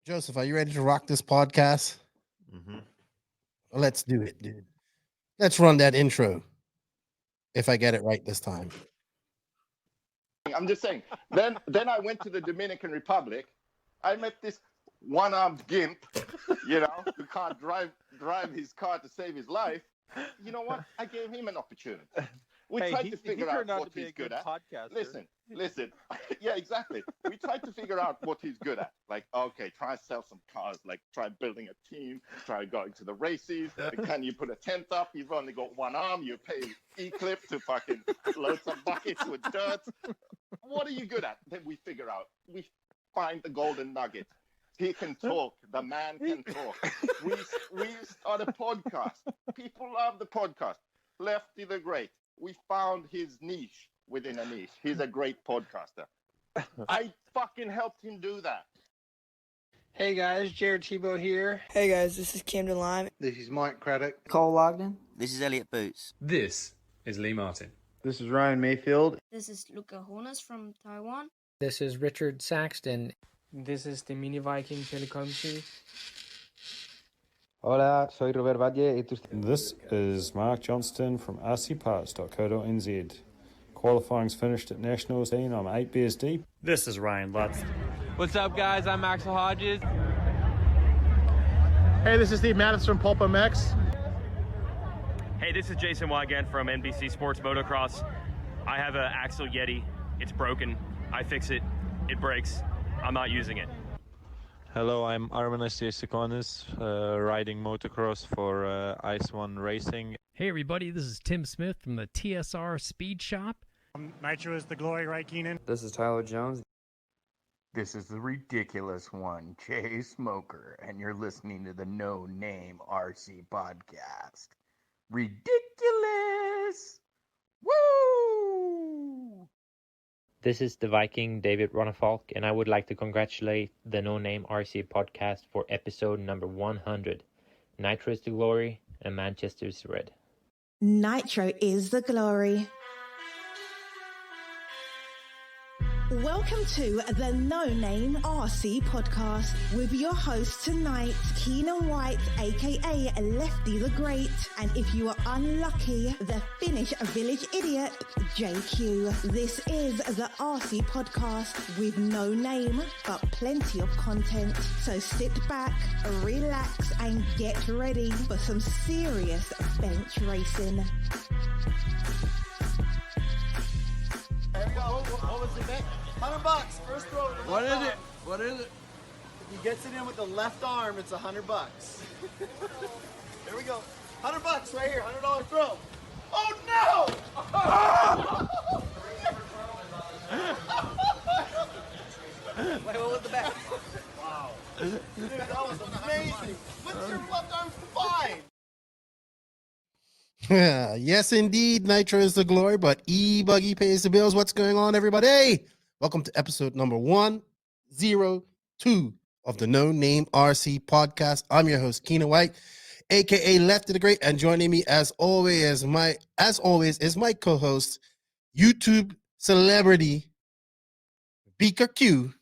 Joseph, are you ready to rock this podcast? Mm-hmm. Let's do it, dude. Let's run that intro. If I get it right this time. I'm just saying. Then I went to the Dominican Republic. I met this one-armed gimp, who can't drive his car to save his life. You know what? I gave him an opportunity. We tried to figure out what he's good at. Listen. Yeah, exactly. We tried to figure out what he's good at. Like, okay, try sell some cars. Like, try building a team. Try going to the races. Can you put a tent up? You've only got one arm. You pay E-Clip to fucking load some buckets with dirt. What are you good at? Then we figure out. We find the golden nugget. He can talk. The man can talk. We start a podcast. People love the podcast. Lefty the Great. We found his niche within a niche. He's a great podcaster. I fucking helped him do that. Hey guys, Jared Tebo here. Hey guys, this is Camden Lime. This is Mike Craddock. Cole Logden. This is Elliot Boots. This is Lee Martin. This is Ryan Maifield. This is Luca Honas from Taiwan. This is Richard Saxton. This is the Mini Viking Telecomsi. Hola, soy Robert Valle. This is Mark Johnston from rcparts.co.nz. Qualifying's finished at Nationals. I'm 8 beers deep. This is Ryan Lutz. What's up, guys? I'm Axel Hodges. Hey, this is Steve Mattis from Pulp MX. Hey, this is Jason Wygant from NBC Sports Motocross. I have an Axel Yeti. It's broken. I fix it. It breaks. I'm not using it. Hello, I'm Armenas Sikonis, riding motocross for Ice One Racing. Hey everybody, this is Tim Smith from the TSR Speed Shop. Nitro is the glory, right, Keenan? This is Tyler Jones. This is the ridiculous one, Jay Smoker, and you're listening to the No Name RC podcast. Ridiculous! Woo! This is the Viking David Ronafalk, and I would like to congratulate the No Name RC podcast for episode number 100. Nitro is the glory, and Manchester is red. Nitro is the glory. Welcome to the No Name RC podcast with your host tonight, Keenan White, aka Lefty the Great, and if you are unlucky, the Finnish village idiot, JQ. This is the RC podcast with no name, but plenty of content. So sit back, relax, and get ready for some serious bench racing. What was the bet? $100, first throw. What is it? What is it? If he gets it in with the left arm, it's $100. Here we go. $100 right here. $100 throw. Oh no! Wait, what was the bet? Wow. Dude, that was amazing. What's your left arm's fine? Yes, indeed. Nitro is the glory, but E-Buggy pays the bills. What's going on, everybody? Welcome to episode number 102 of the No Name RC podcast. I'm your host, Keenan White, aka Lefty the Great, and joining me as always is my co-host, YouTube celebrity Beaker Q,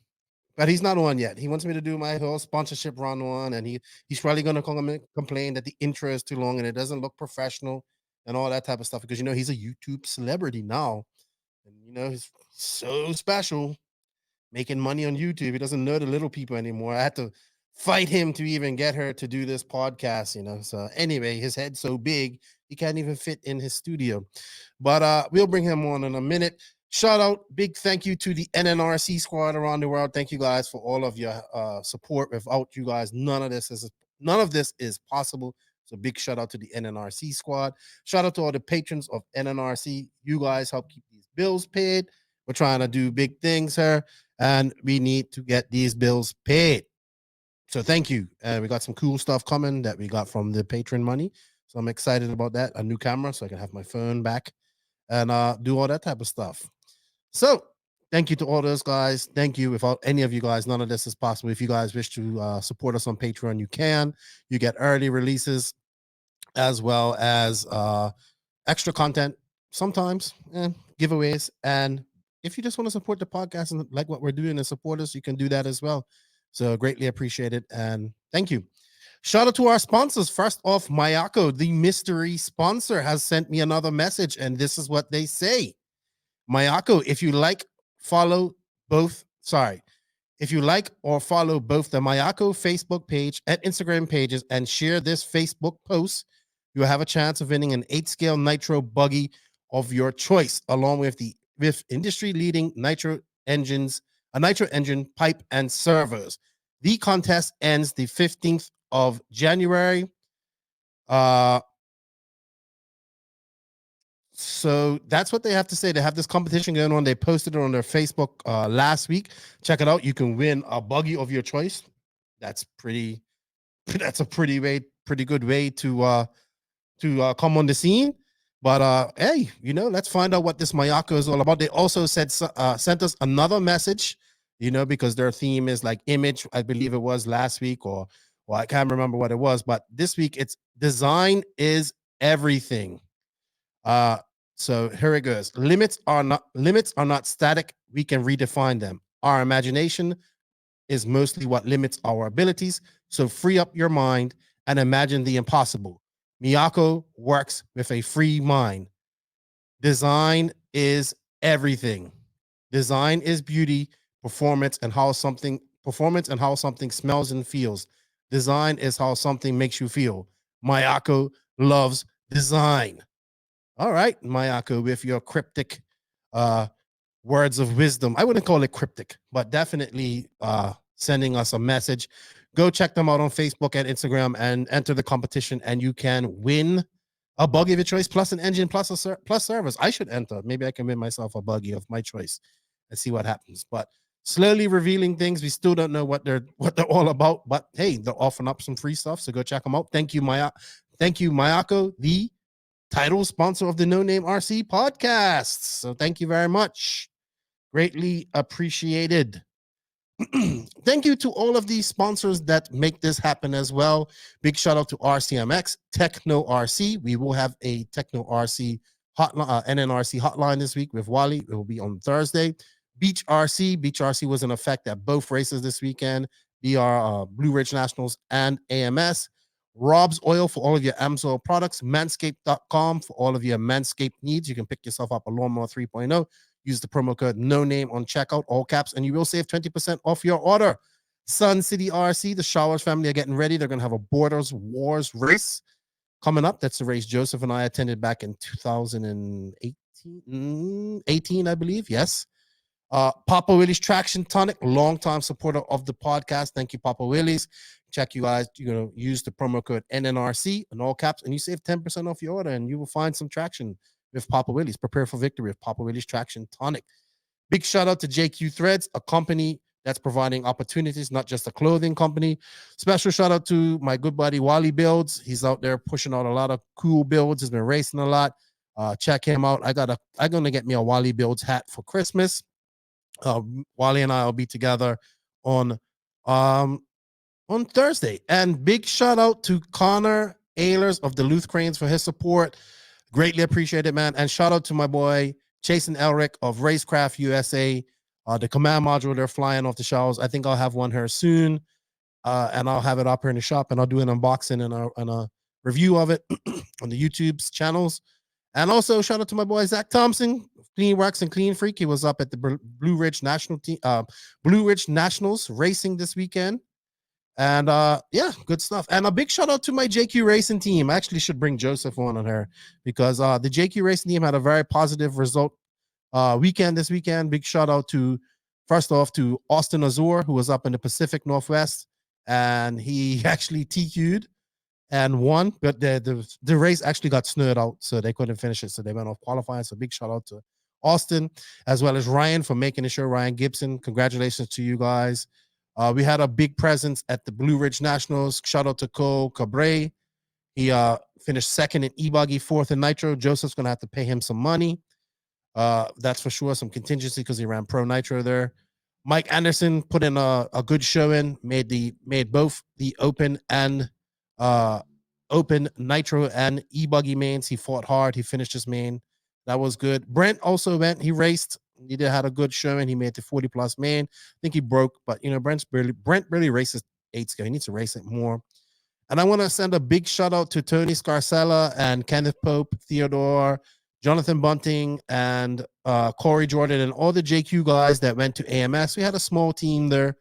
but he's not on yet. He wants me to do my whole sponsorship run on, and he's probably going to complain that the intro is too long and it doesn't look professional and all that type of stuff, because he's a YouTube celebrity now, and he's so special, making money on YouTube. He doesn't know the little people anymore. I had to fight him to even get her to do this podcast, So anyway, his head's so big he can't even fit in his studio. But we'll bring him on in a minute. Shout out, big thank you to the NNRC squad around the world. Thank you guys for all of your support. Without you guys, none of this is possible. So big shout out to the NNRC squad. Shout out to all the patrons of NNRC. You guys help keep these bills paid. We're trying to do big things here, and we need to get these bills paid. So thank you. We got some cool stuff coming that we got from the patron money. So I'm excited about that. A new camera so I can have my phone back and do all that type of stuff. So thank you to all those guys. Thank you. Without any of you guys, none of this is possible. If you guys wish to support us on Patreon, you can. You get early releases as well as extra content, sometimes giveaways. And if you just want to support the podcast and like what we're doing and support us, you can do that as well. So greatly appreciated and thank you. Shout out to our sponsors. First off, Mayako, the mystery sponsor, has sent me another message, and this is what they say. Mayako, if you like, follow both. Sorry. If you like or follow both the Mayako Facebook page and Instagram pages and share this Facebook post, you'll have a chance of winning an 8-scale nitro buggy of your choice, along with industry-leading nitro engines, a nitro engine, pipe, and servos. The contest ends the 15th of January. So that's what they have to say. They have this competition going on. They posted it on their Facebook last week. Check it out. You can win a buggy of your choice. That's pretty. That's a pretty good way to come on the scene. But hey, let's find out what this Mayako is all about. They also sent us another message, because their theme is like image. I believe it was last week, or I can't remember what it was. But this week it's design is everything. So here it goes. Limits are not static. We can redefine them. Our imagination is mostly what limits our abilities. So free up your mind and imagine the impossible. Miyako works with a free mind. Design is everything. Design is beauty, performance, and how something smells and feels. Design is how something makes you feel. Miyako loves design. All right, Mayako, with your cryptic words of wisdom. I wouldn't call it cryptic, but definitely sending us a message. Go check them out on Facebook and Instagram and enter the competition, and you can win a buggy of your choice, plus an engine, plus service. I should enter. Maybe I can win myself a buggy of my choice and see what happens. But slowly revealing things. We still don't know what they're all about. But hey, they're offering up some free stuff, so go check them out. Thank you, Mayako, the title sponsor of the No Name RC podcast. So thank you very much. Greatly appreciated. Thank you to all of these sponsors that make this happen as well. Big shout out to RCMX, Tekno RC. We will have a Tekno RC hotline, NNRC hotline this week with Wally. It will be on Thursday. Beach RC was in effect at both races this weekend. BR Blue Ridge Nationals and AMS. Rob's Oil for all of your AMSOIL products. Manscaped.com for all of your Manscaped needs. You can pick yourself up a Lawnmower 3.0. Use the promo code no name on checkout, all caps, and you will save 20% off your order. Sun City RC, the Showers family are getting ready. They're going to have a Borders Wars race coming up. That's the race Joseph and I attended back in 2018, I believe. Yes. Papa Willie's Traction Tonic, longtime supporter of the podcast. Thank you, Papa Willie's. Check you guys. Use the promo code NNRC in all caps, and you save 10% off your order, and you will find some traction with Papa Willie's. Prepare for victory with Papa Willie's Traction Tonic. Big shout out to JQ Threads, a company that's providing opportunities, not just a clothing company. Special shout out to my good buddy Wally Builds. He's out there pushing out a lot of cool builds. He's been racing a lot. Check him out. I'm gonna get me a Wally Builds hat for Christmas. Wally and I will be together on Thursday. And big shout out to Connor Ehlers of Duluth Cranes for his support. Greatly appreciated, man. And shout out to my boy Chasen Elric of Racecraft USA. The command module they're flying off the shelves. I think I'll have one here soon. And I'll have it up here in the shop, and I'll do an unboxing and a review of it on the YouTube's channels. And also shout out to my boy Zach Thompson, Clean Works and Clean Freak. He was up at the Blue Ridge Nationals racing this weekend. And yeah, good stuff. And a big shout out to my JQ Racing team. I actually should bring Joseph on here because the JQ Racing team had a very positive result weekend this weekend. Big shout out first off to Austin Azur, who was up in the Pacific Northwest, and he actually TQ'd and won, but the race actually got snowed out, so they couldn't finish it, so they went off qualifying. So big shout out to Austin, as well as Ryan for making the show. Ryan Gibson, congratulations to you guys. We had a big presence at the Blue Ridge Nationals. Shout out to Cole Cabre. He finished second in e-buggy, fourth in nitro. Joseph's going to have to pay him some money. That's for sure, some contingency because he ran pro nitro there. Mike Anderson put in a good showing, made both the open and open nitro and e-buggy mains. He fought hard. He finished his main. That was good. Brent also went. He raced He had a good showing. He made the 40 plus man. I think he broke, but Brent barely races 8 scale. He needs to race it more. And I want to send a big shout out to Tony Scarcella and Kenneth Pope, Theodore, Jonathan Bunting, and Corey Jordan, and all the JQ guys that went to AMS. We had a small team there,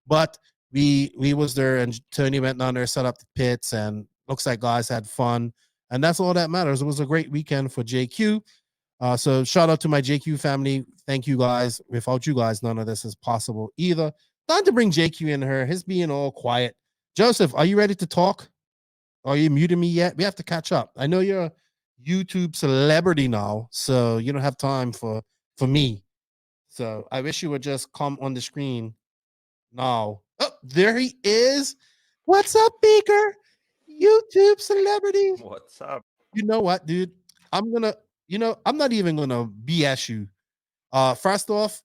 but we was there, and Tony went down there, set up the pits, and looks like guys had fun. And that's all that matters. It was a great weekend for JQ. So shout out to my JQ family. Thank you guys. Without you guys, none of this is possible either. Time to bring JQ in here. His being all quiet. Joseph, are you ready to talk? Are you muting me yet? We have to catch up. I know you're a YouTube celebrity now, so you don't have time for me. So I wish you would just come on the screen now. Oh, there he is. What's up, Baker? YouTube celebrity. What's up? You know what, dude? I'm not even gonna BS you. First off,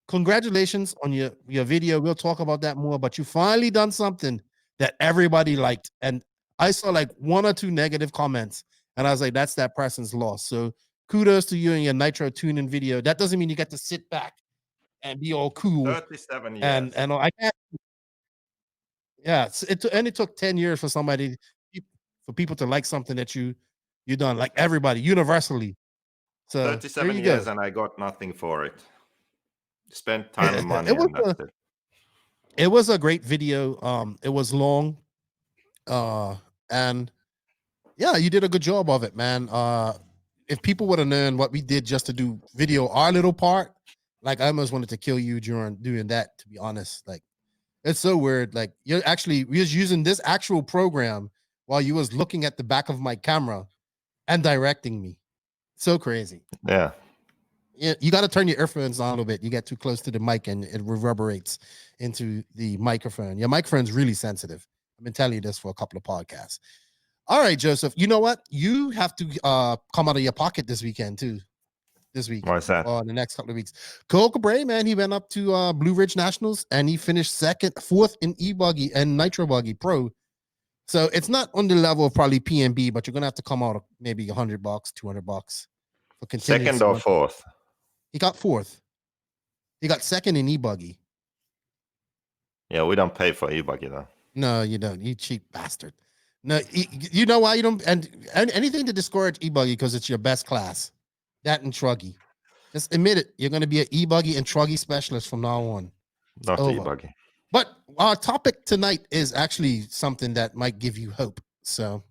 congratulations on your video. We'll talk about that more, but you finally done something that everybody liked. And I saw like 1 or 2 negative comments, and I was like, that's that person's loss. So kudos to you and your Nitro tuning video. That doesn't mean you get to sit back and be all cool. 37 years. And I can't. Yeah, it took 10 years for people to like something that you done, like everybody universally. So 37 years, and I got nothing for it. Spent time and money. It was a great video. It was long. And yeah, you did a good job of it, man. If people would have known what we did just to do video, our little part, like I almost wanted to kill you during doing that, to be honest. Like, it's so weird. Like, we was using this actual program while you was looking at the back of my camera and directing me. So crazy. Yeah. You got to turn your earphones on a little bit. You get too close to the mic and it reverberates into the microphone. Your microphone's really sensitive. I've been telling you this for a couple of podcasts. All right, Joseph. You know what? You have to come out of your pocket this weekend too. This week. What's that? Or the next couple of weeks. Cole Cabre, man, he went up to Blue Ridge Nationals and he finished 4th in e-buggy and nitro buggy pro. So it's not on the level of probably PNB, but you're gonna have to come out of maybe $100, $200 for continuing. 2nd or 4th? He got 4th. He got 2nd in e-buggy. Yeah, we don't pay for e-buggy though. No, you don't. You cheap bastard. No, you know why you don't? And anything to discourage e-buggy because it's your best class. That and truggy. Just admit it. You're going to be an e-buggy and truggy specialist from now on. Not e-buggy. But our topic tonight is actually something that might give you hope. So,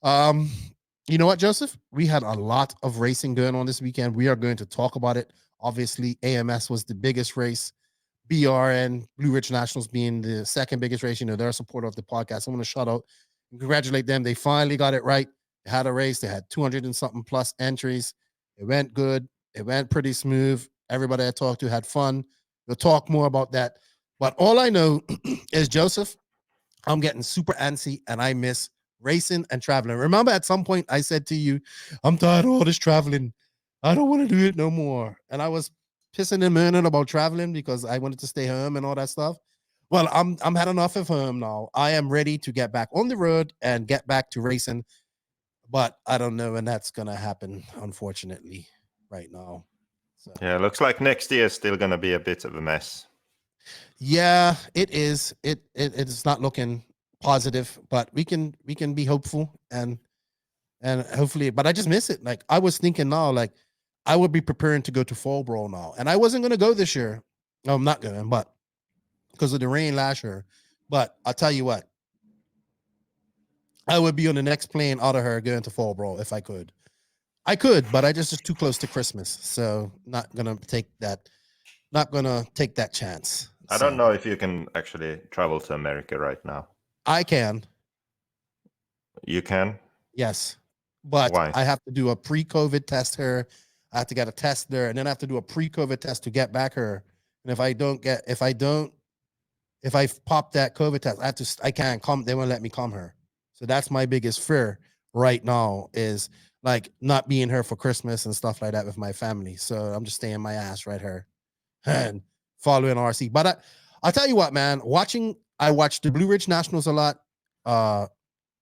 you know what, Joseph? We had a lot of racing going on this weekend. We are going to talk about it. Obviously, AMS was the biggest race. BRN, Blue Ridge Nationals being the 2nd biggest race. They're a supporter of the podcast. I want to shout out and congratulate them. They finally got it right. They had a race. They had 200 and something plus entries. It went good. It went pretty smooth. Everybody I talked to had fun. We'll talk more about that. But all I know is, Joseph, I'm getting super antsy and I miss racing and traveling. Remember at some point I said to you, I'm tired of all this traveling. I don't want to do it no more. And I was pissing and moaning about traveling because I wanted to stay home and all that stuff. Well, I'm had enough of home now. I am ready to get back on the road and get back to racing. But I don't know when that's going to happen, unfortunately, right now. So. Yeah, looks like next year is still going to be a bit of a mess. Yeah, it is. It's not looking positive, but we can be hopeful and hopefully. But I just miss it. Like I was thinking now, like I would be preparing to go to Fall Brawl now, and I wasn't going to go this year. No, I'm not going, but because of the rain last year. But I'll tell you what. I would be on the next plane out of her going to Fall Brawl if I could. I could, but I just too close to Christmas, so not gonna take that. Not gonna take that chance. I don't know if you can actually travel to America right now. I can. You can? Yes, but why? I have to do a pre-COVID test here. I have to get a test there, and then I have to do a pre-COVID test to get back here. And if I pop that COVID test, I can't come. They won't let me come here. So that's my biggest fear right now is like not being here for Christmas and stuff like that with my family. So I'm just staying my ass right here and following RC. But I'll tell you what, man, I watched the Blue Ridge Nationals a lot.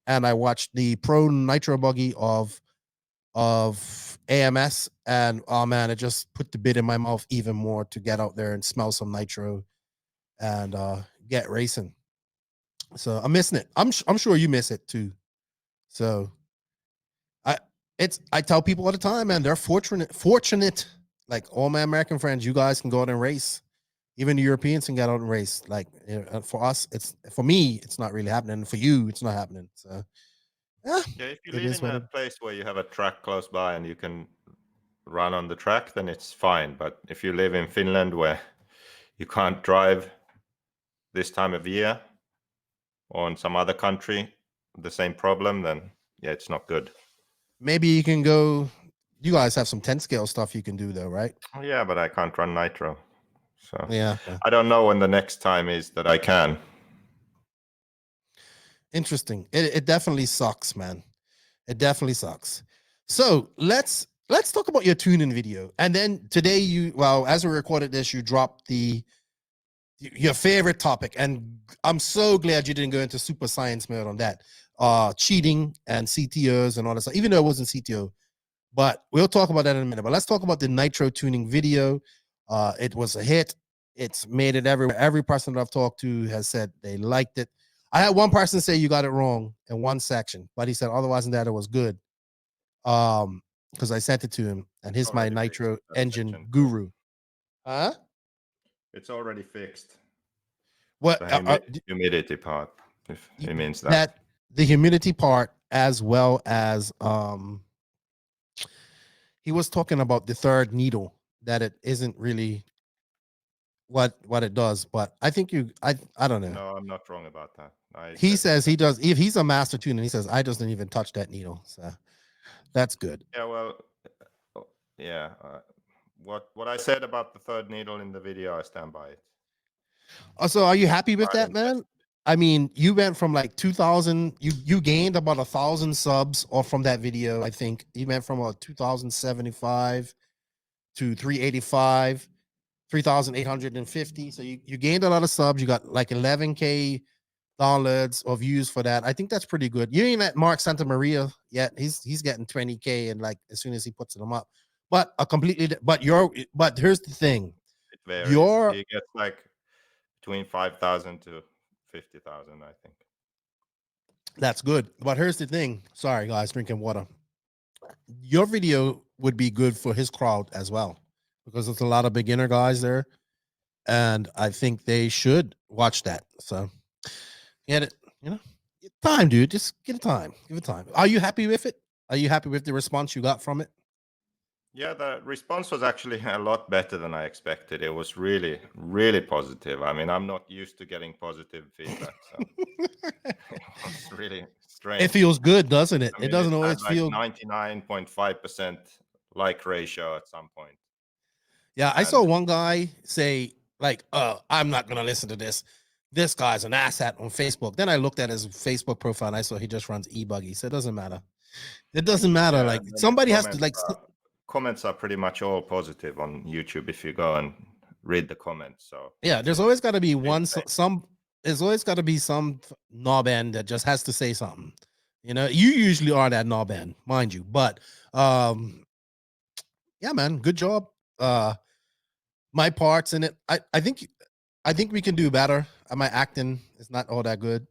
And I watched the Pro Nitro Buggy of of AMS, and oh man, it just put the bit in my mouth even more to get out there and smell some nitro and get racing. So I'm missing it. I'm sure you miss it too. So I tell people all the time, man, they're fortunate. Like all my American friends, you guys can go out and race. Even the Europeans can get out and race. Like for us, for me, it's not really happening. For you, it's not happening. So yeah, if you live in a place where you have a track close by and you can run on the track, then it's fine. But if you live in Finland where you can't drive this time of year, or in some other country, the same problem, then yeah, it's not good. Maybe you can go. You guys have some 10 scale stuff you can do though, right? Yeah, but I can't run nitro. So yeah. I don't know when the next time is that I can. Interesting. It definitely sucks, man. It definitely sucks. So let's talk about your tuning video. And then today as we recorded this, you dropped your favorite topic. And I'm so glad you didn't go into super science mode on that. Cheating and CTOs and all that stuff, even though it wasn't CTO. But we'll talk about that in a minute. But let's talk about the nitro tuning video. It was a hit. It's made it everywhere. Every person that I've talked to has said they liked it. I had one person say you got it wrong in one section, but he said otherwise than that it was good. Because I sent it to him, and he's my nitro engine guru. Huh? It's already fixed. What the humidity part? If it means that the humidity part, as well as he was talking about the third needle, that it isn't really what it does, but I think I don't know. No, I'm not wrong about that. He says he does. If he's a master tuner, he says I doesn't even touch that needle, so that's good. Yeah, well, yeah. What I said about the third needle in the video, I stand by it. So are you happy with that, man? I mean, you went from like 2,000. You gained about 1,000 subs off from that video. I think you went from 2,075 to 385. 3,850. So you gained a lot of subs. You got like 11K downloads or views for that. I think that's pretty good. You ain't at Mark Santa Maria yet. He's getting 20K and like as soon as he puts them up. But but here's the thing. It varies. He gets like between 5,000 to 50,000, I think. That's good. But here's the thing. Sorry, guys, drinking water. Your video would be good for his crowd as well, because there's a lot of beginner guys there, and I think they should watch that. So get it, time, dude. Just give it time. Give it time. Are you happy with it? Are you happy with the response you got from it? Yeah, the response was actually a lot better than I expected. It was really, really positive. I mean, I'm not used to getting positive feedback, so it was really strange. It feels good, doesn't it? I mean, it doesn't always feel 99.5% like ratio at some point. Yeah, I saw one guy say like, I'm not gonna listen to this. This guy's an asshat on Facebook. Then I looked at his Facebook profile and I saw he just runs e-buggy. So it doesn't matter. It doesn't matter. Yeah, like somebody has to like comments are pretty much all positive on YouTube if you go and read the comments. So yeah, there's always got to be there's always got to be some knob end that just has to say something. You usually are that knob end, mind you. But yeah, man, good job. My parts in it, I think we can do better. My acting is not all that good.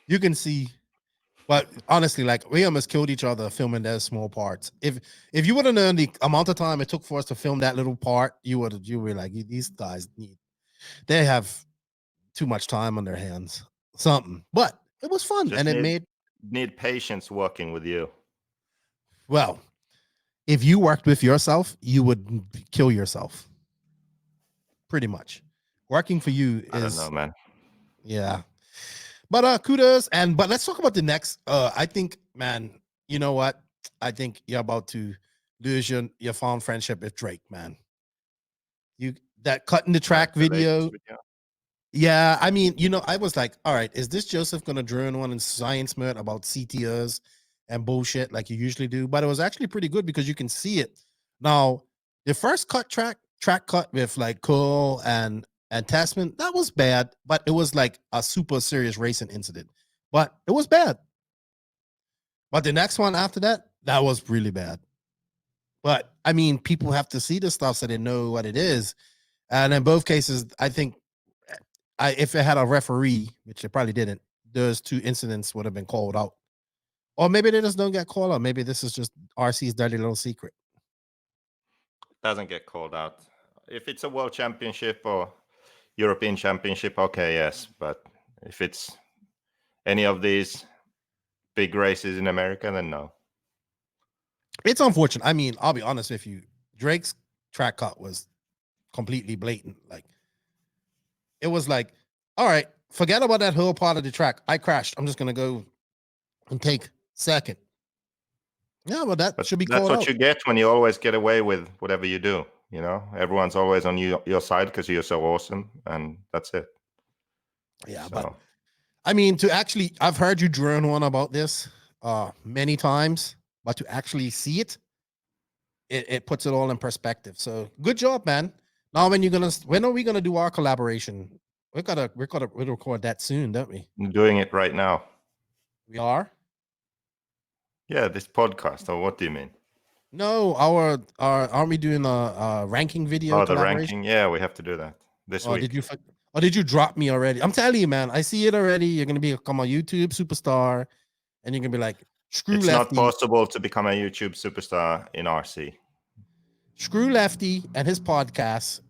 You can see, but honestly, like we almost killed each other filming those small parts. If you would have known the amount of time it took for us to film that little part, you were like, these guys they have too much time on their hands. Something, but it was fun. Just and need patience working with you. Well, if you worked with yourself, you would kill yourself. Pretty much. Working for you is, I don't know, man. Yeah. But kudos. But let's talk about the next. I think, man, you know what? I think you're about to lose your found friendship with Drake, man. That cutting the track video. Yeah, I mean, I was like, all right, is this Joseph gonna drone one in science mode about CTOs and bullshit like you usually do? But it was actually pretty good because you can see it. Now, the first track cut with like Cole and Tasman, that was bad, but it was like a super serious racing incident. But it was bad. But the next one after that, That was really bad. But I mean, people have to see the stuff so they know what it is. And in both cases, I think if it had a referee, which it probably didn't, those two incidents would have been called out. Or maybe they just don't get called out. Maybe this is just RC's dirty little secret. Doesn't get called out. If it's a world championship or European championship, okay, yes. But if it's any of these big races in America, then no. It's unfortunate. I mean, I'll be honest with you. Drake's track cut was completely blatant. Like, it was like, all right, forget about that whole part of the track. I crashed. I'm just gonna go and take second. Yeah, well, that should be That's called what out. you get when you always get away with whatever you do. You know, everyone's always on your side because you're so awesome, and that's it. Yeah, but I mean, to actually, I've heard you drone on about this many times, but to actually see it, it puts it all in perspective. So good job, man. Now, when are we gonna do our collaboration? We're gonna record that soon, don't we? I'm doing it right now. We are. Yeah, this podcast. Or what do you mean? No, aren't we doing a ranking video? Oh, the ranking. Yeah, we have to do that this week. Did you drop me already? I'm telling you, man. I see it already. You're gonna become a YouTube superstar, and you're gonna be like, screw It's Lefty. not possible to become a YouTube superstar in RC. Screw Lefty and his podcast.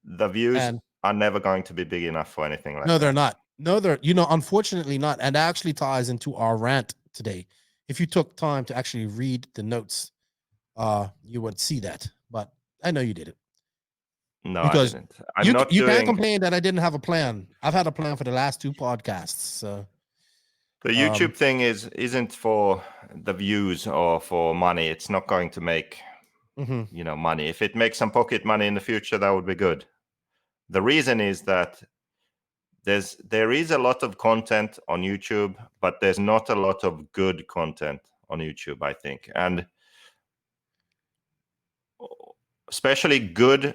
The views are never going to be big enough for anything like that. No, they're not. No, they're unfortunately not. And that actually ties into our rant today. If you took time to actually read the notes, you would see that. But I know you didn't. No, because I didn't. You can't complain that I didn't have a plan. I've had a plan for the last two podcasts. So the YouTube thing isn't for the views or for money. It's not going to make money. If it makes some pocket money in the future, that would be good. The reason is that there is a lot of content on YouTube, but there's not a lot of good content on YouTube, I think. And especially good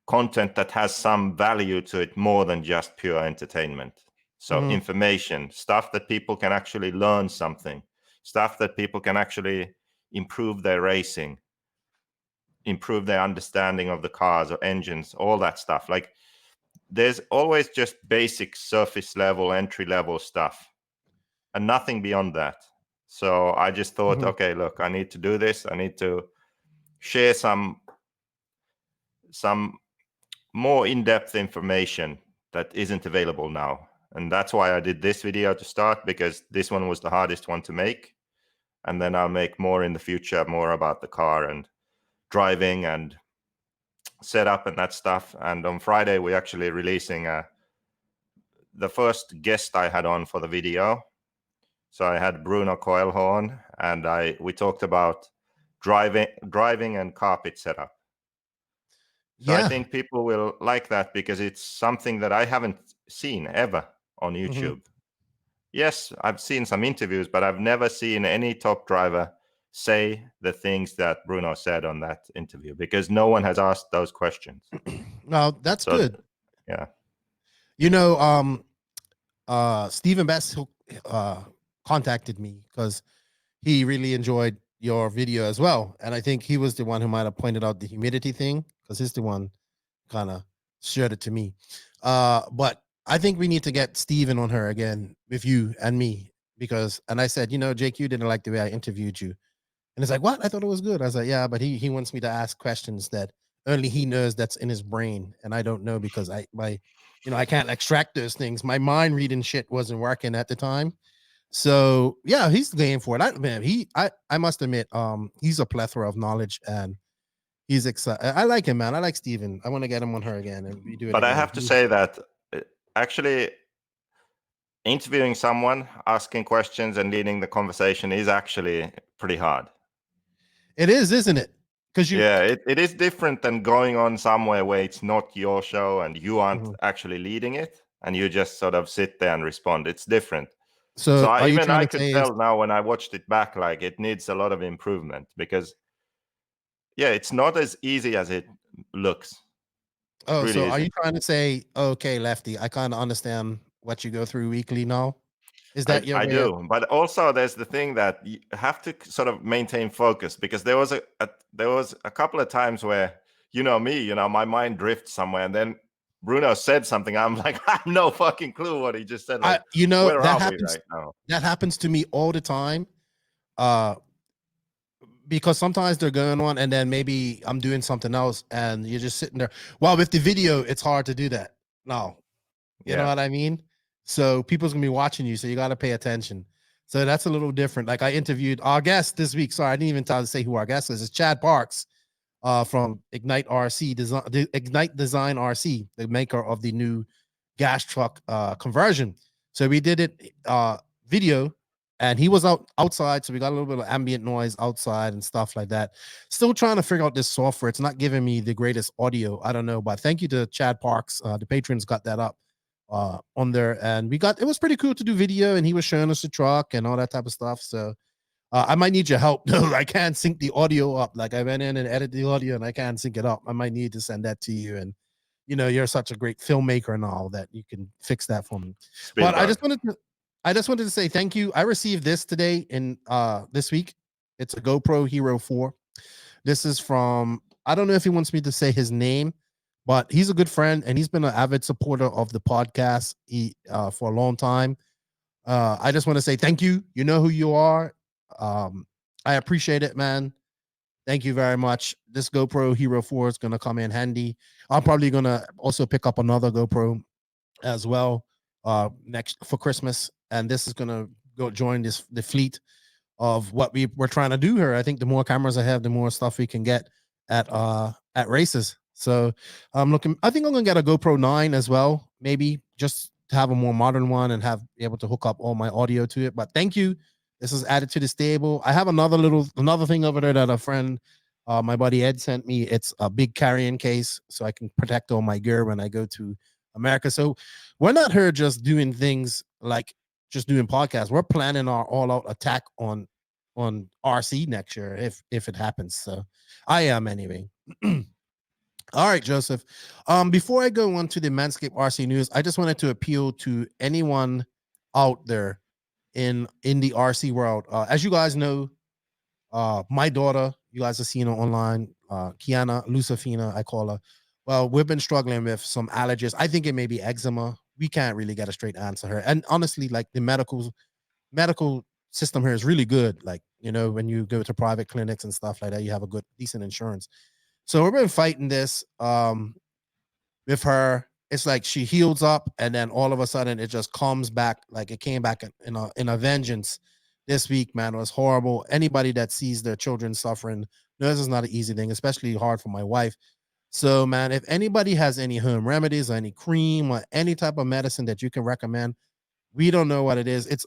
content that has some value to it more than just pure entertainment. So information, stuff that people can actually learn something, stuff that people can actually improve their racing, improve their understanding of the cars or engines, all that stuff. Like, there's always just basic surface level, entry level stuff and nothing beyond that. So I just thought, okay, look, I need to do this. I need to share some more in-depth information that isn't available now. And that's why I did this video to start, because this one was the hardest one to make. And then I'll make more in the future, more about the car and driving and setup and that stuff. And on Friday, we're actually releasing the first guest I had on for the video. So I had Bruno Coelhorn, and we talked about driving and carpet setup. So I think people will like that because it's something that I haven't seen ever on YouTube. Yes, I've seen some interviews, but I've never seen any top driver say the things that Bruno said on that interview, because no one has asked those questions. No, that's good. Yeah. Stephen Best contacted me because he really enjoyed your video as well. And I think he was the one who might have pointed out the humidity thing, because he's the one kind of shared it to me. But I think we need to get Steven on her again with you and me, and I said, JQ didn't like the way I interviewed you. And it's like, what? I thought it was good. I was like, yeah, but he wants me to ask questions that only he knows that's in his brain. And I don't know, because I can't extract those things. My mind reading shit wasn't working at the time. So yeah, he's game for it. I must admit, he's a plethora of knowledge, and he's excited. I like him, man. I like Steven. I want to get him on her again and we do it. But again. I have to say that actually interviewing someone, asking questions and leading the conversation is actually pretty hard. It is, isn't it? It is different than going on somewhere where it's not your show and you aren't actually leading it, and you just sort of sit there and respond. It's different. So I could tell now when I watched it back, like, it needs a lot of improvement, because it's not as easy as it looks. Oh, really, so are you trying to say, okay, Lefty, I kind of understand what you go through weekly now? Is that your I way of- do, but also there's the thing that you have to sort of maintain focus, because there was a couple of times where, you know me, you know, my mind drifts somewhere, and then Bruno said something. I'm like, I have no fucking clue what he just said. Like, you know, where that are happens. we right now? That happens to me all the time. Because sometimes they're going on, and then maybe I'm doing something else, and you're just sitting there. Well, with the video, it's hard to do that. No, you know what I mean? So people's gonna be watching you, so you got to pay attention. So that's a little different. Like I interviewed our guest this week. Sorry, I didn't even tell to say who our guest is. It's Chad Parks, from Ignite Design RC, the maker of the new gas truck conversion. So we did it video, and he was outside, so we got a little bit of ambient noise outside and stuff like that. Still trying to figure out this software. It's not giving me the greatest audio. I don't know, but thank you to Chad Parks. The patrons got that up on there, and it was pretty cool to do video, and he was showing us the truck and all that type of stuff. So I might need your help. No, I can't sync the audio up. Like I went in and edited the audio, and I can't sync it up. I might need to send that to you. And you know, you're such a great filmmaker and all that, you can fix that for me. But I just wanted to say thank you. I received this today in this week. It's a GoPro Hero 4. This is from, I don't know if he wants me to say his name, but he's a good friend, and he's been an avid supporter of the podcast for a long time. I just want to say thank you. You know who you are. I appreciate it, man. Thank you very much. This GoPro Hero 4 is going to come in handy. I'm probably going to also pick up another GoPro as well next for Christmas, and this is going to go join the fleet of what we're trying to do here. I think the more cameras I have, the more stuff we can get at races. So I think I'm gonna get a GoPro 9 as well, maybe just to have a more modern one and be able to hook up all my audio to it. But thank you. This is added to the stable. I have another thing over there that a friend, my buddy Ed, sent me. It's a big carrying case, so I can protect all my gear when I go to America. So we're not here just doing things like just doing podcasts. We're planning our all-out attack on RC next year if it happens. So I am anyway. All right, Joseph. Before I go on to the Manscaped RC news, I just wanted to appeal to anyone out there in the RC world. As you guys know, my daughter, you guys have seen her online, Kiana Lucifina, I call her. Well, we've been struggling with some allergies. I think it may be eczema. We can't really get a straight answer here. And honestly, like the medical system here is really good. Like, you know, when you go to private clinics and stuff like that, you have a decent insurance. So we've been fighting this with her. It's like she heals up, and then all of a sudden it just comes back. Like it came back in a vengeance this week, man. It was horrible. Anybody that sees their children suffering, this is not an easy thing, especially hard for my wife. So, man, if anybody has any home remedies or any cream or any type of medicine that you can recommend, we don't know what it is. It's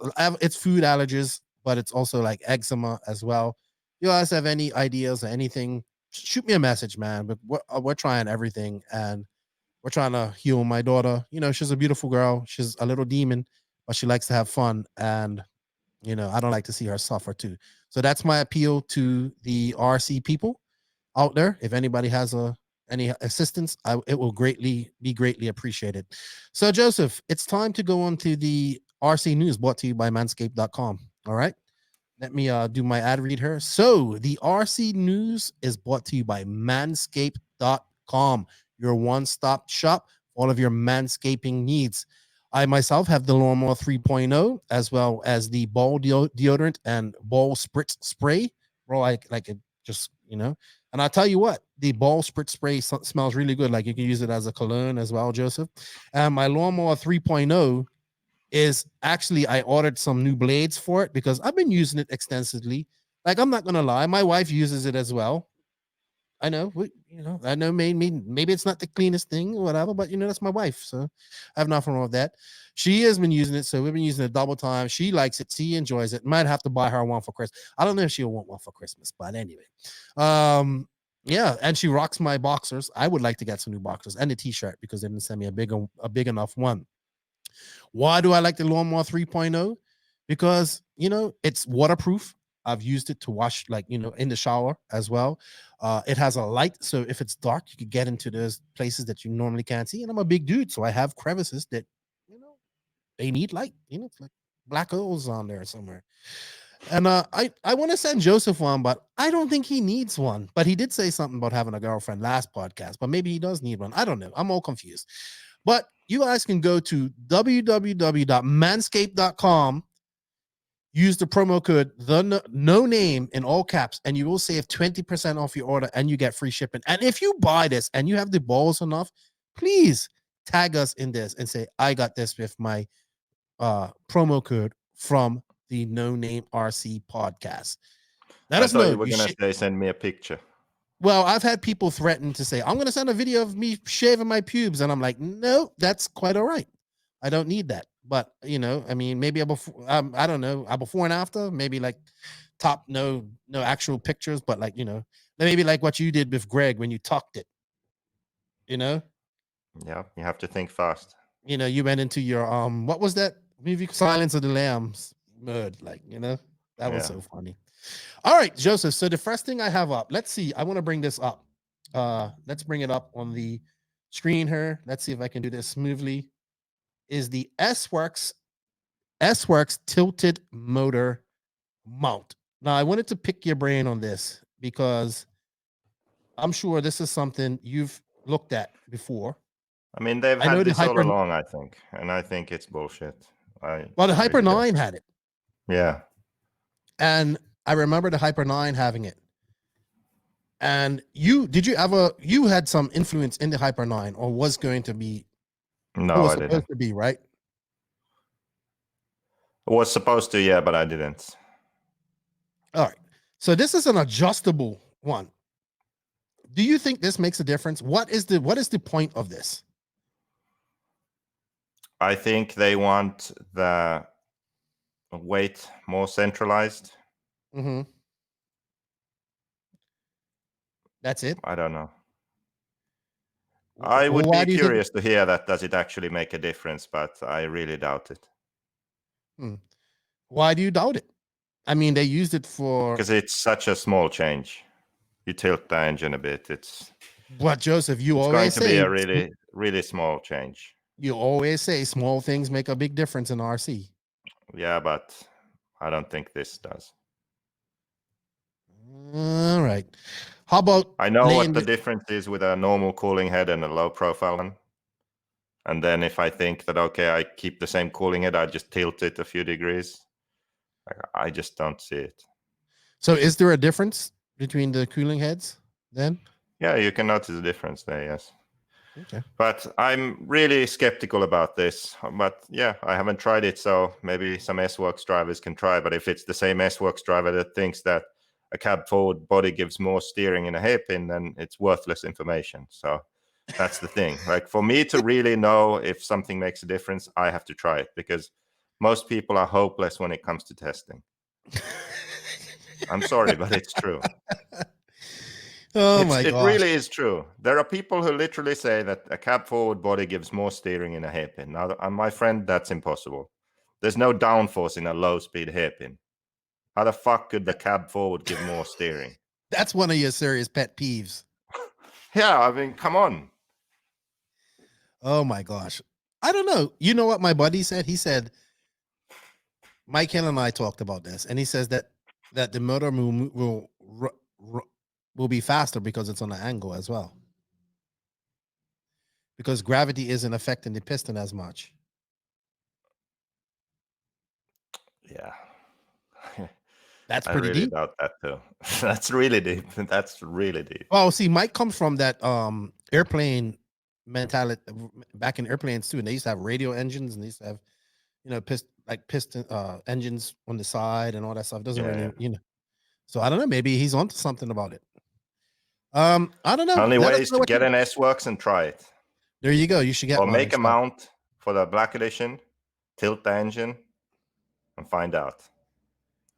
food allergies, but it's also like eczema as well. You guys have any ideas or anything? Shoot me a message, man. But we're trying everything, and we're trying to heal my daughter. You know, she's a beautiful girl. She's a little demon, but she likes to have fun, and you know, I don't like to see her suffer too. So that's my appeal to the RC people out there. If anybody has any assistance, it will be greatly appreciated. So, Joseph, it's time to go on to the RC news brought to you by manscaped.com. All right. Let me do my ad read here. So, the RC news is brought to you by manscaped.com, your one-stop shop for all of your manscaping needs. I myself have the Lawnmower 3.0 as well as the ball deodorant and ball spritz spray. Bro, I like it just, you know. And I'll tell you what, the ball spritz spray smells really good. Like you can use it as a cologne as well, Joseph. And my Lawnmower 3.0 is actually, I ordered some new blades for it because I've been using it extensively. Like, I'm not going to lie, my wife uses it as well. I know, I know maybe it's not the cleanest thing or whatever, but, you know, that's my wife. So I have nothing wrong with that. She has been using it. So we've been using it double time. She likes it. She enjoys it. Might have to buy her one for Christmas. I don't know if she'll want one for Christmas, but anyway. Yeah. And she rocks my boxers. I would like to get some new boxers and a t-shirt because they didn't send me a big enough one. Why do I like the Lawnmower 3.0? Because, you know, it's waterproof. I've used it to wash, like, you know, in the shower as well. It has a light, so if it's dark, you can get into those places that you normally can't see. And I'm a big dude, so I have crevices that, you know, they need light. You know, it's like black holes on there somewhere. And I want to send Joseph one, but I don't think he needs one. But he did say something about having a girlfriend last podcast, but maybe he does need one. I don't know. I'm all confused. But you guys can go to www.manscaped.com, use the promo code no name in all caps, and you will save 20% off your order, and you get free shipping. And if you buy this and you have the balls enough, please tag us in this and say, I got this with my promo code from the No Name RC podcast. Let us thought know. you were going to say send me a picture. Well, I've had people threaten to say, I'm going to send a video of me shaving my pubes. And I'm like, no, that's quite all right. I don't need that. But, you know, I mean, maybe I don't know, a before and after, maybe like top, no actual pictures, but like, you know, maybe like what you did with Greg when you tucked it, you know? Yeah, you have to think fast. You know, you went into your, what was that movie? Silence of the Lambs mode, like, you know, that was so funny. All right, Joseph. So the first thing I have up, let's see. I want to bring this up. Let's bring it up on the screen here. Let's see if I can do this smoothly. Is the S-Works tilted motor mount. Now, I wanted to pick your brain on this because I'm sure this is something you've looked at before. I mean, they've had this all along, I think, and I think it's bullshit. Well, the Hyper 9 had it. Yeah. And I remember the Hyper 9 having it. And you had some influence in the Hyper 9 or was going to be? No, I didn't. Supposed to be, right? It was supposed to, yeah, but I didn't. All right. So this is an adjustable one. Do you think this makes a difference? What is the point of this? I think they want the weight more centralized. Mm-hmm. That's it? I don't know. I would be curious to hear that. Does it actually make a difference? But I really doubt it. Why do you doubt it? I mean, they used it for... Because it's such a small change. You tilt the engine a bit. But Joseph, you always say... It's going to be a really, really small change. You always say small things make a big difference in RC. Yeah, but I don't think this does. All right. How about... I know what the difference is with a normal cooling head and a low profile one. And then if I think that, okay, I keep the same cooling head, I just tilt it a few degrees. I just don't see it. So is there a difference between the cooling heads then? Yeah, you can notice the difference there, yes. Okay. But I'm really skeptical about this. But yeah, I haven't tried it, so maybe some S-Works drivers can try. But if it's the same S-Works driver that thinks that a cab forward body gives more steering in a hairpin, then it's worthless information. So that's the thing. Like, for me to really know if something makes a difference, I have to try it, because most people are hopeless when it comes to testing. I'm sorry, but it's true. Oh my God! It gosh. really is true. There are people who literally say that a cab forward body gives more steering in a hairpin. Now, my friend, that's impossible. There's no downforce in a low-speed hairpin. How the fuck could the cab forward give more steering? That's one of your serious pet peeves. Yeah, I mean, come on. Oh my gosh. I don't know. You know what my buddy said? He said, Mike Hill and I talked about this, and he says that the motor will be faster because it's on an angle as well. Because gravity isn't affecting the piston as much. Yeah. That's pretty deep. I really doubt that too. That's really deep. That's really deep. Oh, see, Mike comes from that airplane mentality back in airplanes too. And they used to have radio engines, and they used to have, you know, piston engines on the side and all that stuff. Doesn't really, you know. So I don't know. Maybe he's onto something about it. I don't know. Only way is to get an S-Works and try it. There you go. You should get or one. Make a mount for the Black Edition, tilt the engine, and find out.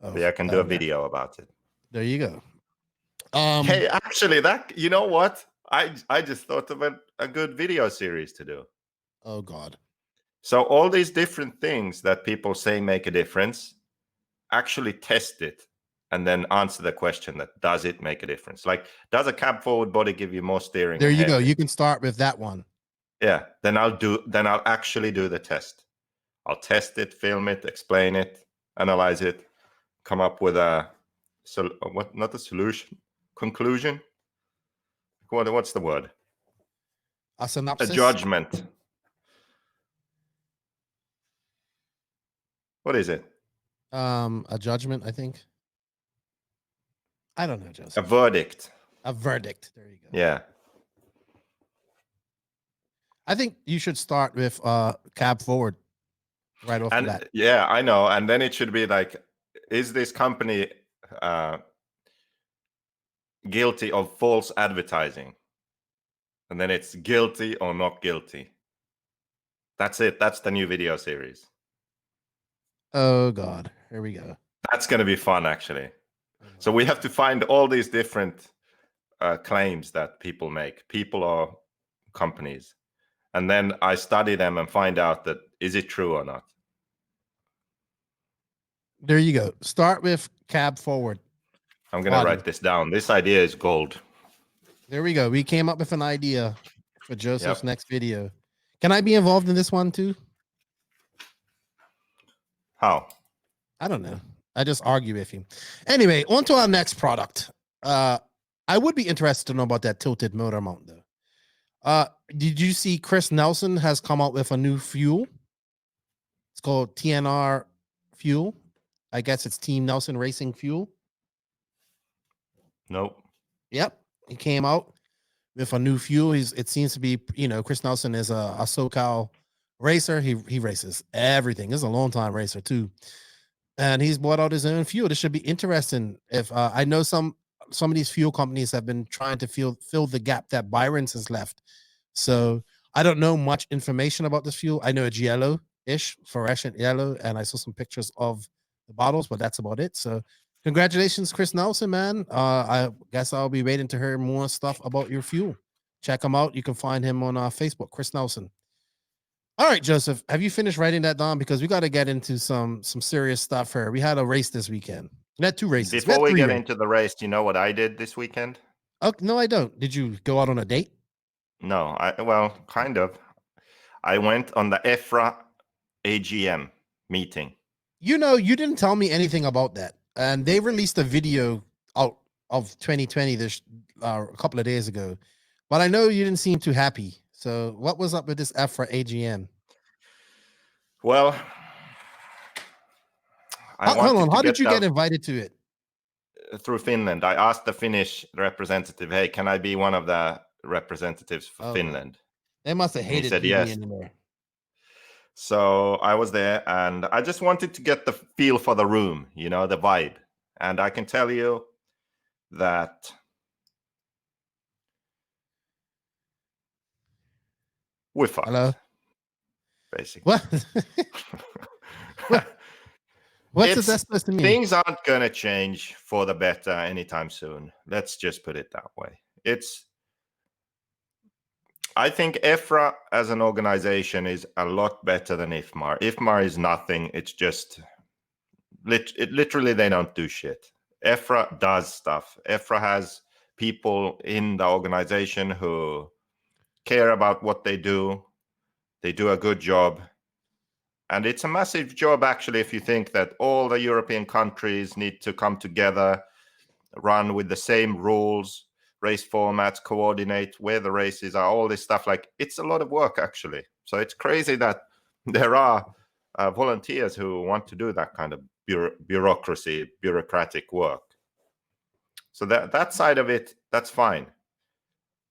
Maybe I can do a video about it. There you go. Hey, actually, that, you know what? I just thought of a good video series to do. Oh God. So all these different things that people say make a difference, actually test it and then answer the question that does it make a difference? Like, does a cab forward body give you more steering? There you go. You can start with that one. Yeah. Then I'll actually do the test. I'll test it, film it, explain it, analyze it, come up with not a solution, conclusion. What's the word? A synopsis? A judgment. What is it? A judgment, I think. I don't know, Joseph. A verdict. A verdict. There you go. Yeah. I think you should start with cab forward right off the bat. Yeah, I know. And then it should be like, is this company guilty of false advertising? And then it's guilty or not guilty. That's it. That's the new video series. Oh, God. Here we go. That's going to be fun, actually. So we have to find all these different claims that people make, people or companies. And then I study them and find out that is it true or not. There you go. Start with cab forward. I'm going to write this down. This idea is gold. There we go. We came up with an idea for Joseph's next video. Can I be involved in this one too? How? I don't know. I just argue with you. Anyway, on to our next product. I would be interested to know about that tilted motor mount though. Did you see Chris Nelson has come out with a new fuel? It's called TNR fuel. I guess it's Team Nelson Racing fuel. Nope. Yep. He came out with a new fuel. It seems to be, Chris Nelson is a SoCal racer. He races everything. This is a long time racer too. And he's bought out his own fuel. This should be interesting. If I know some of these fuel companies have been trying to fill the gap that Byron's has left. So I don't know much information about this fuel. I know it's yellow-ish, fluorescent yellow, and I saw some pictures of the bottles, but that's about it. So congratulations, Chris Nelson, man. I guess I'll be waiting to hear more stuff about your fuel. Check him out. You can find him on Facebook, Chris Nelson. All right, Joseph, have you finished writing that down? Because we got to get into some serious stuff here. We had a race this weekend. We had 2 races. Before we get into the race, do you know what I did this weekend? Oh, no, I don't. Did you go out on a date? No, well, kind of. I went on the EFRA AGM meeting. You didn't tell me anything about that. And they released a video out of 2020 a couple of days ago. But I know you didn't seem too happy. So what was up with this EFRA AGM? Well, hold on. How did you get invited to it? Through Finland. I asked the Finnish representative, hey, can I be one of the representatives for Finland? They must have hated he said me yes. in there. So I was there and I just wanted to get the feel for the room, the vibe. And I can tell you that we fucked. Hello? Basically. What? What's the best supposed to mean? Things aren't going to change for the better anytime soon. Let's just put it that way. I think EFRA as an organization is a lot better than IFMAR. IFMAR is nothing. It's just literally they don't do shit. EFRA does stuff. EFRA has people in the organization who care about what they do. They do a good job. And it's a massive job, actually, if you think that all the European countries need to come together, run with the same rules, race formats, coordinate where the races are, all this stuff. Like, it's a lot of work, actually. So it's crazy that there are volunteers who want to do that kind of bureaucratic work. So that side of it, that's fine.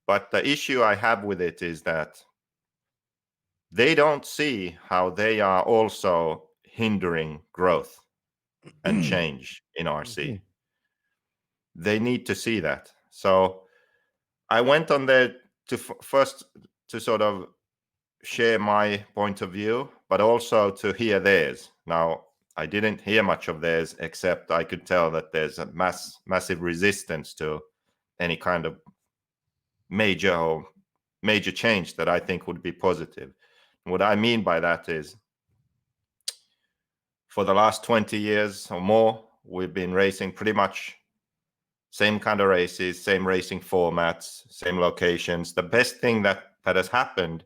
But the issue I have with it is that they don't see how they are also hindering growth and change in RC. They need to see that. So I went on there to first to sort of share my point of view, but also to hear theirs. Now, I didn't hear much of theirs, except I could tell that there's a massive resistance to any kind of major change that I think would be positive. What I mean by that is, for the last 20 years or more, we've been racing pretty much same kind of races, same racing formats, same locations. The best thing that has happened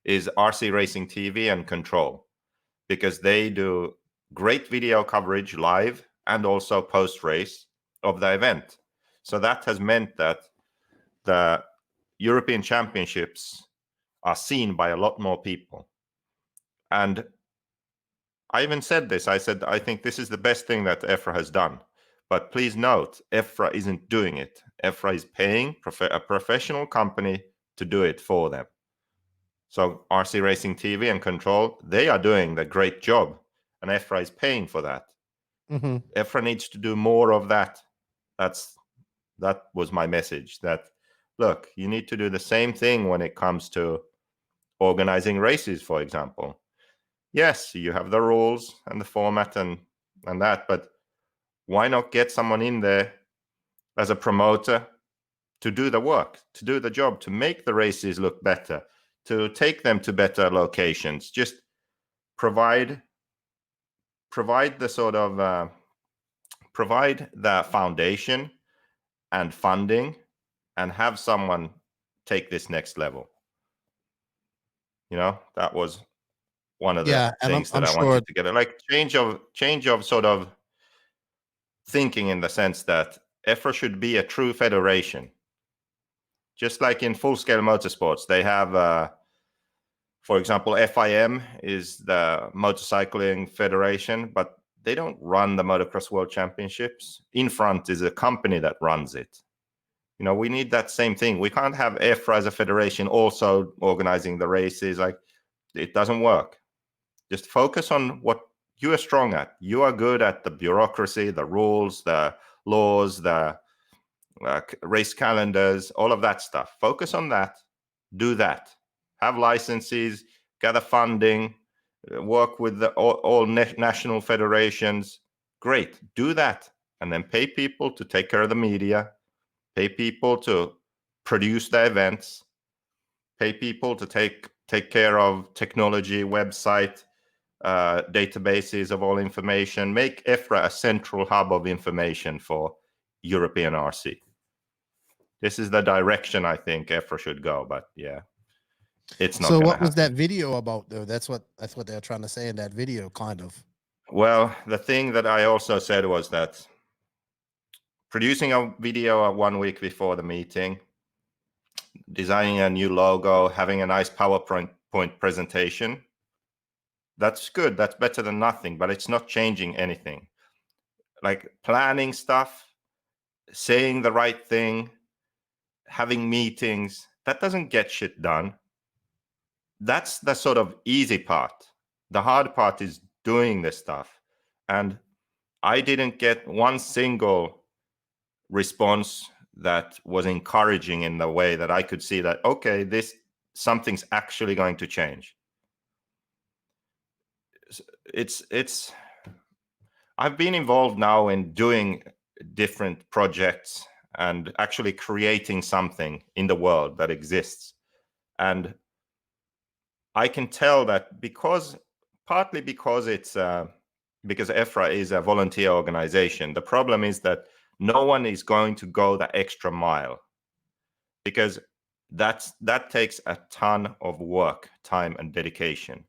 is RC Racing TV and Control. because they do great video coverage live and also post-race of the event. So that has meant that the European Championships are seen by a lot more people. And I even said this. I said, I think this is the best thing that EFRA has done. But please note, EFRA isn't doing it. EFRA is paying a professional company to do it for them. So RC Racing TV and Control, they are doing the great job. And EFRA is paying for that. Mm-hmm. EFRA needs to do more of that. That was my message. That, look, you need to do the same thing when it comes to organizing races, for example. Yes, you have the rules and the format and that, but why not get someone in there as a promoter to do the work, to do the job, to make the races look better, to take them to better locations? Just provide the sort of provide the foundation and funding, and have someone take this next level. You know, that was one of the things that I wanted to get. Like change of sort of thinking, in the sense that EFRA should be a true federation. Just like in full-scale motorsports, they have, for example, FIM is the motorcycling federation, but they don't run the Motocross World Championships. Infront is a company that runs it. You know, we need that same thing. We can't have EFRA as a federation also organizing the races. Like, it doesn't work. Just focus on what you are strong at. You are good at the bureaucracy, the rules, the laws, the race calendars, all of that stuff. Focus on that. Do that. Have licenses, gather funding, work with all national federations. Great. Do that. And then pay people to take care of the media. Pay people to produce the events. Pay people to take care of technology, website, databases of all information. Make EFRA a central hub of information for European RC. This is the direction I think EFRA should go, but yeah, it's not. So what was that video about, though? That's what they're trying to say in that video, kind of. Well, the thing that I also said was that producing a video 1 week before the meeting, designing a new logo, having a nice PowerPoint presentation, that's good. That's better than nothing, but it's not changing anything. Like planning stuff, saying the right thing, having meetings, that doesn't get shit done. That's the sort of easy part. The hard part is doing this stuff. And I didn't get one single response that was encouraging in the way that I could see that, okay, something's actually going to change. I've been involved now in doing different projects and actually creating something in the world that exists. And I can tell that partly because EFRA is a volunteer organization, the problem is that no one is going to go the extra mile, because that takes a ton of work, time, and dedication.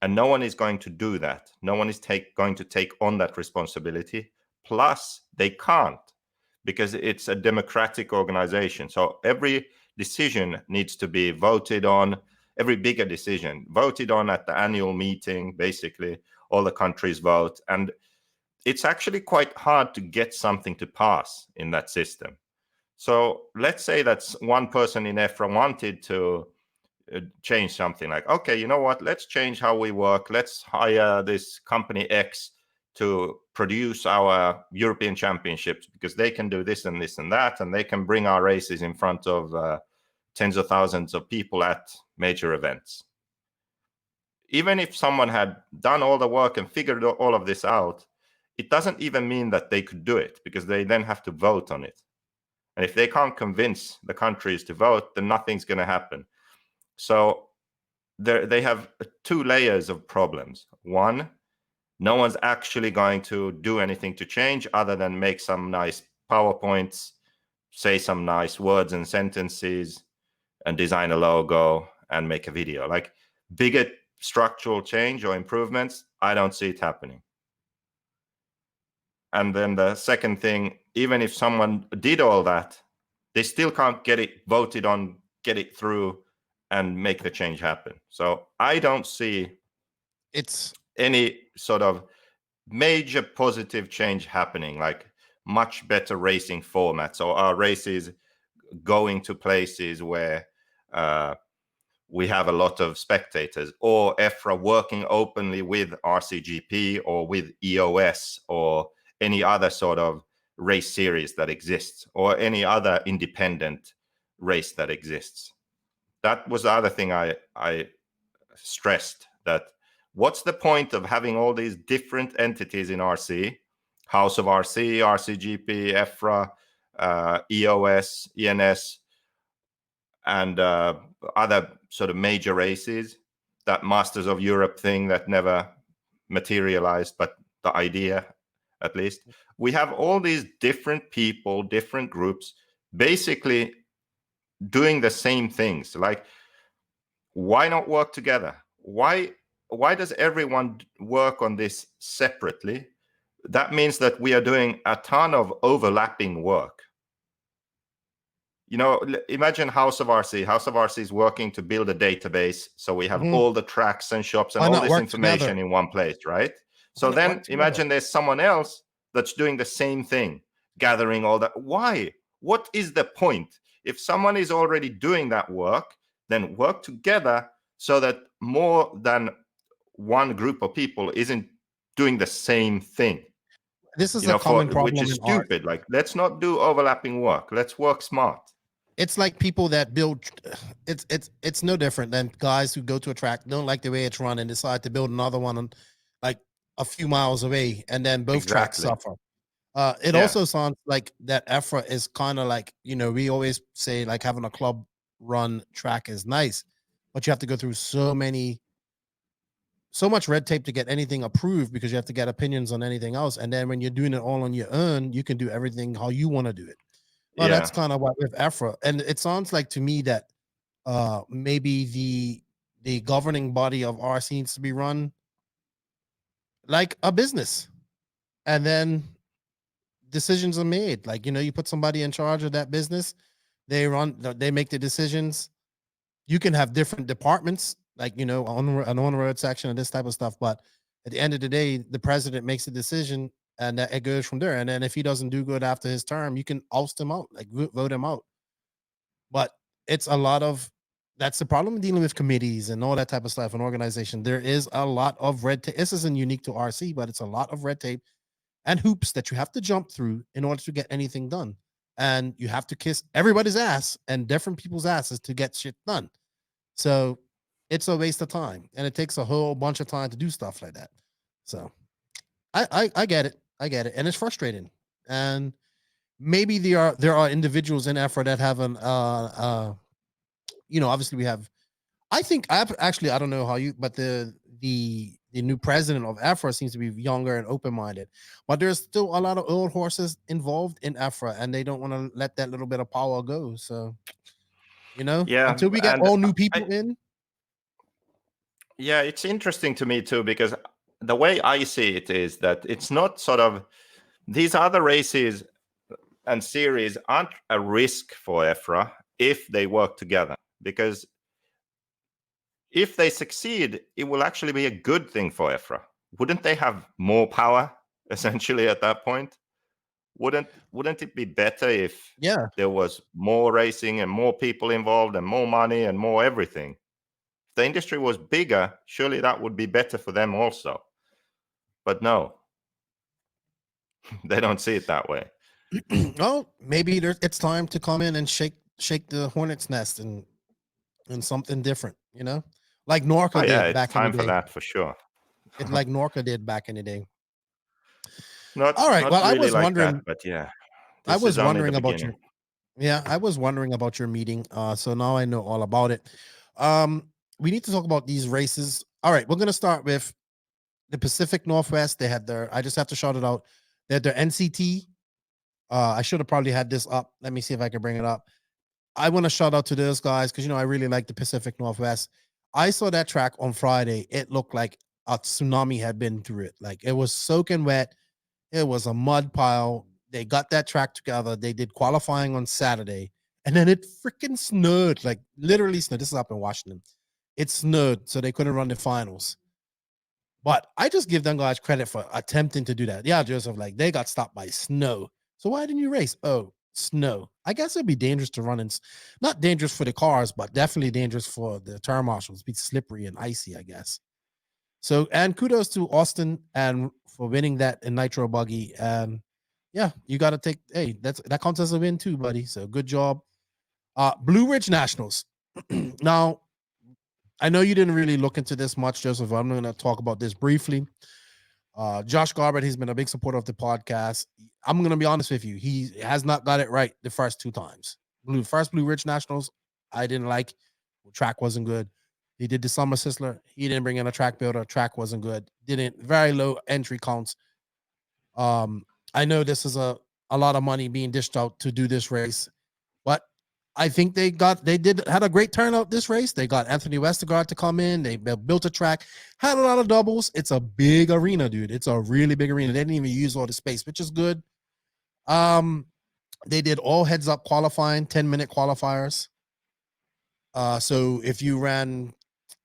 And no one is going to do that. No one is going to take on that responsibility. Plus, they can't, because it's a democratic organization. So every decision needs to be voted on, every bigger decision voted on at the annual meeting. Basically, all the countries vote. And it's actually quite hard to get something to pass in that system. So let's say that one person in EFRA wanted to change something, like, okay, you know what, let's change how we work. Let's hire this company X to produce our European Championships, because they can do this and this and that, and they can bring our races in front of tens of thousands of people at major events. Even if someone had done all the work and figured all of this out, it doesn't even mean that they could do it, because they then have to vote on it. And if they can't convince the countries to vote, then nothing's going to happen. So they have 2 layers of problems. One, no one's actually going to do anything to change other than make some nice PowerPoints, say some nice words and sentences, and design a logo and make a video. Like bigger structural change or improvements, I don't see it happening. And then the second thing, even if someone did all that, they still can't get it voted on, get it through, and make the change happen. So I don't see any sort of major positive change happening, like much better racing formats, or our races going to places where we have a lot of spectators, or EFRA working openly with RCGP or with EOS or any other sort of race series that exists, or any other independent race that exists. That was the other thing I stressed, that what's the point of having all these different entities in RC, House of RC, RCGP, EFRA, EOS, ENS, and other sort of major races, that Masters of Europe thing that never materialized, but the idea at least. We have all these different people, different groups, basically doing the same things. Like, why not work together? Why does everyone work on this separately? That means that we are doing a ton of overlapping work. You know, imagine House of RC. House of RC is working to build a database, so we have all the tracks and shops and all this information in one place, right? So then imagine there's someone else that's doing the same thing, gathering all that. Why? What is the point? If someone is already doing that work, then work together so that more than one group of people isn't doing the same thing. This is a common problem, which is stupid. Like, let's not do overlapping work. Let's work smart. It's like people that build. It's no different than guys who go to a track, don't like the way it's run, and decide to build another one on, like, a few miles away, and then both tracks suffer. It also sounds like that EFRA is kind of like, you know, we always say like having a club run track is nice, but you have to go through so much red tape to get anything approved, because you have to get opinions on anything else. And then when you're doing it all on your own, you can do everything how you want to do it. Well, that's kind of what with EFRA. And it sounds like to me that maybe the governing body of RC needs to be run like a business. And then decisions are made. Like, you know, you put somebody in charge of that business, they make the decisions. You can have different departments, like, you know, an on-road section and this type of stuff. But at the end of the day, the president makes a decision, and that it goes from there. And then if he doesn't do good after his term, you can oust him out, like vote him out. But it's a lot of, that's the problem dealing with committees and all that type of stuff and organization. There is a lot of red tape. This isn't unique to RC, but it's a lot of red tape and hoops that you have to jump through in order to get anything done. And you have to kiss everybody's ass and different people's asses to get shit done. So it's a waste of time, and it takes a whole bunch of time to do stuff like that. So I get it. I get it. And it's frustrating. And maybe there are individuals in EFRA that have an you know, obviously we have, I think I don't know how you, but the new president of EFRA seems to be younger and open-minded, but there's still a lot of old horses involved in EFRA, and they don't want to let that little bit of power go. So, you know, until we get all new people in. Yeah, it's interesting to me too, because the way I see it is that it's not sort of, these other races and series aren't a risk for EFRA if they work together, because if they succeed, it will actually be a good thing for EFRA. Wouldn't they have more power essentially at that point? Wouldn't it be better if there was more racing and more people involved and more money and more everything? If the industry was bigger, surely that would be better for them also. But no, they don't see it that way. Well, maybe it's time to come in and shake the hornet's nest and something different, you know, like Norca did back in the day. Time for that for sure. It's like Norca did back in the day. Not, all right. not Well, really I was like wondering, that, but yeah, I was wondering about your, I was wondering about your meeting. So now I know all about it. We need to talk about these races. All right, we're gonna start with the Pacific Northwest. They had their, I just have to shout it out. They had their NCT. I should have probably had this up. Let me see if I can bring it up. I want to shout out to those guys because, you know, I really like the Pacific Northwest. I saw that track on Friday. It looked like a tsunami had been through it. Like it was soaking wet. It was a mud pile. They got that track together. They did qualifying on Saturday, and then it freaking snowed. Like literally snowed. This is up in Washington. It snowed, so they couldn't run the finals. But I just give them guys credit for attempting to do that. Yeah, Joseph, like they got stopped by snow. So why didn't you race? Oh, snow. I guess it'd be dangerous to run in, not dangerous for the cars, but definitely dangerous for the turn marshals. Be slippery and icy, I guess. So, and kudos to Austin and for winning that in Nitro Buggy. And yeah, you got to take, hey, that counts as a win too, buddy. So good job. Blue Ridge Nationals. Now, I know you didn't really look into this much, Joseph. I'm going to talk about this briefly. Josh Garbett, he's been a big supporter of the podcast. I'm going to be honest with you. He has not got it right the first two times. First Blue Ridge Nationals, I didn't like. The track wasn't good. He did the Summer Sizzler. He didn't bring in a track builder. Track wasn't good. Very low entry counts. I know this is a lot of money being dished out to do this race, but I think they had a great turnout this race. They got Anthony Westergaard to come in. They built a track, had a lot of doubles. It's a big arena, dude. It's a really big arena. They didn't even use all the space, which is good. They did all heads up qualifying, 10-minute qualifiers. So if you ran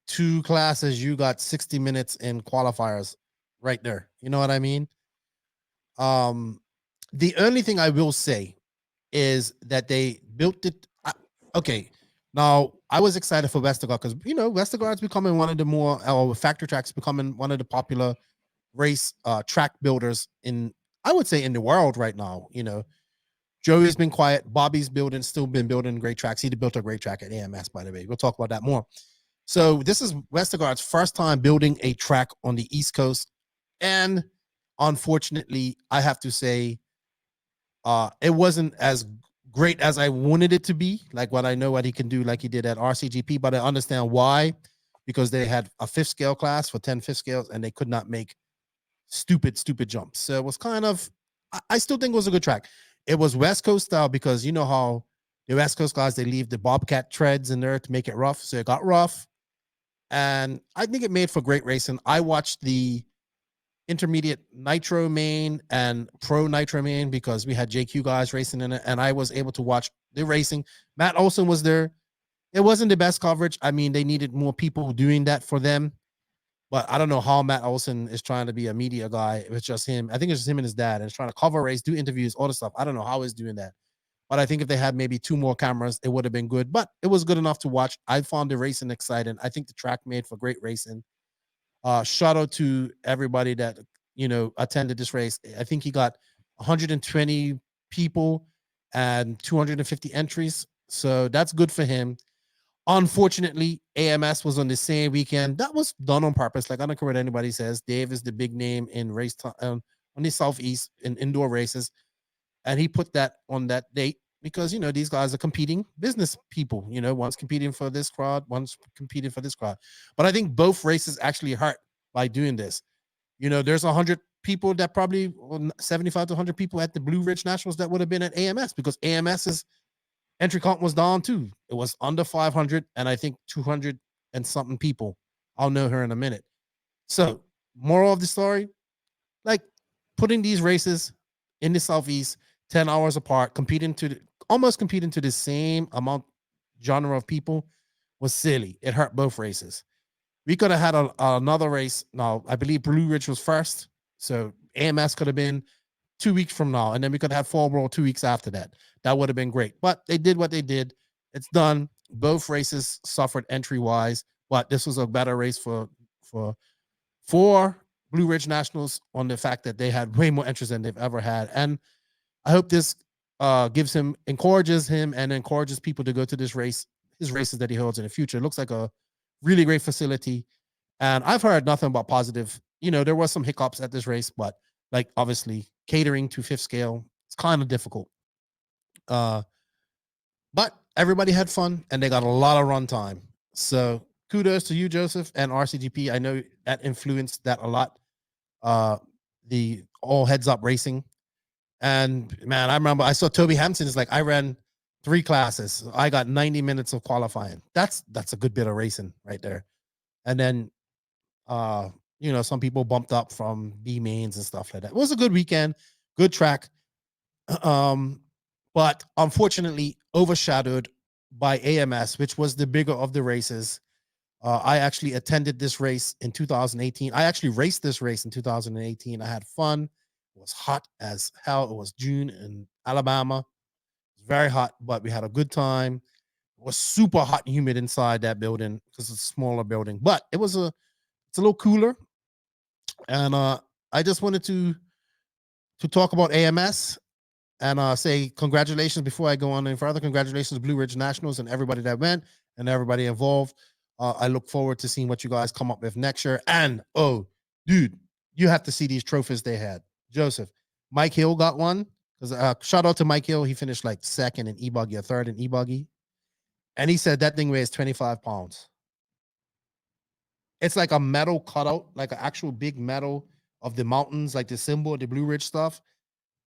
2 classes, you got 60 minutes in qualifiers right there. You know what I mean? The only thing I will say is that they built it. Okay, now I was excited for Westergaard because Westergaard's becoming one of the more factory tracks, becoming one of the popular race track builders in, I would say, in the world right now. Joey's been quiet. Bobby's still been building great tracks. He built a great track at AMS, by the way. We'll talk about that more. So this is Westergaard's first time building a track on the East Coast, and unfortunately, I have to say, it wasn't as great as I wanted it to be. Like what he can do, like he did at RCGP, but I understand why, because they had a 5th scale class for 10 5th scales, and they could not make stupid jumps. So it was kind of, I still think it was a good track. It was West Coast style because you know how the West Coast guys, they leave the Bobcat treads in there to make it rough. So it got rough, and I think it made for great racing. I watched the intermediate Nitro main and pro Nitro main because we had JQ guys racing in it, and I was able to watch the racing. Matt Olson was there. It wasn't the best coverage. I mean, they needed more people doing that for them, but I don't know how Matt Olson is trying to be a media guy. It was just him. I think it's just him and his dad, and he's trying to cover race, do interviews, all the stuff. I don't know how he's doing that, but I think if they had maybe 2 more cameras, it would have been good, but it was good enough to watch. I found the racing exciting. I think the track made for great racing. Shout out to everybody that attended this race. I think he got 120 people and 250 entries, so that's good for him. Unfortunately, AMS was on the same weekend. That was done on purpose. Like, I don't care what anybody says. Dave is the big name in race on the Southeast in indoor races, and he put that on that date because these guys are competing business people. One's competing for this crowd, one's competing for this crowd. But I think both races actually hurt by doing this. There's 100 people that probably 75 to 100 people at the Blue Ridge Nationals that would have been at AMS because AMS's entry count was down too. It was under 500, and I think 200 and something people. I'll know her in a minute. So, moral of the story, like putting these races in the Southeast 10 hours apart, almost competing to the same amount genre of people was silly. It hurt both races. We could have had another race. Now, I believe Blue Ridge was first. So AMS could have been 2 weeks from now. And then we could have Fall Brawl 2 weeks after that. That would have been great. But they did what they did. It's done. Both races suffered entry-wise. But this was a better race for Blue Ridge Nationals on the fact that they had way more entries than they've ever had. And I hope this encourages him and encourages people to go to this race, his races that he holds in the future. It looks like a really great facility, and I've heard nothing but positive. There was some hiccups at this race, but like obviously catering to 5th scale, it's kind of difficult. But everybody had fun and they got a lot of run time. So kudos to you, Joseph, and RCGP. I know that influenced that a lot. The all heads up racing, and man, I remember I saw Toby Hampton is like, I ran 3 classes. I got 90 minutes of qualifying. That's a good bit of racing right there. And then you know, some people bumped up from B mains and stuff like that. It was a good weekend, good track. But unfortunately overshadowed by AMS, which was the bigger of the races. I actually attended this race in 2018. I actually raced this race in 2018. I had fun. It was hot as hell. It was June in Alabama. It was very hot, but we had a good time. It was super hot and humid inside that building because it's a smaller building, but it's a little cooler. And I just wanted to talk about AMS and say congratulations before I go on any further. Congratulations to Blue Ridge Nationals and everybody that went and everybody involved. I look forward to seeing what you guys come up with next year. And oh, dude, you have to see these trophies they had. Joseph, Mike Hill got one. Because shout out to Mike Hill, he finished like second in e-buggy or third in e-buggy, and he said that thing weighs 25 pounds. It's like a metal cutout, like an actual big metal of the mountains, like the symbol, the Blue Ridge stuff.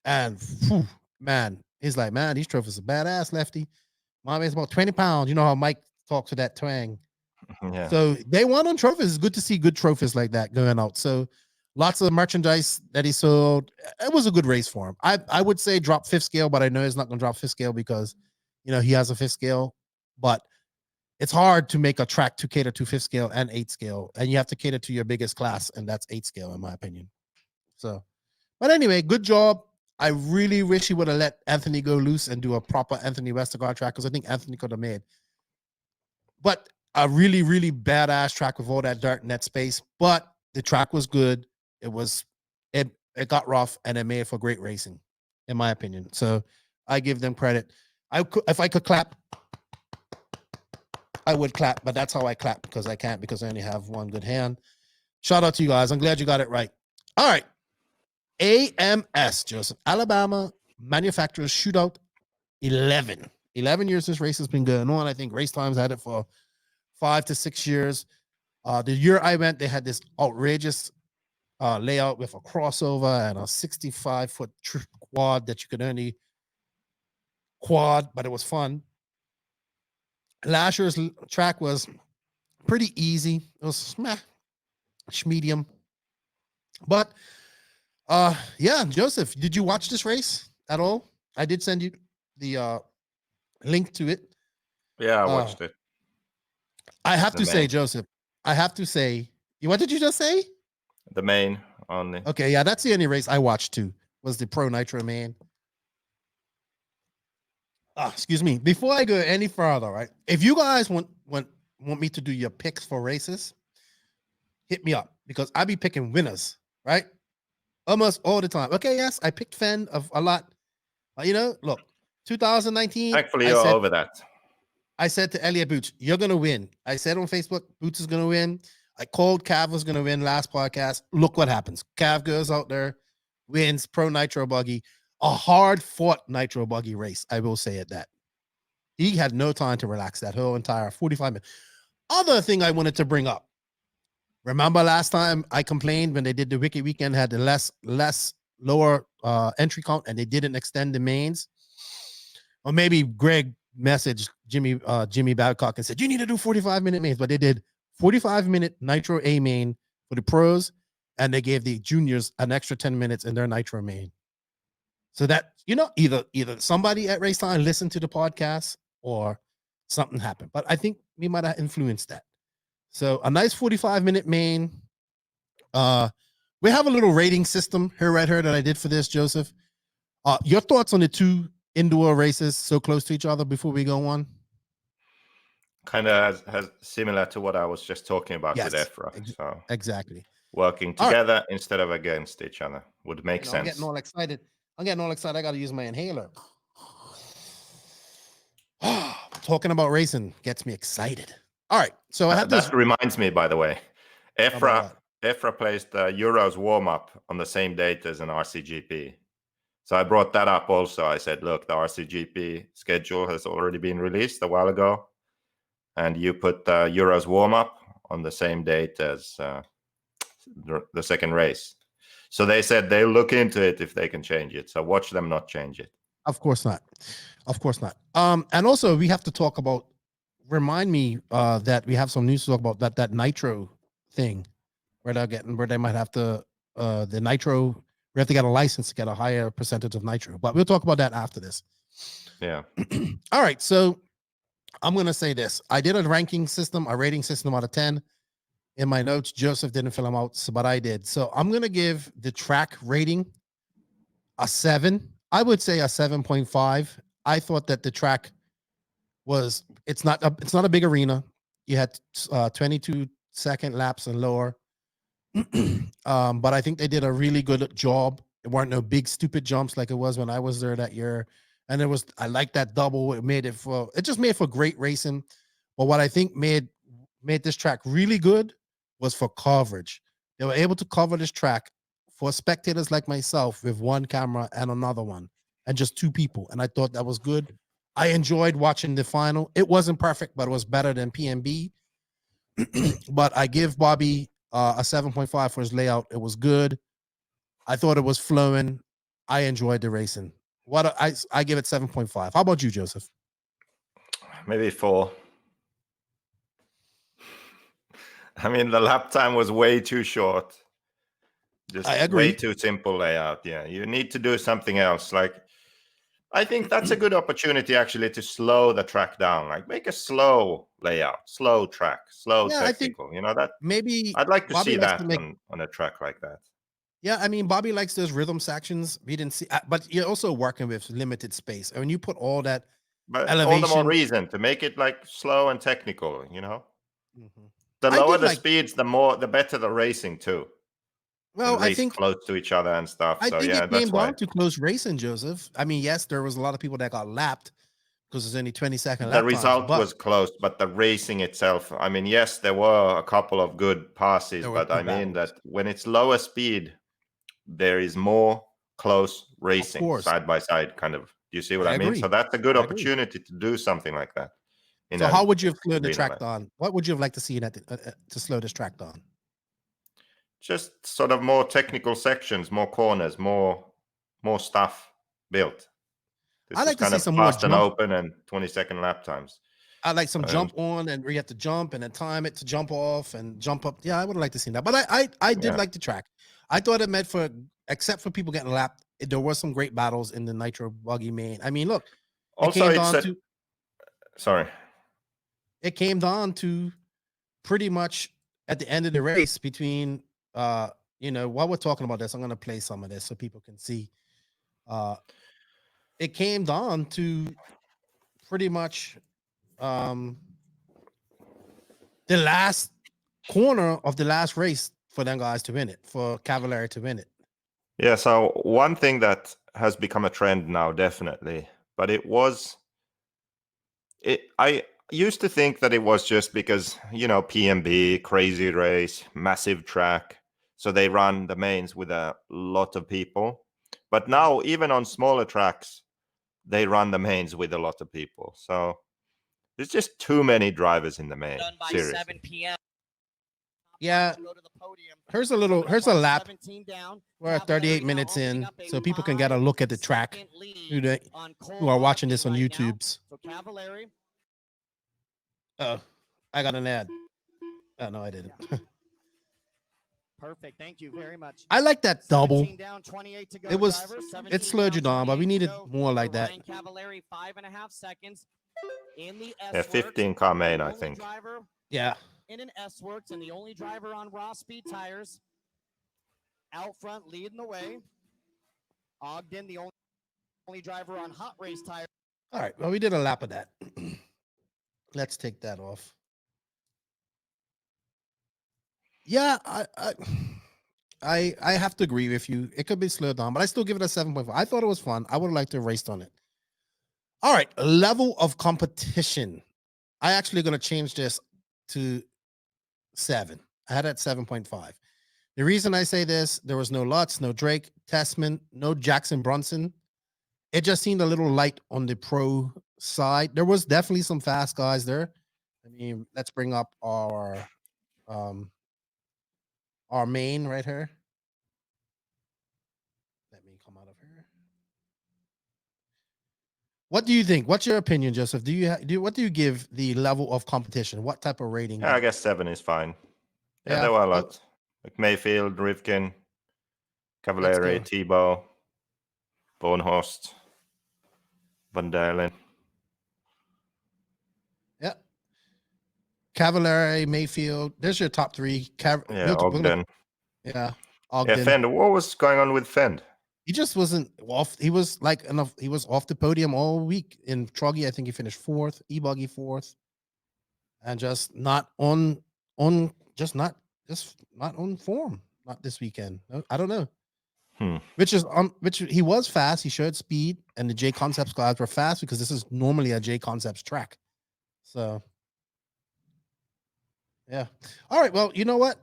And whew, man, he's like, man, these trophies are badass, Lefty. Mine weighs about 20 pounds. You know how Mike talks with that twang. Yeah. So they won on trophies. It's good to see good trophies like that going out. So lots of merchandise that he sold. It was a good race for him. I would say drop fifth scale, but I know he's not going to drop fifth scale because, you know, he has a fifth scale. But it's hard to make a track to cater to fifth scale and eighth scale. And you have to cater to your biggest class, and that's eighth scale, in my opinion. So, but anyway, good job. I really wish he would have let Anthony go loose and do a proper Anthony Westergaard track, because I think Anthony could have made. But a really, really badass track with all that dirt and that space. But the track was good. It got rough, and it made for great racing, in my opinion. So I give them credit. If I could clap, I would clap, but that's how I clap, because I can't, because I only have one good hand. Shout out to you guys. I'm glad you got it right. All right. AMS, Joseph. Alabama Manufacturers Shootout 11. 11 years this race has been going on. I think Race Times had it for 5 to 6 years. The year I went, they had this outrageous layout with a crossover and a 65-foot quad that you could only quad, but it was fun. Last year's track was pretty easy. It was medium. But yeah, Joseph, did you watch this race at all? I did send you the link to it. Yeah, I watched it. I have to say, Joseph, what did you just say? The main only. Okay, yeah, that's the only race I watched too, was the Pro Nitro main. Excuse me. Before I go any further, right? If you guys want me to do your picks for races, hit me up, because I be picking winners, right? Almost all the time. Okay, yes, I picked Fenn of a lot. You know, look, 2019. Thankfully, you're over that. I said to Elliot Boots, you're going to win. I said on Facebook, Boots is going to win. I called Cav was going to win last podcast. Look what happens. Cav goes out there, wins Pro Nitro Buggy. A hard-fought Nitro Buggy race, I will say it that. He had no time to relax that whole entire 45 minutes. Other thing I wanted to bring up. Remember last time I complained when they did the Wiki Weekend, had the lower entry count, and they didn't extend the mains? Or maybe Greg messaged Jimmy Babcock and said, you need to do 45-minute mains. But they did 45-minute Nitro A main for the pros, and they gave the juniors an extra 10 minutes in their Nitro main. So that, you know, either somebody at Race Time listened to the podcast or something happened. But I think we might have influenced that. So a nice 45-minute main. We have a little rating system right here that I did for this, Joseph. Your thoughts on the two indoor races so close to each other before we go on? Kind of has similar to what I was just talking about with Efra. So exactly. Working together instead of against each other would make sense. I'm getting all excited. I got to use my inhaler. Talking about racing gets me excited. All right. So I have that reminds me, by the way, Efra placed the Euros warm-up on the same date as an RCGP. So I brought that up also. I said, look, the RCGP schedule has already been released a while ago, and you put the Euros warm-up on the same date as the second race. So they said they'll look into it if they can change it. So watch them not change it. Of course not. Of course not. And also we have to talk about, remind me that we have some news to talk about that Nitro thing. where they might have to the nitro. We have to get a license to get a higher percentage of nitro, but we'll talk about that after this. Yeah. All right, so I'm gonna say this. I did a rating system out of 10. In my notes, Joseph didn't fill them out, but I did. So I'm gonna give the track rating a 7. I would say a 7.5. I thought that the track was it's not a big arena. You had 22-second laps and lower. But I think they did a really good job. It weren't no big stupid jumps like it was when I was there that year. And I like that double. It just made for great racing. But what I think made this track really good was for coverage. They were able to cover this track for spectators like myself with one camera and another one and just 2 people. And I thought that was good. I enjoyed watching the final. It wasn't perfect, but it was better than PNB. But I give Bobby a 7.5 for his layout. It was good. I thought it was flowing. I enjoyed the racing. I give it 7.5. How about you, Joseph? Maybe 4. I mean, the lap time was way too short. Just I agree. Way too simple layout. Yeah, you need to do something else. Like, I think that's a good opportunity actually to slow the track down. Like, make a slow layout, slow track, slow technical. That maybe I'd like to Bobby see likes that to make- on a track like that. Yeah, I mean, Bobby likes those rhythm sections. We didn't see, but you're also working with limited space. And when you put all that But elevation, all the more reason to make it like slow and technical. The I lower did the like- speeds, the better the racing too. Well, And I race think close to each other and stuff. I So think yeah, it that's came why. down to close racing, Joseph. I mean, yes, there was a lot of people that got lapped because there's only 20-second The lap result times, was close, but the racing itself, I mean, yes, there were a couple of good passes, There were but good I mean battles. that when it's lower speed, there is more close racing course. side by side, kind of. Do you see what I I mean? agree. So that's a good I agree. opportunity to do something like that. So how would you have slowed the arena track like- down? What would you have liked to see to slow this track down? Just sort of more technical sections, more corners, more stuff built. This I'd like is to kind see of some more fast and jump. open and 20-second lap times. I like some jump on, and where you have to jump and then time it to jump off and jump up. Yeah, I would have liked to see that. But I did like the track. I thought it meant except for people getting lapped, there were some great battles in the Nitro Buggy main. I mean, look, Also, sorry. It came down to pretty much at the end of the race between while we're talking about this, I'm gonna play some of this so people can see. It came down to pretty much the last corner of the last race for them guys to win it, for Cavalieri to win it. Yeah, so one thing that has become a trend now, definitely, but I used to think that it was just because, PMB, crazy race, massive track, so they run the mains with a lot of people. But now, even on smaller tracks, they run the mains with a lot of people. So there's just too many drivers in the main. Seriously. 7 p.m. Yeah. Here's a lap. We're 38 minutes in, so people can get a look at the track who are watching this on YouTube's. Oh, I got an ad. Oh, no, I didn't. Perfect. Thank you very much. I like that double. Down, 28 to go, It slowed you down, but we needed more like that. Ryan Cavalieri, 5.5 seconds in the Yeah, 15 car main, I think. Yeah. In an S-Works, and the only driver on Raw Speed tires. Out front, leading the way. Ogden, the only driver on Hot Race tires. All right. Well, we did a lap of that. Let's take that off. Yeah, I have to agree with you. It could be slowed down, but I still give it a 7.5. I thought it was fun. I would have liked to have raced on it. All right, level of competition. I actually going to change this to 7. I had it at 7.5. The reason I say this, there was no Lutz, no Drake, Testman, no Jackson Brunson. It just seemed a little light on the pro side. There was definitely some fast guys there. I mean, let's bring up our main right here. Let me come out of here. What do you think? What's your opinion, Joseph? What do you give the level of competition? What type of rating? Yeah, I guess 7 is fine. Yeah, Yeah. there were a lot. like Maifield, Rivkin, Let's Cavalieri, go. Tebo, Bornhorst, Van Dalen. Yeah. Cavalieri, Mayfield. There's your top three. Ogden. Yeah. Yeah, Ogden. Fend. What was going on with Fend? He just wasn't off. He was like enough. He was off the podium all week. In Truggy, I think he finished 4th, E-Buggy 4th. And just not on not on form. Not this weekend. I don't know. Which he was fast. He showed speed, and the J Concepts guys were fast because this is normally a J Concepts track. So yeah. All right. Well, you know what?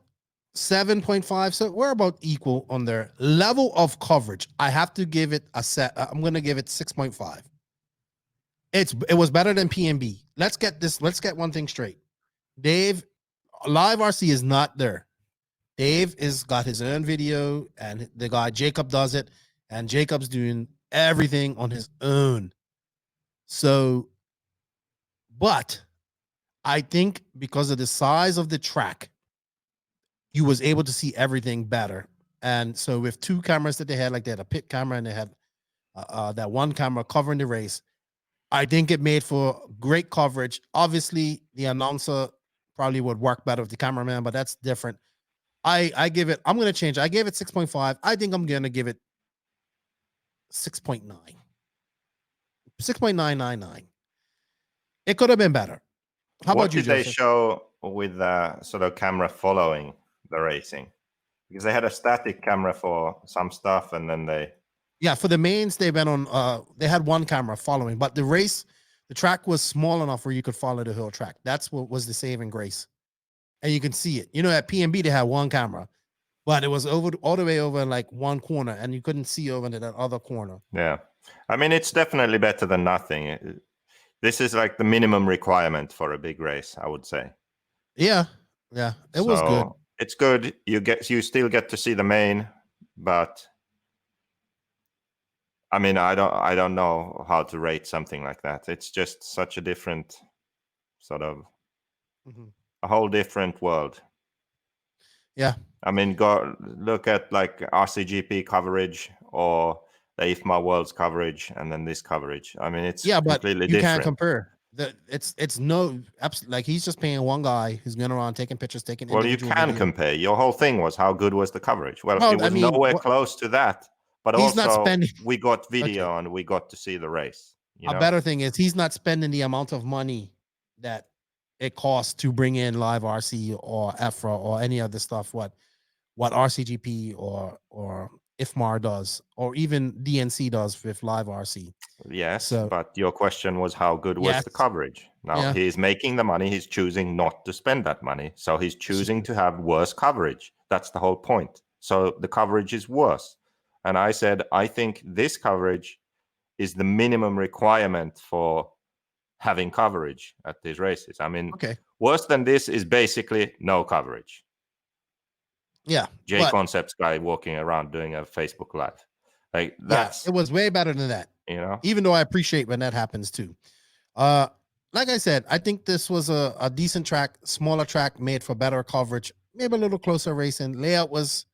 7.5. So we're about equal on their level of coverage. I have to give it a set. I'm gonna give it 6.5. It was better than PNB. Let's get one thing straight. Dave, Live RC is not there. Dave is got his own video, and the guy Jacob does it, and Jacob's doing everything on his own. So, but I think because of the size of the track, you was able to see everything better. And so with 2 cameras that they had, like they had a pit camera and they had that one camera covering the race, I think it made for great coverage. Obviously, the announcer probably would work better with the cameraman, but that's different. I give it, I'm going to change. I gave it 6.5. I think I'm going to give it 6.9. 6.999. It could have been better. How What about you, did they Joseph? show with the sort of camera following the racing? Because they had a static camera for some stuff, and then they... Yeah, for the mains, they went on, they had one camera following, but the track was small enough where you could follow the whole track. That's what was the saving grace. And you can see it. You know, at PNB, they had one camera, but it was all the way over in like one corner, and you couldn't see over into that other corner. Yeah. I mean, it's definitely better than nothing. This is like the minimum requirement for a big race, I would say. Yeah. Yeah. It was good. It's good. You still get to see the main, but I mean, I don't know how to rate something like that. It's just such a different sort of a whole different world. Yeah. I mean, go look at like RCGP coverage or the IFMA Worlds coverage, and then this coverage. I mean, it's completely you different. can't compare. It's no like he's just paying one guy who's going around taking pictures, taking. Well, you can compare. Your whole thing was how good was the coverage. Well, it was nowhere close to that. But he's also, not spending. We got video and we got to see the race. A better thing is he's not spending the amount of money that it costs to bring in Live RC or EFRA or any other stuff. What RCGP or IFMAR does, or even DNC does with Live RC. Yes, but your question was how good was the coverage? Now he's making the money. He's choosing not to spend that money. So he's choosing to have worse coverage. That's the whole point. So the coverage is worse. And I said, I think this coverage is the minimum requirement for having coverage at these races. I mean, worse than this is basically no coverage. Yeah. J Concepts guy walking around doing a Facebook Live. Like that's it was way better than that. You know, even though I appreciate when that happens too. Like I said, I think this was a decent track, smaller track made for better coverage, maybe a little closer racing. Layout was,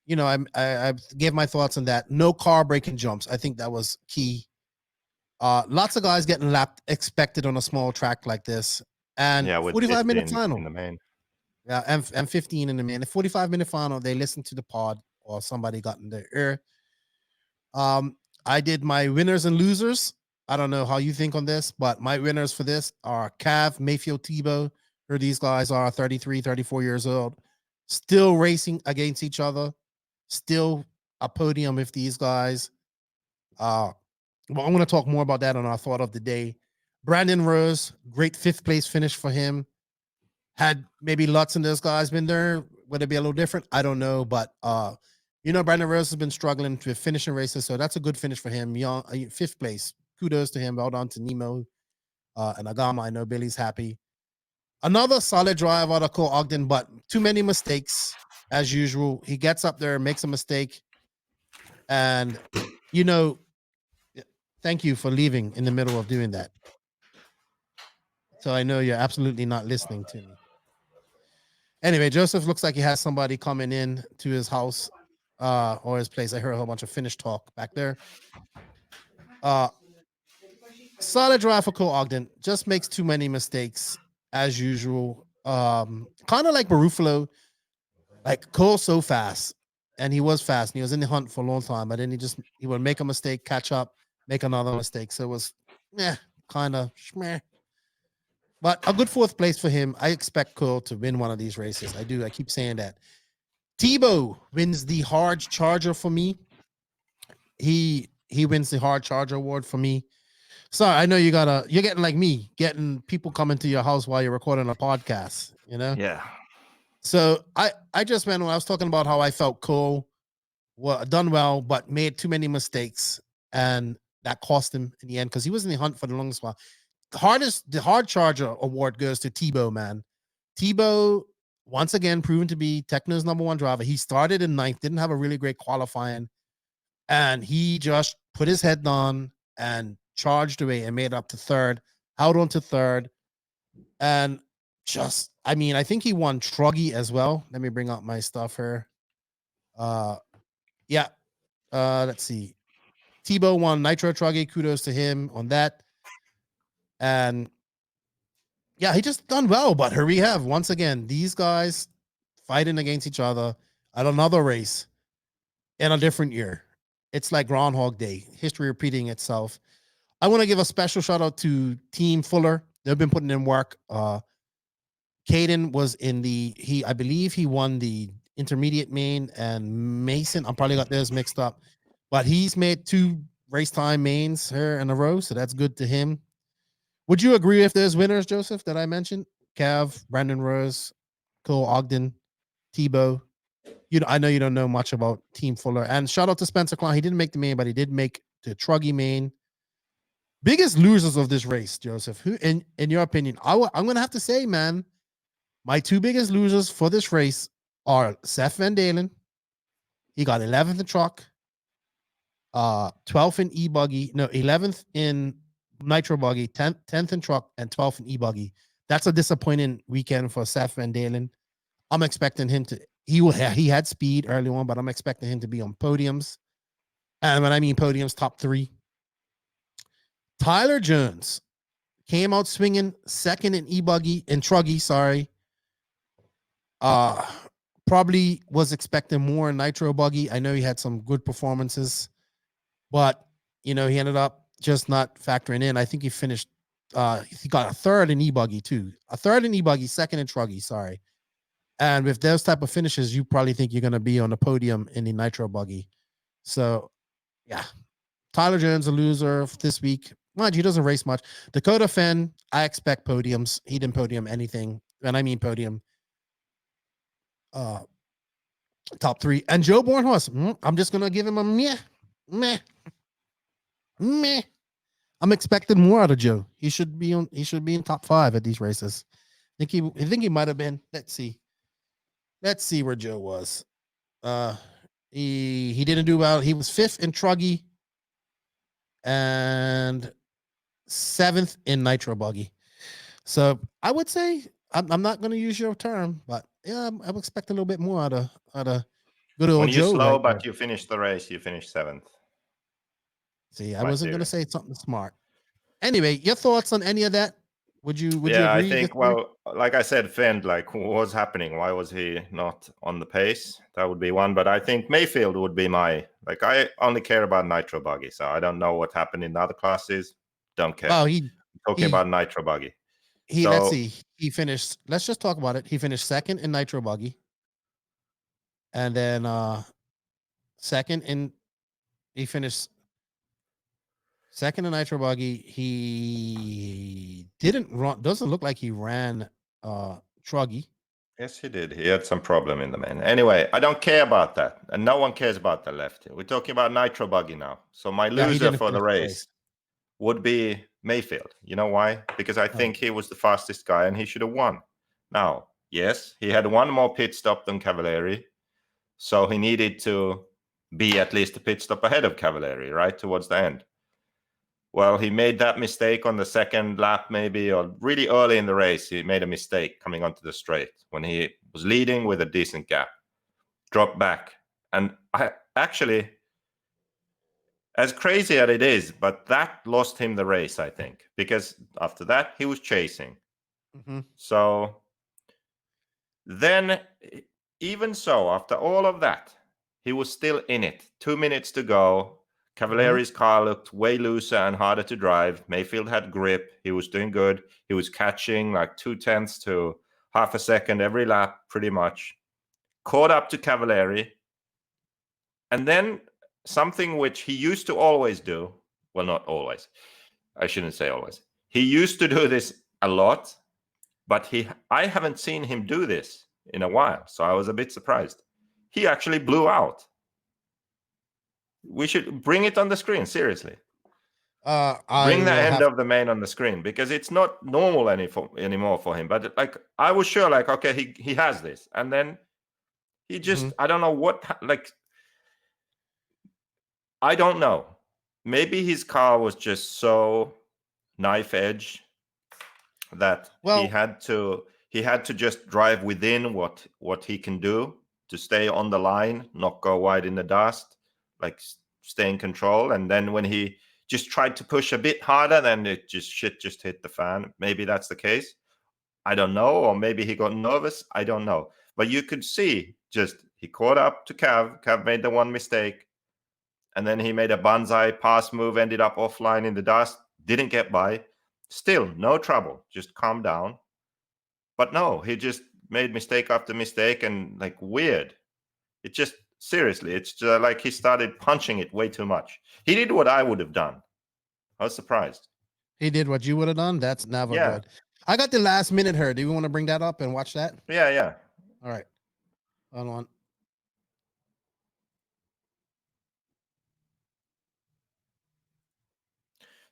you know, I gave my thoughts on that. No car breaking jumps. I think that was key. Lots of guys getting lapped expected on a small track like this. And 45-minute final. In the main. Yeah, and 15 in the main. The 45-minute final, they listened to the pod or somebody got in their ear. I did my winners and losers. I don't know how you think on this, but my winners for this are Cav, Maifield, Tebo. Where these guys are 33, 34 years old, still racing against each other, still a podium with these guys. Well, I'm going to talk more about that on our thought of the day. Brandon Rose, great 5th place finish for him. Had maybe Lutz and those guys been there, would it be a little different? I don't know, but you know, Brandon Rose has been struggling with finishing races, so that's a good finish for him. Young, 5th place. Kudos to him. Well done to Nemo and Agama. I know Billy's happy. Another solid drive out of Cole Ogden, but too many mistakes as usual. He gets up there, makes a mistake, and you know, thank you for leaving in the middle of doing that. So I know you're absolutely not listening to me. Anyway, Joseph looks like he has somebody coming in to his house or his place. I heard a whole bunch of Finnish talk back there. Solid drive for Cole Ogden. Just makes too many mistakes as usual. Kind of like Barufalo. Like Cole's so fast, and he was fast, and he was in the hunt for a long time, but then he would make a mistake, catch up, make another mistake. So it was kind of schmeh. But a good fourth place for him. I expect Cole to win one of these races. I do. I keep saying that. Tebo wins the hard charger for me. He wins the hard charger award for me. Sorry, I know you're getting like me, getting people coming to your house while you're recording a podcast, you know? Yeah. So I just when I was talking about how I felt Cole done well, but made too many mistakes, and that cost him in the end because he was in the hunt for the longest while. The hard charger award goes to Tebo, man. Tebo, once again, proven to be Tekno's #1 driver. He started in 9th, didn't have a really great qualifying, and he just put his head on and charged away and made up to 3rd, out onto 3rd. And just, I mean, I think he won Truggy as well. Let me bring up my stuff here. Let's see. Tebo won Nitro Truggy. Kudos to him on that. And yeah, he just done well. But here we have, once again, these guys fighting against each other at another race in a different year. It's like Groundhog Day, history repeating itself. I want to give a special shout out to Team Fuller. They've been putting in work. Caden was in I believe he won the intermediate main, and Mason, I probably got those mixed up, but he's made 2 race time mains here in a row, so that's good to him. Would you agree if there's winners, Joseph, that I mentioned? Cav, Brandon Rose, Cole Ogden, Tebo. I know you don't know much about Team Fuller. And shout out to Spencer Klein. He didn't make the main, but he did make the Truggy main. Biggest losers of this race, Joseph, who, in your opinion? I'm going to have to say, man, my 2 biggest losers for this race are Seth Van Dalen. He got 11th in truck, 12th in e-buggy, 11th in nitro buggy, 10th in truck, and 12th in e-buggy. That's a disappointing weekend for Seth Van Dalen. I'm expecting him to, he had speed early on, but I'm expecting him to be on podiums. And when I mean podiums, top 3. Tyler Jones came out swinging 2nd in e-buggy, in Truggy, sorry. Probably was expecting more in nitro buggy. I know he had some good performances, but he ended up just not factoring in. I think he finished he got a 3rd in e-buggy too. A 3rd in e-buggy, 2nd in Truggy, sorry. And with those type of finishes, you probably think you're going to be on the podium in the nitro buggy. So yeah, Tyler Jones, a loser this week. Mind you, he doesn't race much. Dakota Fenn, I expect podiums. He didn't podium anything. And I mean podium. Top 3. And Joe Bornhorst, I'm just gonna give him a meh. I'm expecting more out of Joe. He should be in top 5 at these races. I think he might have been. Let's see where Joe was. He didn't do well. He was 5th in Truggy and 7th in nitro buggy. So I would say I'm not going to use your term, but yeah, I'm expecting a little bit more out of good old When you're Joe. slow, right but there. you finish the race, you finish 7th. See, I wasn't going to say something smart. Anyway, your thoughts on any of that? Would you agree? I think, well, like I said, Fend, like, what's happening? Why was he not on the pace? That would be one. But I think Maifield would be I only care about nitro buggy, so I don't know what happened in the other classes. Don't care. Well, talking about nitro buggy. Let's see. He finished. Let's just talk about it. He finished 2nd in nitro buggy, and then 2nd in. He finished 2nd in nitro buggy. He didn't run. Doesn't look like he ran Truggy. Yes, he did. He had some problem in the main. Anyway, I don't care about that, and no one cares about the Lefty. We're talking about nitro buggy now. So my loser for the race would be Maifield. You know why? Because I think he was the fastest guy and he should have won. Now, yes, he had one more pit stop than Cavalieri, so he needed to be at least a pit stop ahead of Cavalieri, right, towards the end. Well, he made that mistake on the second lap, maybe, or really early in the race. He made a mistake coming onto the straight when he was leading with a decent gap. Dropped back. And I actually, as crazy as it is, but that lost him the race, I think, because after that, he was chasing. Mm-hmm. So then, even so, after all of that, he was still in it. 2 minutes to go. Cavalieri's car looked way looser and harder to drive. Maifield had grip. He was doing good. He was catching like 0.2 to half a second every lap, pretty much. Caught up to Cavalieri. And then something which he used to always do. Well, not always. I shouldn't say always. He used to do this a lot, but I haven't seen him do this in a while. So I was a bit surprised. He actually blew out. We should bring it on the screen, seriously. Bring the end of the main on the screen, because it's not normal anymore for him. But like, I was sure, like, okay, he has this, and then he just I don't know what, like, I don't know. Maybe his car was just so knife edge that he had to just drive within what he can do to stay on the line, not go wide in the dust. Like, stay in control. And then when he just tried to push a bit harder, then shit just hit the fan. Maybe that's the case. I don't know. Or maybe he got nervous. I don't know. But you could see he caught up to Cav. Cav made the one mistake. And then he made a banzai pass move, ended up offline in the dust. Didn't get by. Still, no trouble. Just calm down. But no, he just made mistake after mistake, and like, weird. It just, seriously, it's just like he started punching it way too much. He did what I would have done. I was surprised. He did what you would have done? That's never good. I got the last minute here. Do you want to bring that up and watch that? Yeah. All right. Hold on.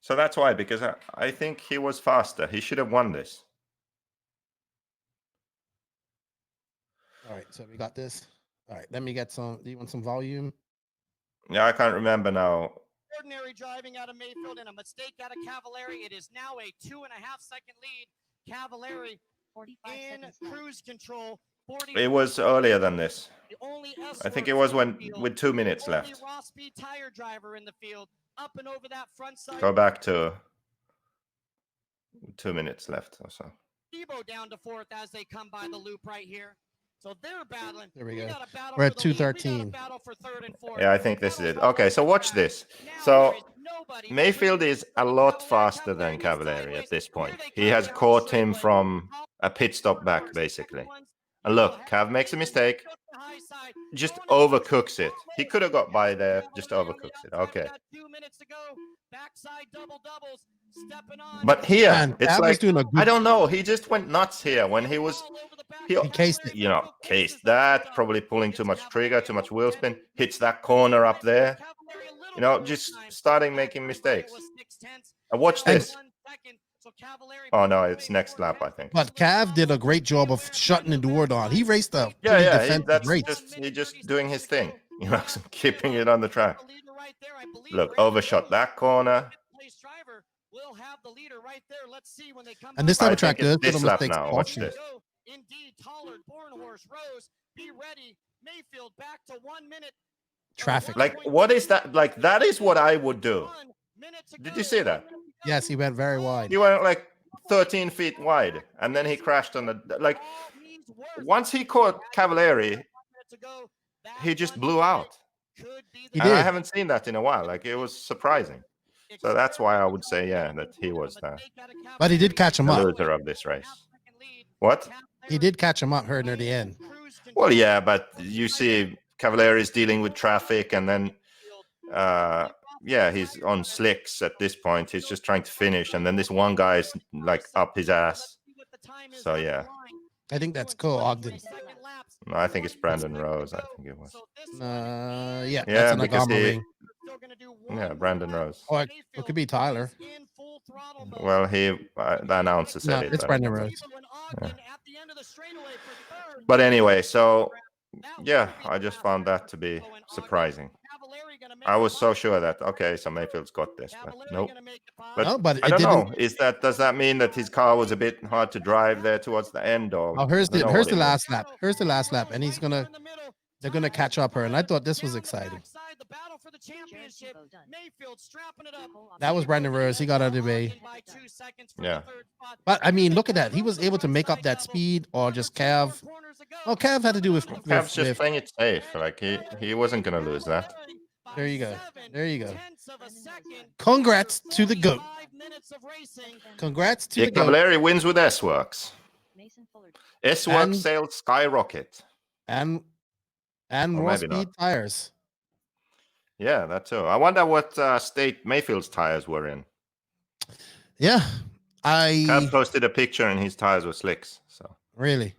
So that's why, because I think he was faster. He should have won this. All right, so we got this. All right, let me get some. Do you want some volume? Yeah, I can't remember now. Ordinary driving out of Maifield and a mistake out of Cavalieri. It is now a 2.5 second lead. Cavalieri in cruise control. It was earlier than this. I think it was with 2 minutes left. Raw speed tire driver in the field, up and over that front side. Go back to 2 minutes left or so. Tebo down to fourth as they come by the loop right here. So they're battling. There we go. We're at 2:13. Yeah, I think this is it. Okay, so watch this. So Maifield is a lot faster than Cavalieri at this point. He has caught him from a pit stop back, basically. And look, Cav makes a mistake, just overcooks it. He could have got by there, just overcooks it. Okay. But here, it's like, I don't know. He just went nuts here when he was... He cased it. You know, cased that, probably pulling too much trigger, too much wheel spin, hits that corner up there. You know, just starting making mistakes. And watch this. Oh, no, it's next lap, I think. But Cav did a great job of shutting the door down. He raced a that's race. He just doing his thing, you know, keeping it on the track. Look, overshot that corner. And this type of track does this lap now. Watch this. Indeed, Tollard, Bornhorst, Rose, be ready. Maifield back to 1 minute. Traffic. Like, what is that? Like, that is what I would do. Did you see that? Yes, he went very wide. He went like 13 feet wide, and then he crashed on the, like, once he caught Cavalieri, he just blew out. He did. I haven't seen that in a while. Like, it was surprising. So that's why I would say, yeah, that he was the But he did catch him up. loser of this race. What? He did catch him up near the end. Well, yeah, but you see Cavalieri is dealing with traffic, and then yeah, he's on slicks at this point. He's just trying to finish, and then this one guy is like up his ass. So yeah, I think that's cool, Ogden. no, I think it's Brandon Rose. I think it was. Yeah, Yeah, that's because an yeah, Brandon Rose. Or it could be Tyler. Well, the announcer said No, it. it's but- Brandon Rose. Yeah. But anyway, so yeah, I just found that to be surprising. I was so sure that okay, so Mayfield's got this, but nope. But, No, but I it don't know. didn't. Does that mean that his car was a bit hard to drive there towards the end, or Oh, here's I don't know the what it means. last lap. Here's the last lap, and they're gonna catch up her. And I thought this was exciting. That was Brandon Rose. He got out of the way. Yeah. But I mean, look at that. He was able to make up that speed, or just Cav. Oh, Cav had to do with. Cav's just playing it safe. Like he wasn't gonna lose that. There you go. There you go. Congrats to the GOAT. Congrats to Yeah, the GOAT. Cavalieri wins with S-Works. S-Works sales skyrocket. And Or raw maybe speed not. tires. Yeah, that too. I wonder what state Mayfield's tires were in. Yeah, Cav posted a picture and his tires were slicks. So really.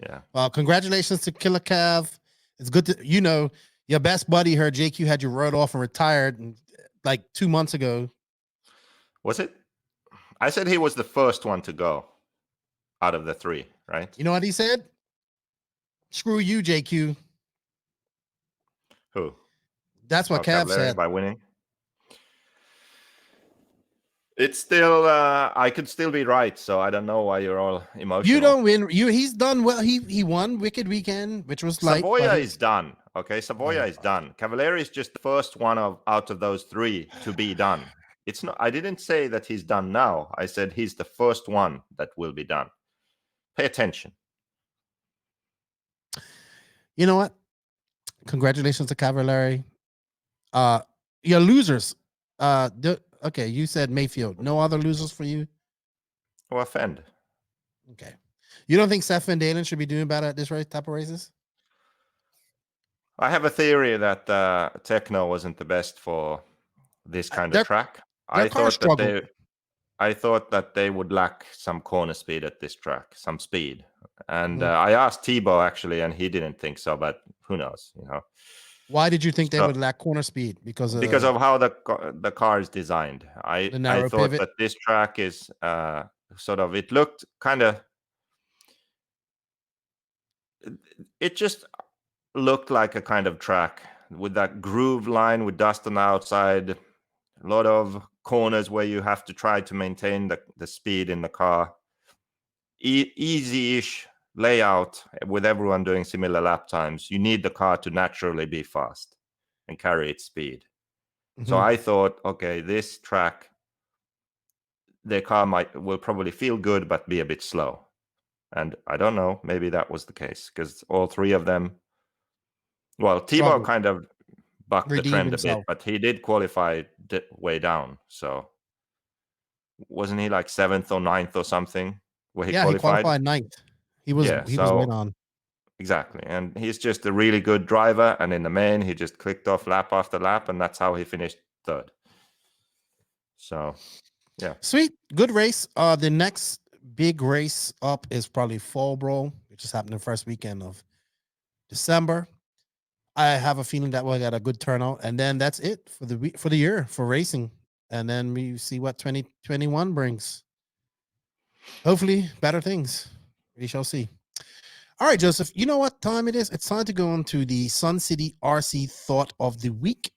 yeah. Well, congratulations to Killer Cav. It's good to your best buddy, her JQ, had you rode off and retired like 2 months ago. Was it? I said he was the first one to go out of the three, right? You know what he said? Screw you, JQ. Who? That's what Cav Cavalieri said. by winning. It's still I could still be right, so I don't know why you're all emotional. You don't win. He's done well. He won Wicked Weekend, which was like Savoia is done. Okay, Savoia is done. Cavalieri is just the first one out of those three to be done. It's not. I didn't say that he's done now. I said he's the first one that will be done. Pay attention. You know what? Congratulations to Cavalieri. Your losers. Okay, you said Mayfield. No other losers for you? Or offend. Okay. You don't think Seth Van Dalen should be doing better at this type of races? I have a theory that Tekno wasn't the best for this kind of track. I thought that they would lack some corner speed at this track, some speed. And I asked Tebo actually, and he didn't think so. But who knows? Why did you think they would lack corner speed? Because of how the car is designed. I thought pivot. that this track is sort of. It looked kind of. It just looked like a kind of track with that groove line with dust on the outside, a lot of corners where you have to try to maintain the speed in the car. Easy-ish layout with everyone doing similar lap times. You need the car to naturally be fast and carry its speed. Mm-hmm. So I thought, okay, this track, the car will probably feel good but be a bit slow. And I don't know, maybe that was the case because all three of them. Well, Tebo kind of bucked the trend himself a bit, but he did qualify way down. So wasn't he like 7th or 9th or something? Where he qualified? He qualified 9th. He was right on. Exactly. And he's just a really good driver. And in the main, he just clicked off lap after lap, and that's how he finished 3rd. So yeah. Sweet. Good race. The next big race up is probably Fall Brawl, which is happening the first weekend of December. I have a feeling that we'll get a good turnout, and then that's it for the year for racing. And then we see what 2021 brings. Hopefully, better things. We shall see. All right, Joseph. You know what time it is? It's time to go on to the Sun City RC Thought of the Week.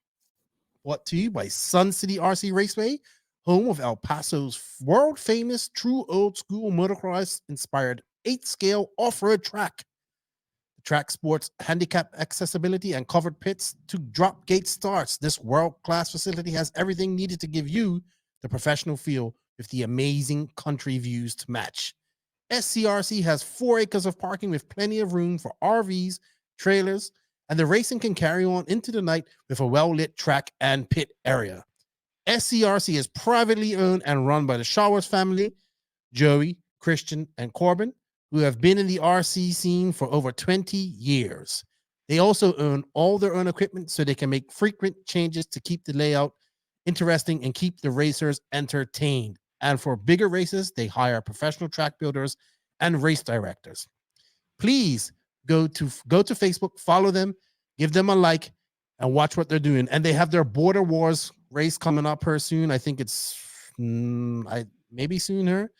Brought to you by Sun City RC Raceway, home of El Paso's world famous, true old school motocross inspired 8-scale off-road track. Track sports handicap accessibility and covered pits to drop gate starts. This world-class facility has everything needed to give you the professional feel with the amazing country views to match. SCRC has 4 acres of parking with plenty of room for RVs, trailers, and the racing can carry on into the night with a well-lit track and pit area. SCRC is privately owned and run by the Showers family, Joey, Christian, and Corbin, who have been in the RC scene for over 20 years. They also own all their own equipment so they can make frequent changes to keep the layout interesting and keep the racers entertained. And for bigger races, they hire professional track builders and race directors. Please go to Facebook, follow them, give them a like, and watch what they're doing. And they have their Border Wars race coming up here soon. I think it's maybe sooner.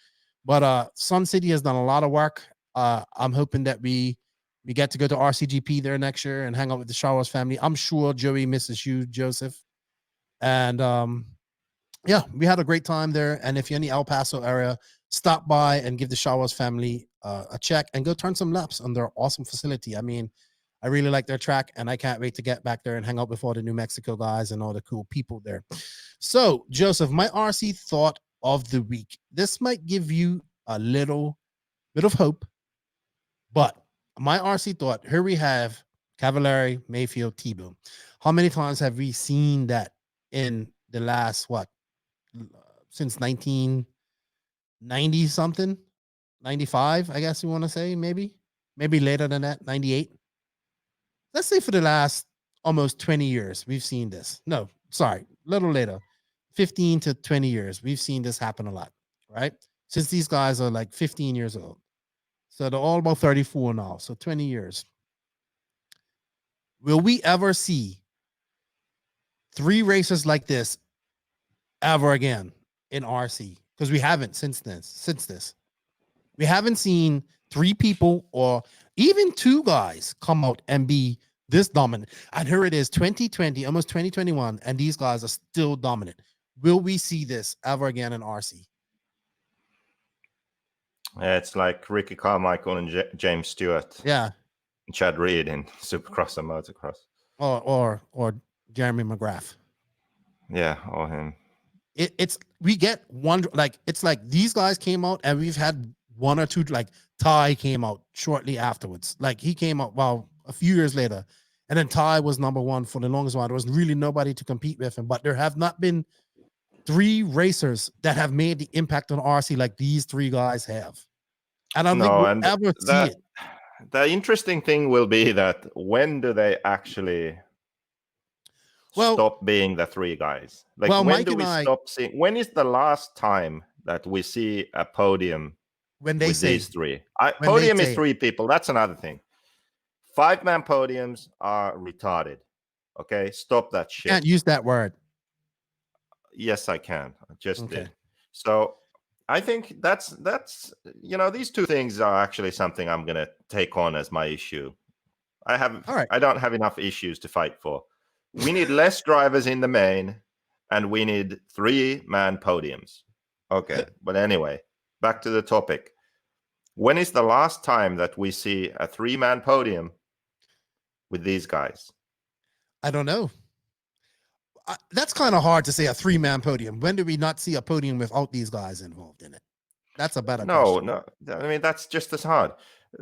But Sun City has done a lot of work. I'm hoping that we We get to go to RCGP there next year and hang out with the Showers family. I'm sure Joey misses you, Joseph. And yeah, we had a great time there. And if you're in the El Paso area, stop by and give the Showers family a check and go turn some laps on their awesome facility. I mean, I really like their track, and I can't wait to get back there and hang out with all the New Mexico guys and all the cool people there. So, Joseph, my RC thought of the week. This might give you a little bit of hope, but my RC thought, here we have Cavalieri, Maifield, Tebo. How many times have we seen that in the last, since 1990 something? 95, I guess you want to say, maybe later than that, 98. Let's say for the last almost 20 years, we've seen this. No, sorry, a little later, 15 to 20 years, we've seen this happen a lot, right? Since these guys are like 15 years old. So they're all about 34 now, so 20 years. Will we ever see 3 racers like this ever again in RC? Because we haven't since this. We haven't seen 3 people or even 2 guys come out and be this dominant. And here it is, 2020, almost 2021, and these guys are still dominant. Will we see this ever again in RC? Yeah, it's like Ricky Carmichael and James Stewart. Yeah. And Chad Reed in Supercross and Motocross. Or Jeremy McGrath. Yeah, or him. We get one, like, it's like these guys came out and we've had 1 or 2, like Ty came out shortly afterwards. Like he came out, a few years later. And then Ty was number 1 for the longest while. There was really nobody to compete with him, but there have not been 3 racers that have made the impact on RC like these 3 guys have. And I don't think we'll ever see it. The interesting thing will be that when do they actually stop being the 3 guys? Like, when Mike do we stop seeing? When is the last time that we see a podium when they with say these 3? Podium is 3 people. That's another thing. 5-man podiums are retarded. Okay, stop that shit. Can't use that word. Yes, I can. I just did. So I think that's these 2 things are actually something I'm gonna take on as my issue. I don't have enough issues to fight for. We need less drivers in the main, and we need 3-man podiums. Okay, but anyway, back to the topic. When is the last time that we see a 3-man podium with these guys? I don't know. That's kind of hard to say, a 3-man podium. When do we not see a podium without these guys involved in it? That's a better question. No. I mean, that's just as hard.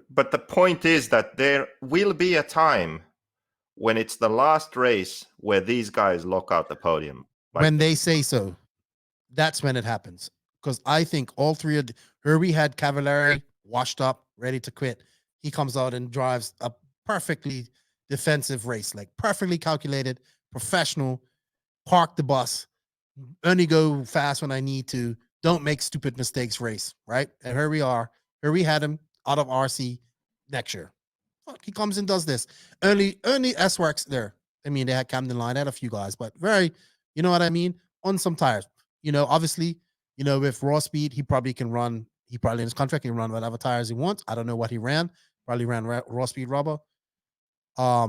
But the point is that there will be a time when it's the last race where these guys lock out the podium. When they say so, that's when it happens. Because I think all 3 of here we had Cavalieri washed up, ready to quit. He comes out and drives a perfectly defensive race, like perfectly calculated, professional. Park the bus, only go fast when I need to, don't make stupid mistakes race, right? And here we are. Here we had him out of RC next year. He comes and does this. Only S-Works there. I mean, they had Camden Line, they had a few guys, but very, you know what I mean? On some tires. Obviously, with raw speed, he probably in his contract, he can run whatever tires he wants. I don't know what he ran. Probably ran raw speed rubber. I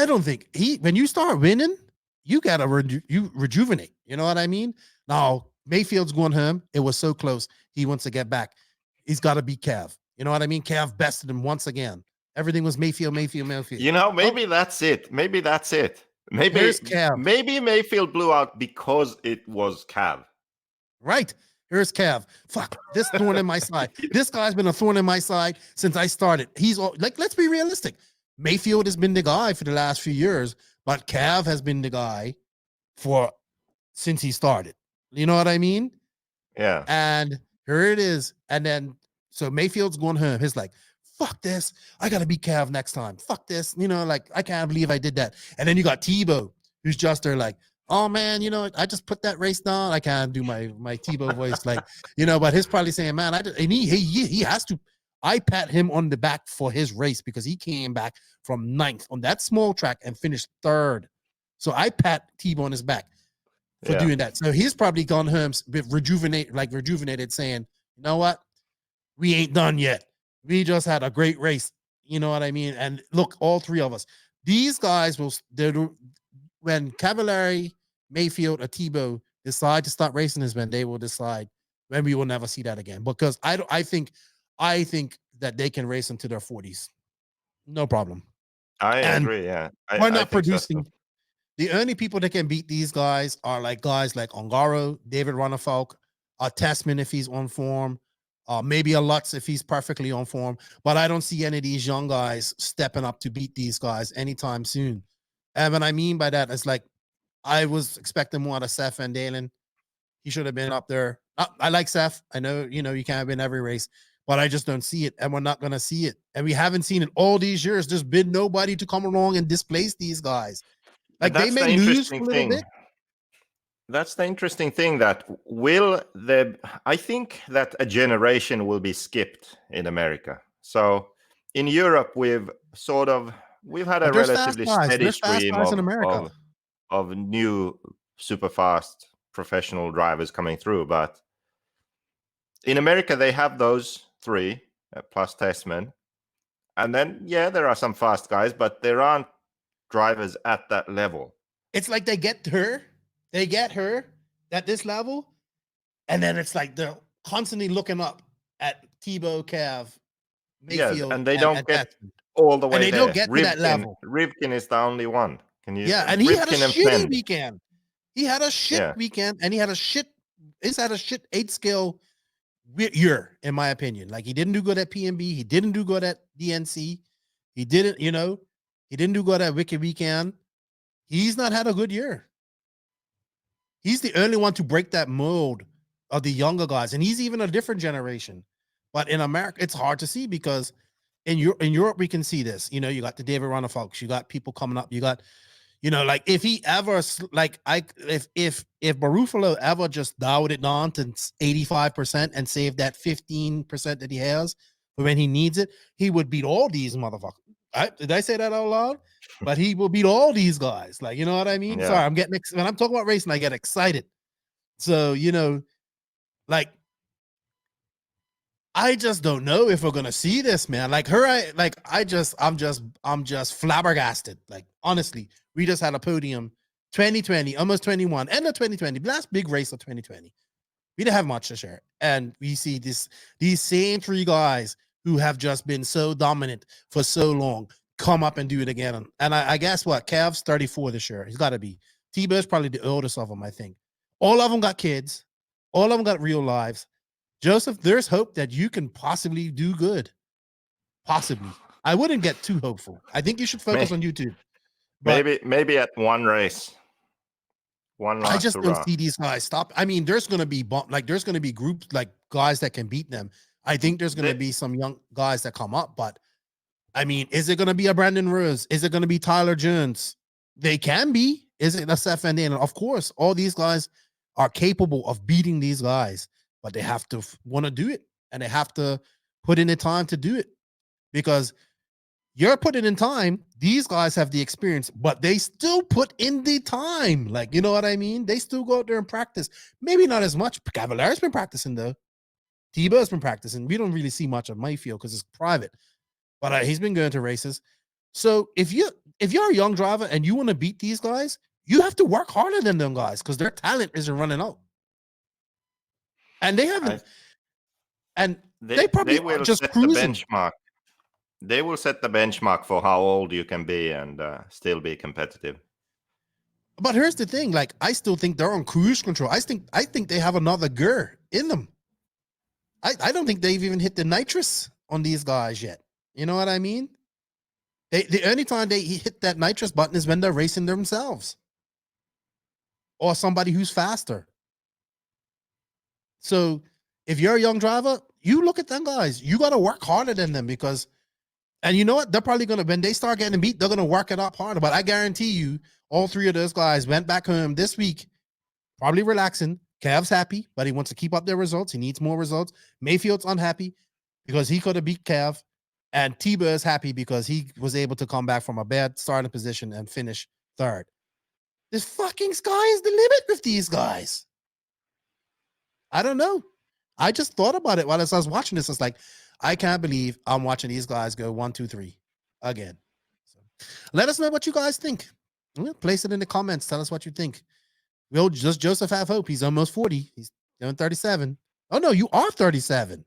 don't think when you start winning, you gotta rejuvenate. You know what I mean? Now Mayfield's going home. It was so close. He wants to get back. He's got to beat Cav. You know what I mean? Cav bested him once again. Everything was Mayfield. Maybe that's it. Maybe Here's Cav. Maybe Mayfield blew out because it was Cav. Right. Here's Cav. Fuck, this thorn in my side. This guy's been a thorn in my side since I started. He's like, let's be realistic. Mayfield has been the guy for the last few years, but Cav has been the guy since he started. You know what I mean? Yeah. And here it is. And then, so Mayfield's going home. He's like, fuck this. I got to beat Cav next time. Fuck this. I can't believe I did that. And then you got Tebo, who's just there like, oh man, I just put that race down. I can't do my Tebo voice. But he's probably saying, man, and he has to. I pat him on the back for his race because he came back from 9th on that small track and finished 3rd. So I pat Tebo on his back for doing that. So he's probably gone home rejuvenated, saying, you know what? We ain't done yet. We just had a great race. You know what I mean? And look, all three of us, these guys will, when Cavalieri, Maifield, or Tebo decide to stop racing is when they will decide when we will never see that again. Because I think that they can race into their 40s. No problem. I agree. Yeah. We're I not think so producing. too. The only people that can beat these guys are like guys like Ongaro, David Ronnefalk, Tessman if he's on form, maybe a Lutz if he's perfectly on form. But I don't see any of these young guys stepping up to beat these guys anytime soon. And what I mean by that is like I was expecting more out of Seth Van Dalen. He should have been up there. I like Seth. I know, you can't win every race, but I just don't see it. And we're not going to see it. And we haven't seen it all these years. There's been nobody to come along and displace these guys. Like they may lose for a little bit. That's the interesting thing that I think that a generation will be skipped in America. So in Europe, we've had a relatively steady stream of new super fast professional drivers coming through. But in America, they have those three plus Tessman. And then, there are some fast guys, but there aren't drivers at that level. It's like they get her at this level, and then it's like they're constantly looking up at Tebo, Cav, Maifield, and they don't get all the way and they there. don't get to that level. Rivkin is the only one. And he had a shitty weekend. He had a shit weekend, and he's had a shit 8-scale year, in my opinion. Like he didn't do good at PMB, he didn't do good at DNC, he didn't do good at Wiki Weekend. He's not had a good year. He's the only one to break that mold of the younger guys, and he's even a different generation. But in America, it's hard to see because in Europe we can see this. You got the David Ronnefalks, you got people coming up, you got, like if he ever if Barufalo ever just dialed it down to 85% and saved that 15% that he has for when he needs it, he would beat all these motherfuckers. Did I say that out loud? But he will beat all these guys. Like, you know what I mean? Yeah. Sorry, I'm getting when I'm talking about racing, I get excited. So, like, I just don't know if we're gonna see this, man. Like I'm just flabbergasted. Like, honestly, we just had a podium 2020, almost 21, end of 2020, last big race of 2020. We didn't have much to share. And we see these same three guys who have just been so dominant for so long come up and do it again. And I guess what? Cav's 34 this year. He's got to be. Tebow's probably the oldest of them, I think. All of them got kids. All of them got real lives. Joseph, there's hope that you can possibly do good. Possibly. I wouldn't get too hopeful. I think you should focus on YouTube. Maybe at one race. One last I just hurrah. don't see these guys stop. I mean, there's going to be groups like guys that can beat them. I think there's going to be some young guys that come up, but I mean, is it going to be a Brandon Rose? Is it going to be Tyler Jones? They can be. Is it a Seth Van Dalen? Of course, all these guys are capable of beating these guys, but they have to want to do it, and they have to put in the time to do it, because you're putting in time. These guys have the experience, but they still put in the time. Like, you know what I mean? They still go out there and practice. Maybe not as much. Cavalieri's been practicing, though. Tebow's been practicing. We don't really see much of Maifield because it's private, but he's been going to races. So if you're a young driver and you want to beat these guys, you have to work harder than them guys because their talent isn't running out. And they haven't. They probably will just set cruising. the benchmark. They will set the benchmark for how old you can be and still be competitive. But here's the thing: like, I still think they're on cruise control. I think they have another gear in them. I don't think they've even hit the nitrous on these guys yet. You know what I mean? The only time they hit that nitrous button is when they're racing themselves or somebody who's faster. So if you're a young driver, you look at them guys. You got to work harder than them because, and you know what? They're probably going to, when they start getting beat, they're going to work it up harder. But I guarantee you, all three of those guys went back home this week, probably relaxing. Cav's happy, but he wants to keep up their results. He needs more results. Mayfield's unhappy because he could have beat Cav. And Tebow is happy because he was able to come back from a bad starting position and finish third. This fucking sky is the limit with these guys. I don't know. I just thought about it while I was watching this. It's like, I can't believe I'm watching these guys go 1, 2, 3 again. So let us know what you guys think. Place it in the comments. Tell us what you think. Will just Joseph have hope? He's almost 40. He's doing 37. Oh no, you are 37.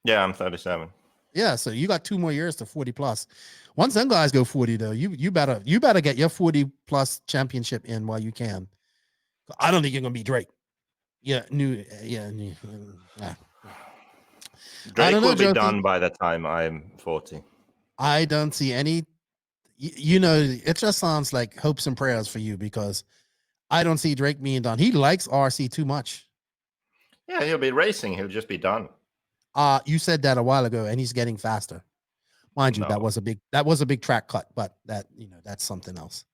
Yeah, I'm 37. Yeah, so you got 2 more years to 40 plus. Once them guys go 40, though, you better get your 40 plus championship in while you can. I don't think you're gonna be Drake. Yeah, Drake will be done by the time I'm 40. I don't see any. It just sounds like hopes and prayers for you because I don't see Drake being done. He likes RC too much. Yeah, he'll be racing. He'll just be done. You said that a while ago, and he's getting faster. Mind you, that was a big track cut, but that's something else.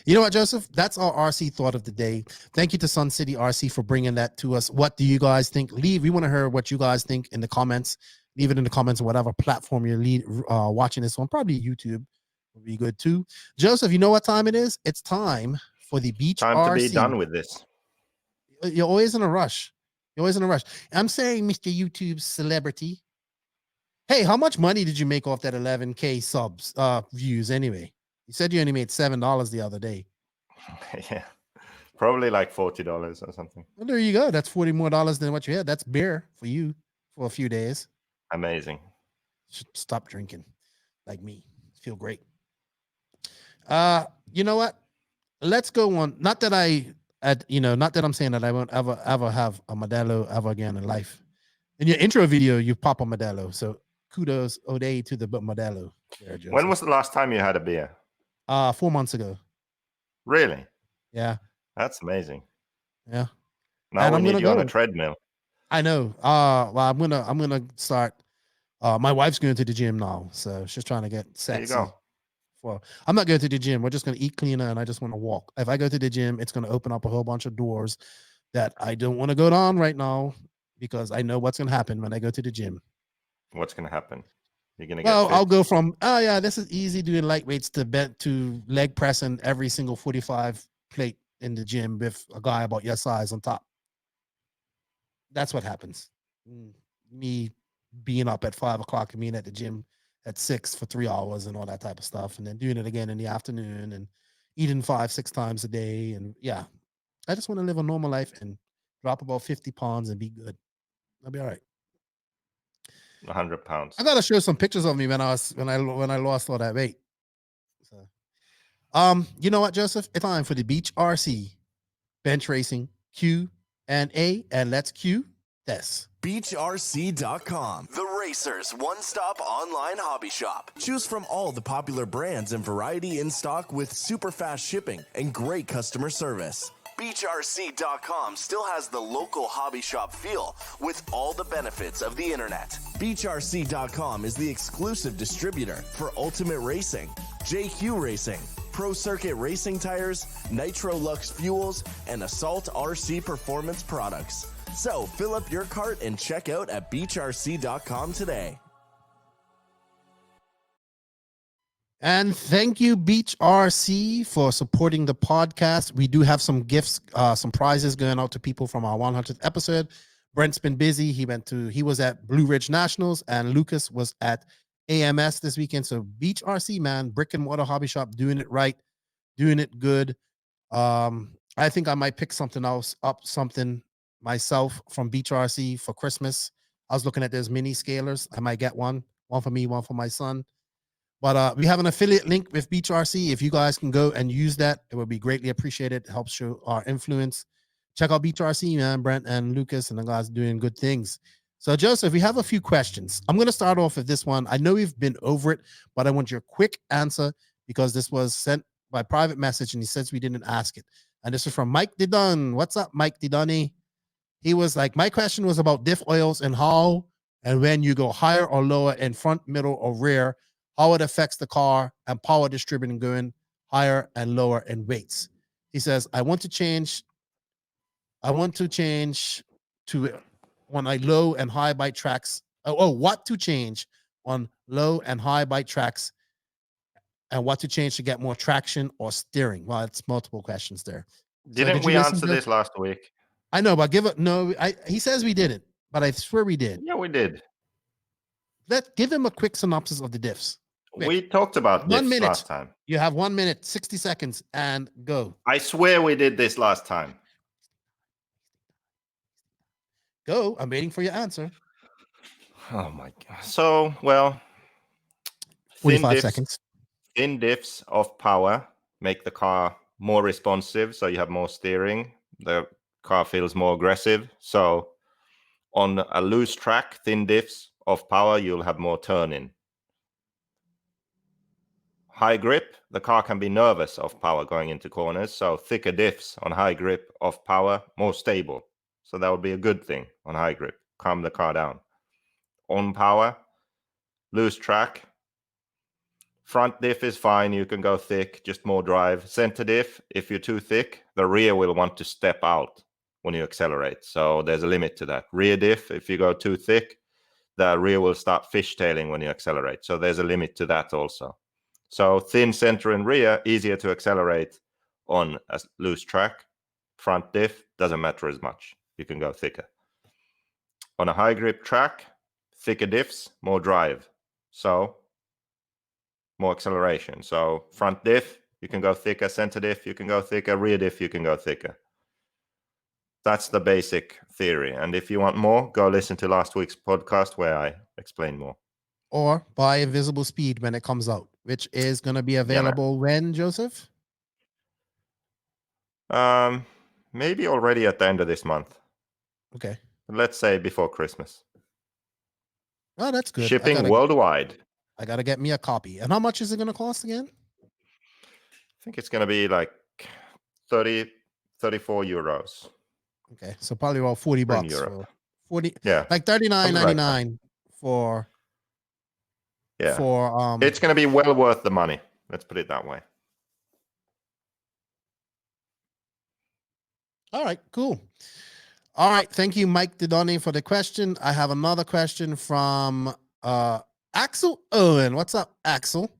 You know what, Joseph? That's our RC thought of the day. Thank you to Sun City RC for bringing that to us. What do you guys think? We want to hear what you guys think in the comments. Leave it in the comments on whatever platform you're watching this on. Probably YouTube would be good too. Joseph, you know what time it is? It's time for the beach Time RC. to be done with this. You're always in a rush. I'm saying, Mr. YouTube celebrity. Hey, how much money did you make off that 11K subs views anyway? You said you only made $7 the other day. Yeah, probably like $40 or something. Well, there you go. That's $40 more than what you had. That's beer for you for a few days. Amazing. Should stop drinking like me. Feel great. You know what? Let's go on. Not that I'm saying that I won't ever have a Modelo ever again in life. In your intro video, you pop a Modelo. So kudos, O'Day, to the Modelo. When was the last time you had a beer? 4 months ago. Really? Yeah. That's amazing. Yeah. Now we need you on a treadmill. I know. Well, I'm gonna start. My wife's going to the gym now, so she's trying to get sexy. There you go. I'm not going to the gym. We're just gonna eat cleaner, and I just want to walk. If I go to the gym, it's gonna open up a whole bunch of doors that I don't want to go down right now because I know what's gonna happen when I go to the gym. What's gonna happen? You're gonna Well, I'll go from this is easy doing light weights to leg pressing every single 45 plate in the gym with a guy about your size on top. That's what happens. Me being up at 5 o'clock and being at the gym at 6 for 3 hours and all that type of stuff, and then doing it again in the afternoon and eating 5-6 times a day. And yeah, I just want to live a normal life and drop about 50 pounds and be good. I'll be all right. 100 pounds. I gotta show some pictures of me when I lost all that weight. So, you know what, Joseph? It's time for the Beach RC Bench Racing Q&A, and let's cue this. BeachRC.com, the racers' one-stop online hobby shop. Choose from all the popular brands and variety in stock with super fast shipping and great customer service. BeachRC.com still has the local hobby shop feel with all the benefits of the internet. BeachRC.com is the exclusive distributor for Ultimate Racing, JQ Racing, Pro Circuit Racing Tires, Nitro Lux Fuels, and Assault RC Performance products. So fill up your cart and check out at BeachRC.com today. And thank you, Beach RC, for supporting the podcast. We do have some gifts, some prizes going out to people from our 100th episode. Brent's been busy. He was at Blue Ridge Nationals, and Lucas was at AMS this weekend. So Beach RC, man, brick and mortar hobby shop, doing it right, doing it good. I think I might pick something myself from Beach RC for Christmas. I was looking at those mini scalers. I might get one for me, one for my son. But we have an affiliate link with Beach RC. If you guys can go and use that, it would be greatly appreciated. It helps show our influence. Check out Beach RC, man. Brent and Lucas and the guys doing good things. So, Joseph, we have a few questions. I'm going to start off with this one. I know we've been over it, but I want your quick answer because this was sent by private message, and he says we didn't ask it. And this is from Mike Didon. What's up, Mike Didoni? He was like, my question was about diff oils and how and when you go higher or lower in front, middle, or rear, how it affects the car and power distributing going higher and lower in weights. He says, I want to change to on a low and high bike tracks. What to change on low and high bike tracks and what to change to get more traction or steering. Well, it's multiple questions there. Didn't we answer this last week? I know, but he says we didn't. but I swear we did. Yeah, we did. Give him a quick synopsis of the diffs. Quick. We talked about 1 diffs minute. last time. You have 1 minute, 60 seconds, and go. I swear we did this last time. Go. I'm waiting for your answer. Oh my God. So, well, 45 seconds. Thin diffs of power make the car more responsive, so you have more steering. The car feels more aggressive. So on a loose track, thin diffs of power, you'll have more turning. High grip, the car can be nervous of power going into corners. So thicker diffs on high grip of power, more stable. So that would be a good thing on high grip. Calm the car down. On power, loose track. Front diff is fine. You can go thick, just more drive. Center diff, if you're too thick, the rear will want to step out when you accelerate. So there's a limit to that. Rear diff, if you go too thick, the rear will start fishtailing when you accelerate. So there's a limit to that also. So thin center and rear, easier to accelerate on a loose track. Front diff, doesn't matter as much. You can go thicker. On a high grip track, thicker diffs, more drive. So more acceleration. So front diff, you can go thicker. Center diff, you can go thicker. Rear diff, you can go thicker. That's the basic theory. And if you want more, go listen to last week's podcast where I explain more. Or buy Invisible Speed when it comes out, which is going to be available when, Joseph? Maybe already at the end of this month. Okay. Let's say before Christmas. Oh, that's good. Shipping worldwide. I got to get me a copy. And how much is it going to cost again? I think it's going to be like 34 euros. Okay. So probably about 40 bucks. For 40. Yeah. Like $39.99 for. Yeah. For it's going to be well worth the money. Let's put it that way. All right, cool. All right, thank you, Mike Didoni, for the question. I have another question from Axel Owen. What's up, Axel?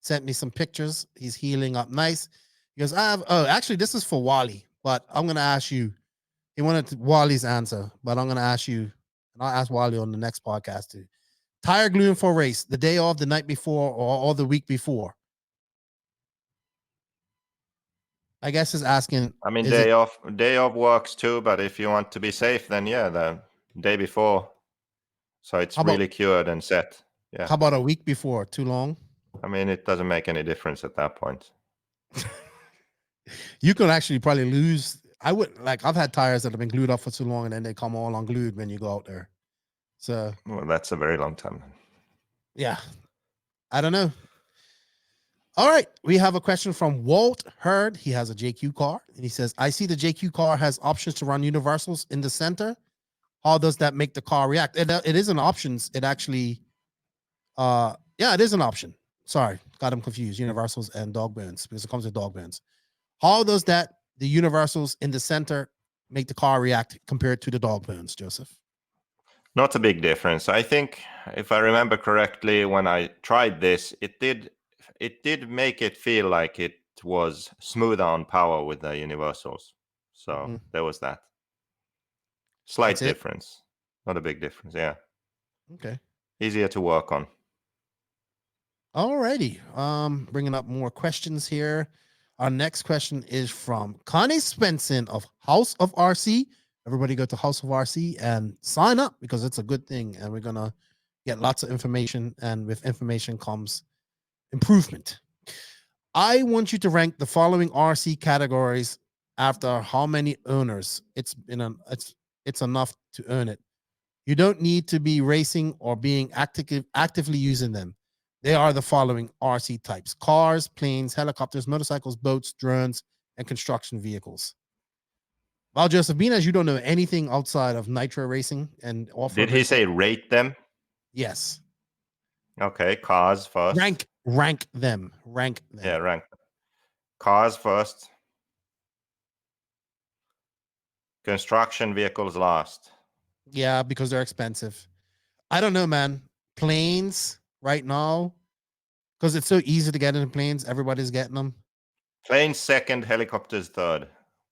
Sent me some pictures. He's healing up nice. He goes, actually, this is for Wally, but I'm going to ask you. He wanted Wally's answer, but I'm going to ask you, and I'll ask Wally on the next podcast too. Tire gluing for a race, the day of, the night before, or the week before? I guess is asking. I mean, day off works too, but if you want to be safe, then yeah, the day before. So it's really cured and set. Yeah. How about a week before? Too long? I mean, it doesn't make any difference at that point. You could actually probably lose. I've had tires that have been glued up for too long and then they come all unglued when you go out there. So. Well, that's a very long time. Yeah. I don't know. All right, we have a question from Walt Hurd. He has a JQ car, and he says, I see the JQ car has options to run universals in the center. How does that make the car react? It is an option. It actually, it is an option. Sorry, got him confused. Universals and dog burns, because it comes with dog burns. How does the universals in the center make the car react compared to the dog burns, Joseph? Not a big difference. I think, if I remember correctly, when I tried this, it did make it feel like it was smoother on power with the universals. So there was that. Slight difference. Not a big difference, yeah. Okay. Easier to work on. Alrighty. Bringing up more questions here. Our next question is from Connie Spenson of House of RC. Everybody go to House of RC and sign up because it's a good thing. And we're going to get lots of information. And with information comes improvement. I want you to rank the following RC categories after how many owners it's enough to earn it. You don't need to be racing or being actively using them. They are the following RC types: cars, planes, helicopters, motorcycles, boats, drones, and construction vehicles. Well, Joseph, being as you don't know anything outside of nitro racing and off-road Did he say rate them? Yes. Okay, cars first. Rank them. Yeah, rank them. Cars first. Construction vehicles last. Yeah, because they're expensive. I don't know, man. Planes right now, because it's so easy to get into planes. Everybody's getting them. Planes second, helicopters third.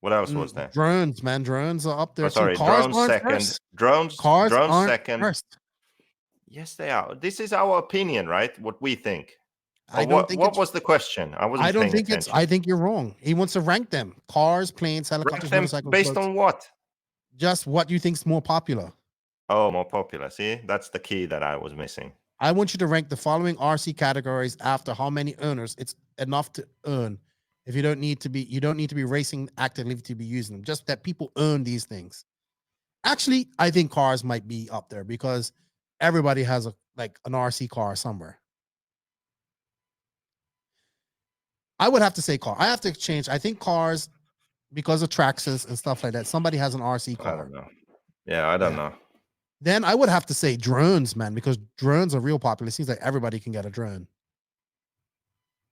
What else was there? Drones, man. Drones are up there. Oh, sorry, Cars drones aren't second. first. Drones aren't second. first. Yes, they are. This is our opinion, right? What we think. I don't think what was the question? I wasn't paying attention. I think you're wrong. He wants to rank them. Cars, planes, Rank helicopters, them motorcycles. based boats. on what? Just what you think's more popular. Oh, more popular. See, that's the key that I was missing. I want you to rank the following RC categories after how many owners it's enough to earn. If you don't need to be racing actively to be using them. Just that people own these things. Actually, I think cars might be up there because everybody has an RC car somewhere. I would have to say car. I have to change. I think cars, because of Traxxas and stuff like that. Somebody has an RC car. I don't know. Yeah, I don't know. Then I would have to say drones, man, because drones are real popular. It seems like everybody can get a drone.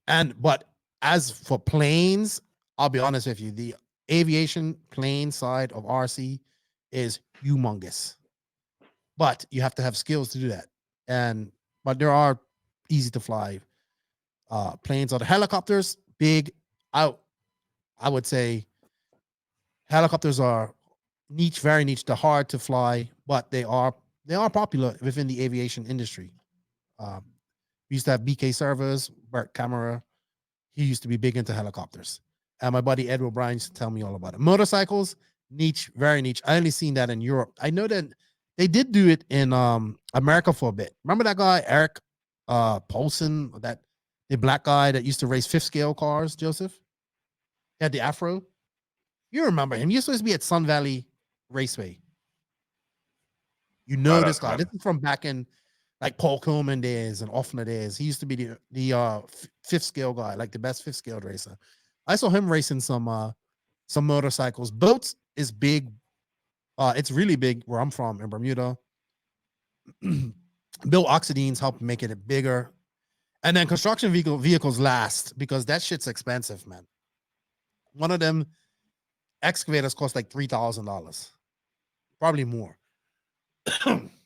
But as for planes, I'll be honest with you, the aviation plane side of RC is humongous. But you have to have skills to do that. But there are easy to fly planes or the helicopters, big out. I would say helicopters are niche, very niche. They're hard to fly, but they are popular within the aviation industry. We used to have BK Servers, Bert Camera. He used to be big into helicopters. And my buddy Edward Bryan used to tell me all about it. Motorcycles, niche, very niche. I only seen that in Europe. I know that they did do it in America for a bit. Remember that guy, Eric Paulson, the black guy that used to race fifth scale cars, Joseph? He had the afro. You remember him. He used to be at Sun Valley Raceway. You know this guy. This is from back in like Paul Coleman days and Offner days. He used to be the fifth scale guy, like the best fifth scale racer. I saw him racing some motorcycles. Boats is big. It's really big where I'm from in Bermuda. Bill Oxidines helped make it bigger. And then construction vehicles last because that shit's expensive, man. One of them excavators cost like $3,000, probably more.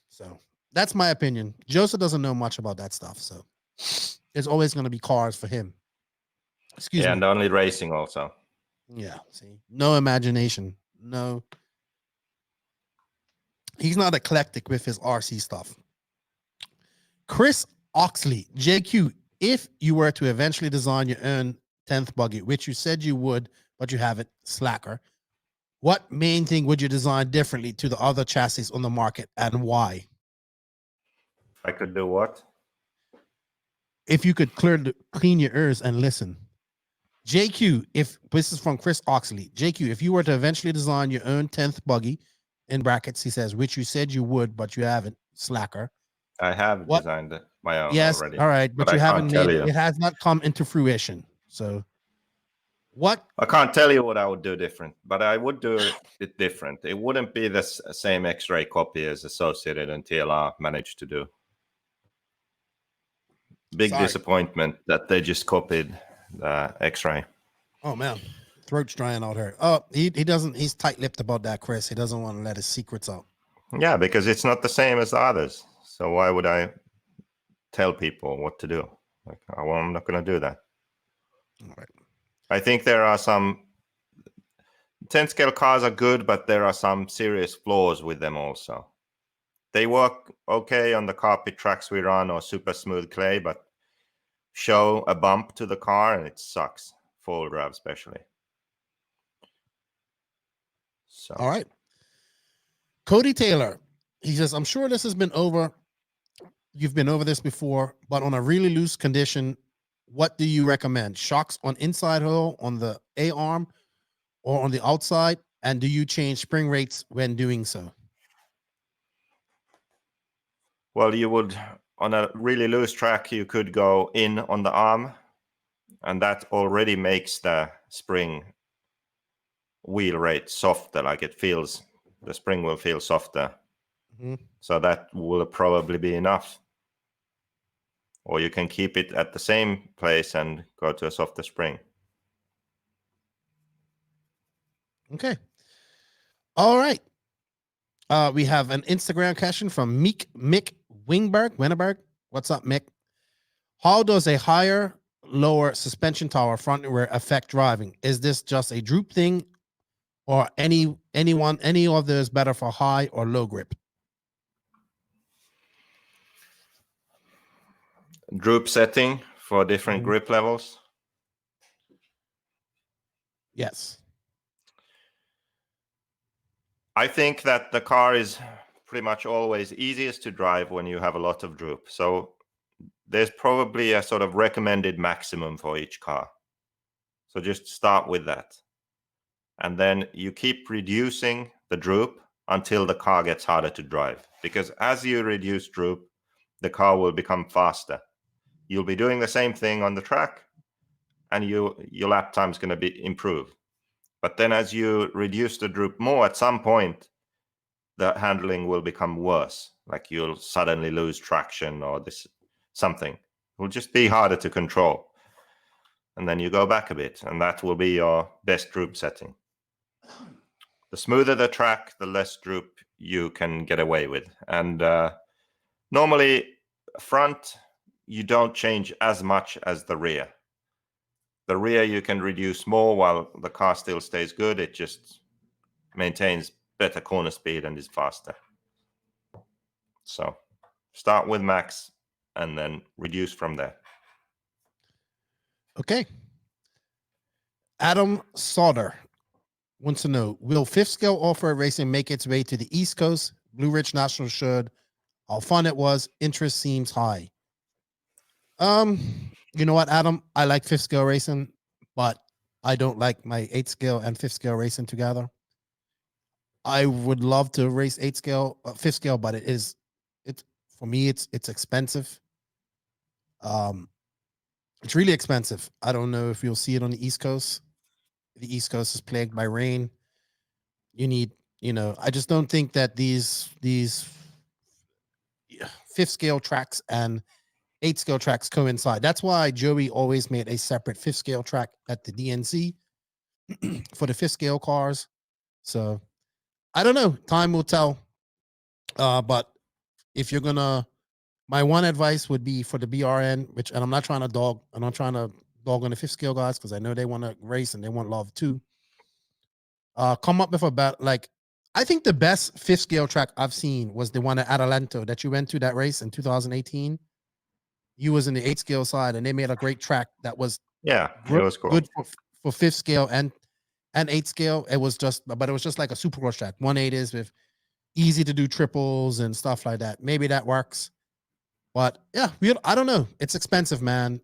So that's my opinion. Joseph doesn't know much about that stuff, so there's always going to be cars for him. Excuse me. And only racing also. Yeah, see, no imagination, no. He's not eclectic with his RC stuff. Chris Oxley, JQ, if you were to eventually design your own 10th buggy, which you said you would, but you haven't, slacker, what main thing would you design differently to the other chassis on the market and why? I could do what? If you could clean your ears and listen. JQ, if this is from Chris Oxley, JQ, if you were to eventually design your own 10th buggy, in brackets, he says, which you said you would, but you haven't, slacker. I have designed my own already. All right, but you haven't made it. It has not come into fruition. So what? I can't tell you what I would do different, but I would do it different. It wouldn't be the same X-ray copy as Associated and TLR managed to do. Big disappointment that they just copied the X-ray. Oh man, throat's drying out here. Oh, he doesn't. He's tight-lipped about that, Chris. He doesn't want to let his secrets out. Yeah, because it's not the same as the others. So why would I tell people what to do? Like, I'm not going to do that. All right. I think there are some 10 scale cars are good, but there are some serious flaws with them also. They work okay on the carpet tracks we run or super smooth clay, but show a bump to the car and it sucks. Four-wheel drive especially. So. All right. Cody Taylor, he says, I'm sure this has been over. You've been over this before, but on a really loose condition, what do you recommend? Shocks on inside hole on the A arm or on the outside? And do you change spring rates when doing so? Well, you would, on a really loose track, you could go in on the arm, and that already makes the spring wheel rate softer, like it feels, the spring will feel softer. Mm-hmm. So that will probably be enough. Or you can keep it at the same place and go to a softer spring. Okay. All right. We have an Instagram question from Mick Winberg. What's up, Mick? How does a higher, lower suspension tower front and rear affect driving? Is this just a droop thing or any of those better for high or low grip? Droop setting for different grip levels. Yes. I think that the car is pretty much always easiest to drive when you have a lot of droop. So there's probably a sort of recommended maximum for each car. So just start with that. And then you keep reducing the droop until the car gets harder to drive. Because as you reduce droop, the car will become faster. You'll be doing the same thing on the track, and your lap time is going to be improved. But then as you reduce the droop more, at some point, the handling will become worse. Like you'll suddenly lose traction or something. It will just be harder to control. And then you go back a bit, and that will be your best droop setting. The smoother the track, the less droop you can get away with. And normally, front, you don't change as much as the rear. The rear you can reduce more while the car still stays good. It just maintains better corner speed and is faster. So start with max and then reduce from there. Okay. Adam Sauter wants to know, will fifth scale off-road racing make its way to the East Coast? Blue Ridge Nationals showed how fun it was. Interest seems high. You know what, Adam? I like fifth scale racing, but I don't like my 8th scale and 5th scale racing together. I would love to race 8th scale, 5th scale, but it's for me, it's expensive. It's really expensive. I don't know if you'll see it on the East Coast. The East Coast is plagued by rain. You need, I just don't think that these 5th scale tracks and 8th scale tracks coincide. That's why Joey always made a separate 5th scale track at the DNC for the 5th scale cars. So I don't know. Time will tell. But if you're gonna, my one advice would be for the BRN, and I'm not trying to dog on the 5th scale guys because I know they want to race and they want love too. Come up with I think the best 5th scale track I've seen was the one at Adelanto that you went to that race in 2018. You was in the 8th scale side, and they made a great track that was it was cool. Good for 5th scale and 8th scale. It was just like a supercross track. 180s with easy to do triples and stuff like that. Maybe that works. But yeah, I don't know. It's expensive, man.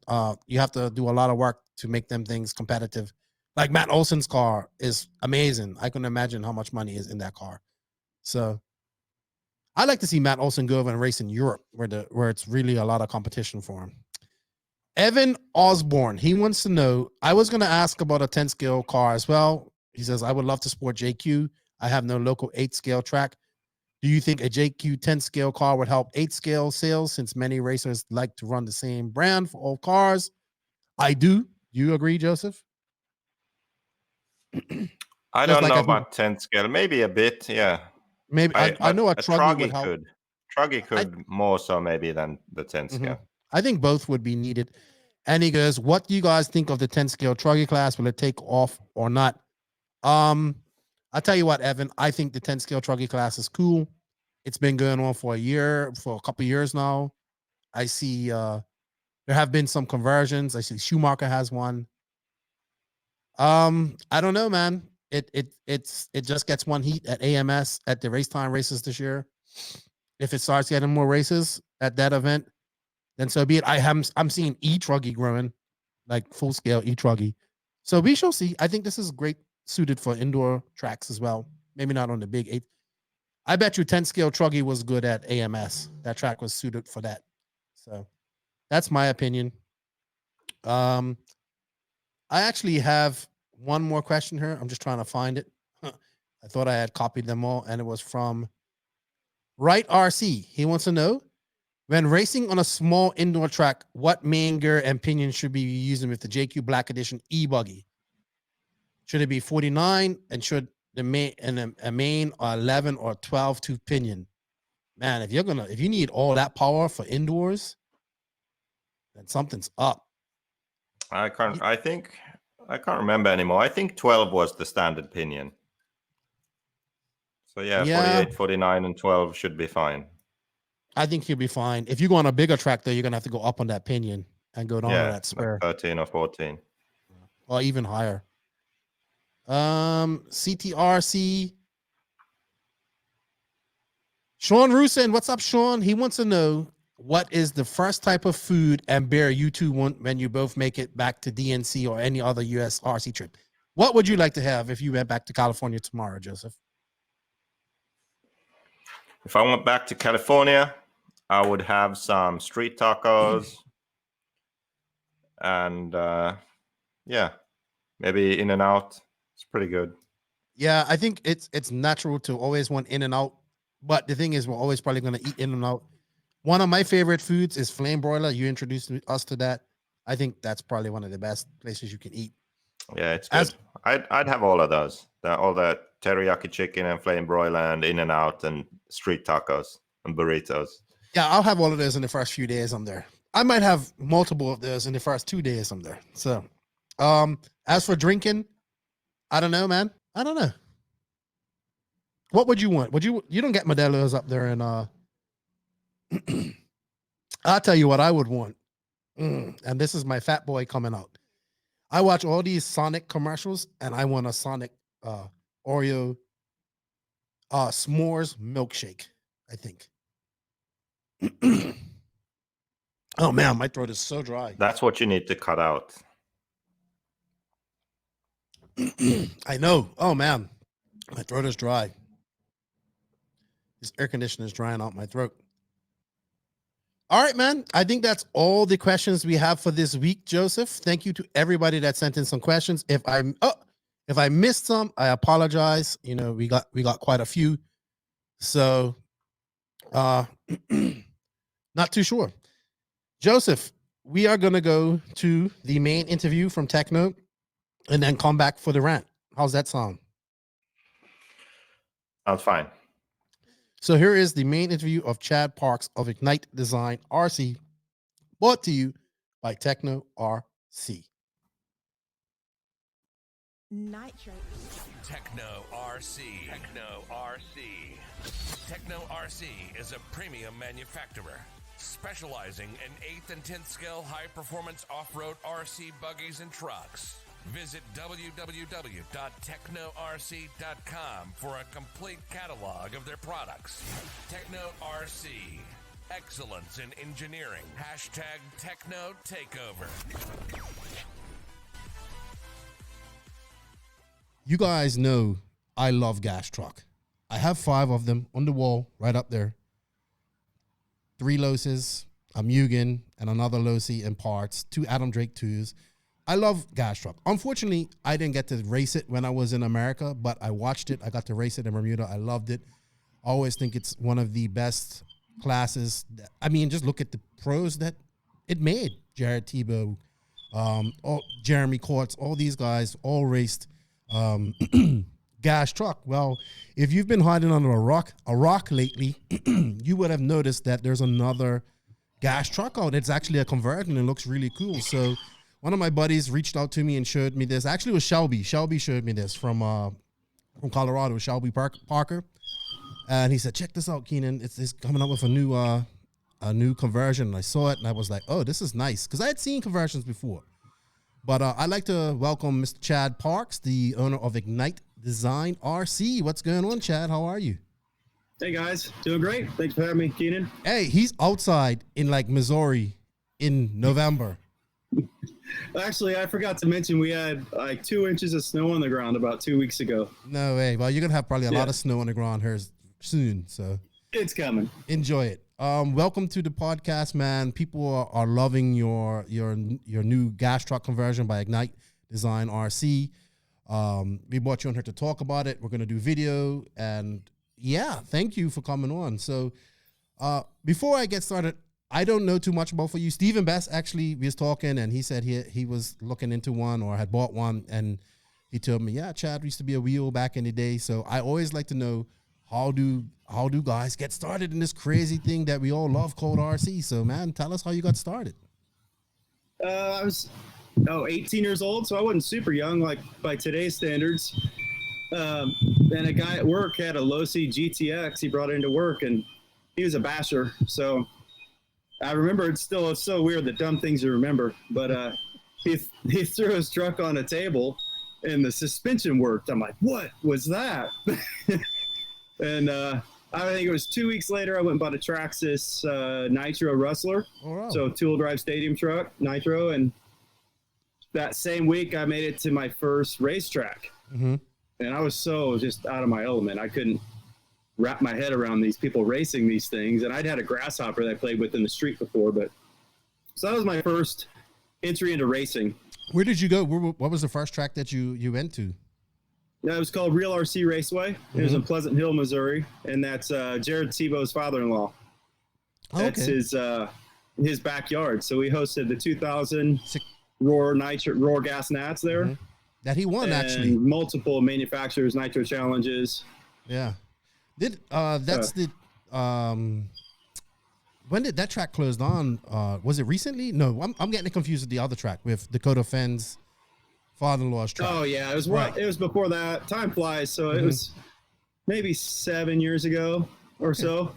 You have to do a lot of work to make them things competitive. Like Matt Olson's car is amazing. I can imagine how much money is in that car. So I'd like to see Matt Olson go over and race in Europe where it's really a lot of competition for him. Evan Osborne, he wants to know, I was going to ask about a 10 scale car as well. He says, I would love to sport JQ. I have no local 8 scale track. Do you think a JQ 10 scale car would help 8 scale sales since many racers like to run the same brand for all cars? I do. Do you agree, Joseph? I don't know about 10 scale. Maybe a bit, yeah. Maybe I know a Truggy would help. Truggy could more so maybe than the 10 scale. I think both would be needed. And he goes, what do you guys think of the 10 scale Truggy class? Will it take off or not? I'll tell you what, Evan, I think the 10 scale Truggy class is cool. It's been going on for a couple of years now. I see there have been some conversions. I see Schumacher has one. I don't know, man. It just gets one heat at AMS at the race time races this year. If it starts getting more races at that event, then so be it. I'm seeing e-Truggy growing, like full scale e-Truggy. So we shall see. I think this is great suited for indoor tracks as well. Maybe not on the big 8. I bet you 10 scale Truggy was good at AMS. That track was suited for that. So that's my opinion. I actually have one more question here. I'm just trying to find it. I thought I had copied them all, and it was from Right RC. He wants to know, when racing on a small indoor track, what main gear and pinion should be using with the JQ Black Edition e-buggy? Should it be 49, and should the main or 11 or 12 tooth pinion? Man, if you need all that power for indoors, then something's up. I can't remember anymore. I think 12 was the standard pinion. So yeah, 48, 49, and 12 should be fine. I think he'll be fine. If you go on a bigger track, though, you're gonna have to go up on that pinion and go down to that spur, like 13 or 14, or even higher. CTRC. Sean Rusin, what's up, Sean? He wants to know what is the first type of food and beer you two want when you both make it back to DNC or any other US RC trip. What would you like to have if you went back to California tomorrow, Joseph? If I went back to California, I would have some street tacos and maybe In-N-Out. It's pretty good. Yeah, I think it's natural to always want In-N-Out, but the thing is, we're always probably going to eat In-N-Out. One of my favorite foods is flame broiler. You introduced us to that. I think that's probably one of the best places you can eat. Yeah, it's good. I'd have all of those. All the teriyaki chicken and flame broiler and In-N-Out and street tacos and burritos. Yeah, I'll have all of those in the first few days I'm there. I might have multiple of those in the first 2 days I'm there. So, as for drinking, I don't know, man. I don't know. What would you want? You don't get Modelo's up there, and I'll tell you what I would want. And this is my fat boy coming out. I watch all these Sonic commercials, and I want a Sonic Oreo s'mores milkshake, I think. Oh man, my throat is so dry. That's what you need to cut out. I know. Oh man, my throat is dry. This air conditioner is drying out my throat. All right, man. I think that's all the questions we have for this week, Joseph. Thank you to everybody that sent in some questions. If I missed some, I apologize. You know, we got quite a few. So not too sure. Joseph, we are gonna go to the main interview from Tekno and then come back for the rant. How's that sound? Sounds fine. So here is the main interview of Chad Parks of Ignite Design RC, brought to you by Tekno RC. Nitro. Tekno RC. Tekno RC. Tekno RC is a premium manufacturer specializing in 8th and 10th scale high-performance off-road RC buggies and trucks. Visit www.teknorc.com for a complete catalog of their products. Tekno RC. Excellence in engineering. Hashtag Tekno Takeover. You guys know I love gas truck. I have 5 of them on the wall right up there. 3 Loses, a Mugen, and another Losi in parts, 2 Adam Drake 2s. I love gas truck. Unfortunately, I didn't get to race it when I was in America, but I watched it. I got to race it in Bermuda. I loved it. I always think it's one of the best classes. I mean, just look at the pros that it made. Jared Tebo, Jeremy Courts, all these guys all raced gas truck. Well, if you've been hiding under a rock lately, you would have noticed that there's another gas truck out. It's actually a conversion and it looks really cool. So one of my buddies reached out to me and showed me this. Actually, it was Shelby. Shelby showed me this from Colorado, Shelby Parker. And he said, check this out, Keenan. It's coming up with a new conversion. And I saw it and I was like, oh, this is nice. Because I had seen conversions before. But I'd like to welcome Mr. Chad Parks, the owner of Ignite Design RC. What's going on, Chad? How are you? Hey, guys. Doing great. Thanks for having me, Keenan. Hey, he's outside in like Missouri in November. Actually, I forgot to mention we had like 2 inches of snow on the ground about 2 weeks ago. No way. Well, you're going to have probably a lot of snow on the ground here soon. So it's coming. Enjoy it. Welcome to the podcast, man. People are loving your new gas truck conversion by Ignite Design RC. We brought you on here to talk about it. We're going to do video. And yeah, thank you for coming on. So before I get started, I don't know too much about for you. Stephen Best actually was talking, and he said he was looking into one or had bought one, and he told me, yeah, Chad used to be a wheel back in the day. So I always like to know how do guys get started in this crazy thing that we all love called RC. So man, tell us how you got started. I was 18 years old, so I wasn't super young like by today's standards. and a guy at work had a low-C GTX. He brought it into work, and he was a basher. So I remember it's so weird, the dumb things you remember. But he threw his truck on a table, and the suspension worked. I'm like, what was that? And I think it was 2 weeks later, I went and bought a Traxxas Nitro Rustler. Oh, wow. So two-wheel drive stadium truck, Nitro. And that same week, I made it to my first racetrack. Mm-hmm. And I was so just out of my element. I couldn't wrap my head around these people racing these things. And I'd had a Grasshopper that I played with in the street before. So that was my first entry into racing. Where did you go? What was the first track that you went to? That was called Real RC Raceway. It was in Pleasant Hill, Missouri, and that's Jared Tebo's father-in-law. That's his backyard. So we hosted the 2000 Roar Gas Nats there. That he won, and actually. Multiple manufacturers Nitro challenges. Yeah. When did that track closed on? Was it recently? No, I'm getting it confused with the other track with Dakota Fenn's father-in-law's track. Oh yeah, it was It was before that. Time flies, so it was maybe 7 years ago or so.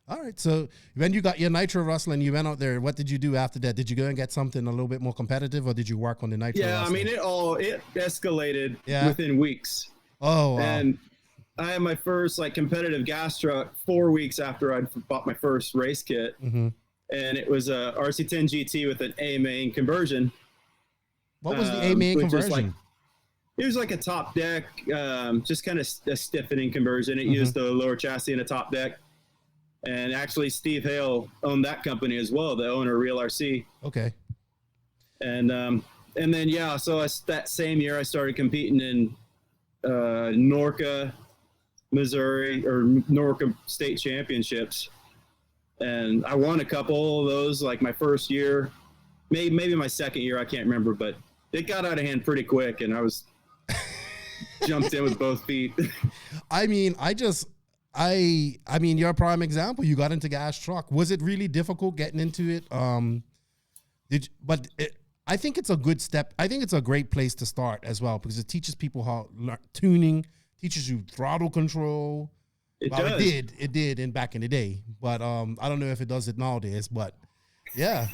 All right. So when you got your Nitro Rustler and you went out there, what did you do after that? Did you go and get something a little bit more competitive, or did you work on the Nitro Rustler? I mean, it escalated within weeks. Oh, wow. And I had my first competitive gas truck 4 weeks after I'd bought my first race kit. And it was a RC10 GT with an A main conversion. What was the A main conversion? It was like a top deck, just kind of a stiffening conversion. It used the lower chassis and a top deck. And actually, Steve Hale owned that company as well, the owner of Real RC. Okay. And then, so that same year I started competing in Norca, Missouri, or Norca State Championships. And I won a couple of those, like my first year, maybe my second year, I can't remember, but it got out of hand pretty quick, and I was jumped in with both feet. I mean, you're a prime example. You got into gas truck. Was it really difficult getting into it? I think it's a good step. I think it's a great place to start as well, because it teaches people how tuning, teaches you throttle control. It did back in the day, but I don't know if it does it nowadays. But yeah,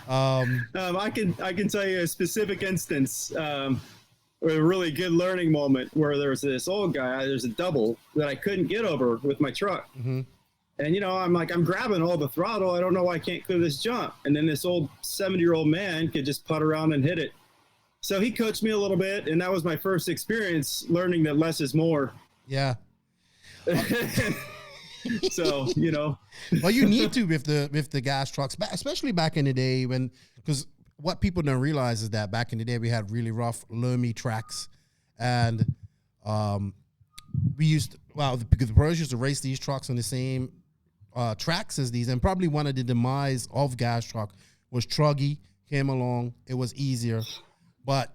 I can tell you a specific instance. A really good learning moment where there was this old guy, there's a double that I couldn't get over with my truck. And, I'm grabbing all the throttle. I don't know why I can't clear this jump. And then this old 70-year-old man could just putt around and hit it. So he coached me a little bit, and that was my first experience learning that less is more. Yeah. So, Well, you need to with the gas trucks, especially back in the day because what people don't realize is that back in the day we had really rough, loamy tracks, and because the pros used to race these trucks on the same tracks as these, and probably one of the demise of gas truck was Truggy came along. It was easier, but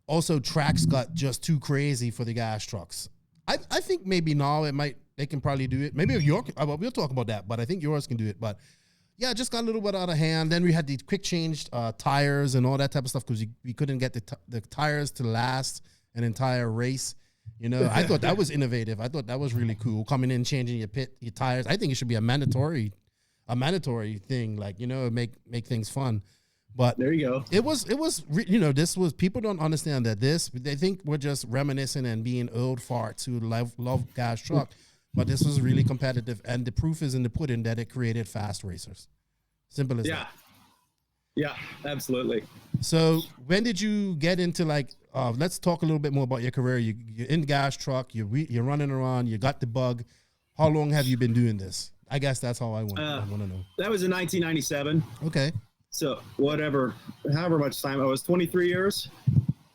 also tracks got just too crazy for the gas trucks. I think maybe now they can probably do it. Maybe if we'll talk about that, but I think yours can do it. But yeah, it just got a little bit out of hand. Then we had the quick change tires and all that type of stuff because we couldn't get the tires to last an entire race. I thought that was innovative. I thought that was really cool. Coming in, changing your tires. I think it should be a mandatory thing. Make things fun. But there you go. It was this was, people don't understand that they think we're just reminiscing and being old farts who love gas truck. But this was really competitive, and the proof is in the pudding that it created fast racers. Simple as that. Yeah, absolutely. So when did you get into let's talk a little bit more about your career. You're in gas truck, you're running around, you got the bug. How long have you been doing this? I guess that's how I want to know. That was in 1997. Okay. So however much time, I was 23 years.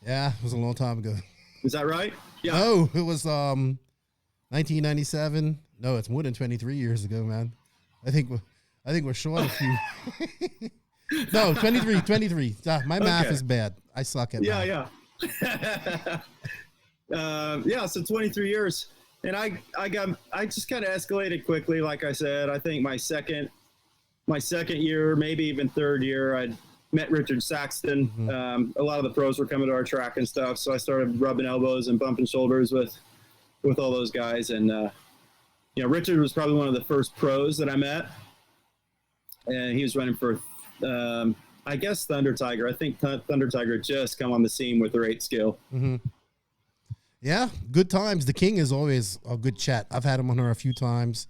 Yeah, it was a long time ago. Is that right? Yeah. No, it was 1997. No, it's more than 23 years ago, man. I think we're short a few. No, 23. My math is bad. I suck at math. Yeah. So 23 years, and I just kind of escalated quickly. Like I said, I think my second year, maybe even third year, I met Richard Saxton. A lot of the pros were coming to our track and stuff, so I started rubbing elbows and bumping shoulders with with all those guys. And, you know, Richard was probably one of the first pros that I met. And he was running for, I guess, Thunder Tiger. I think Thunder Tiger just come on the scene with their 8 scale. Mm-hmm. Yeah, good times. The King is always a good chat. I've had him on here a few times.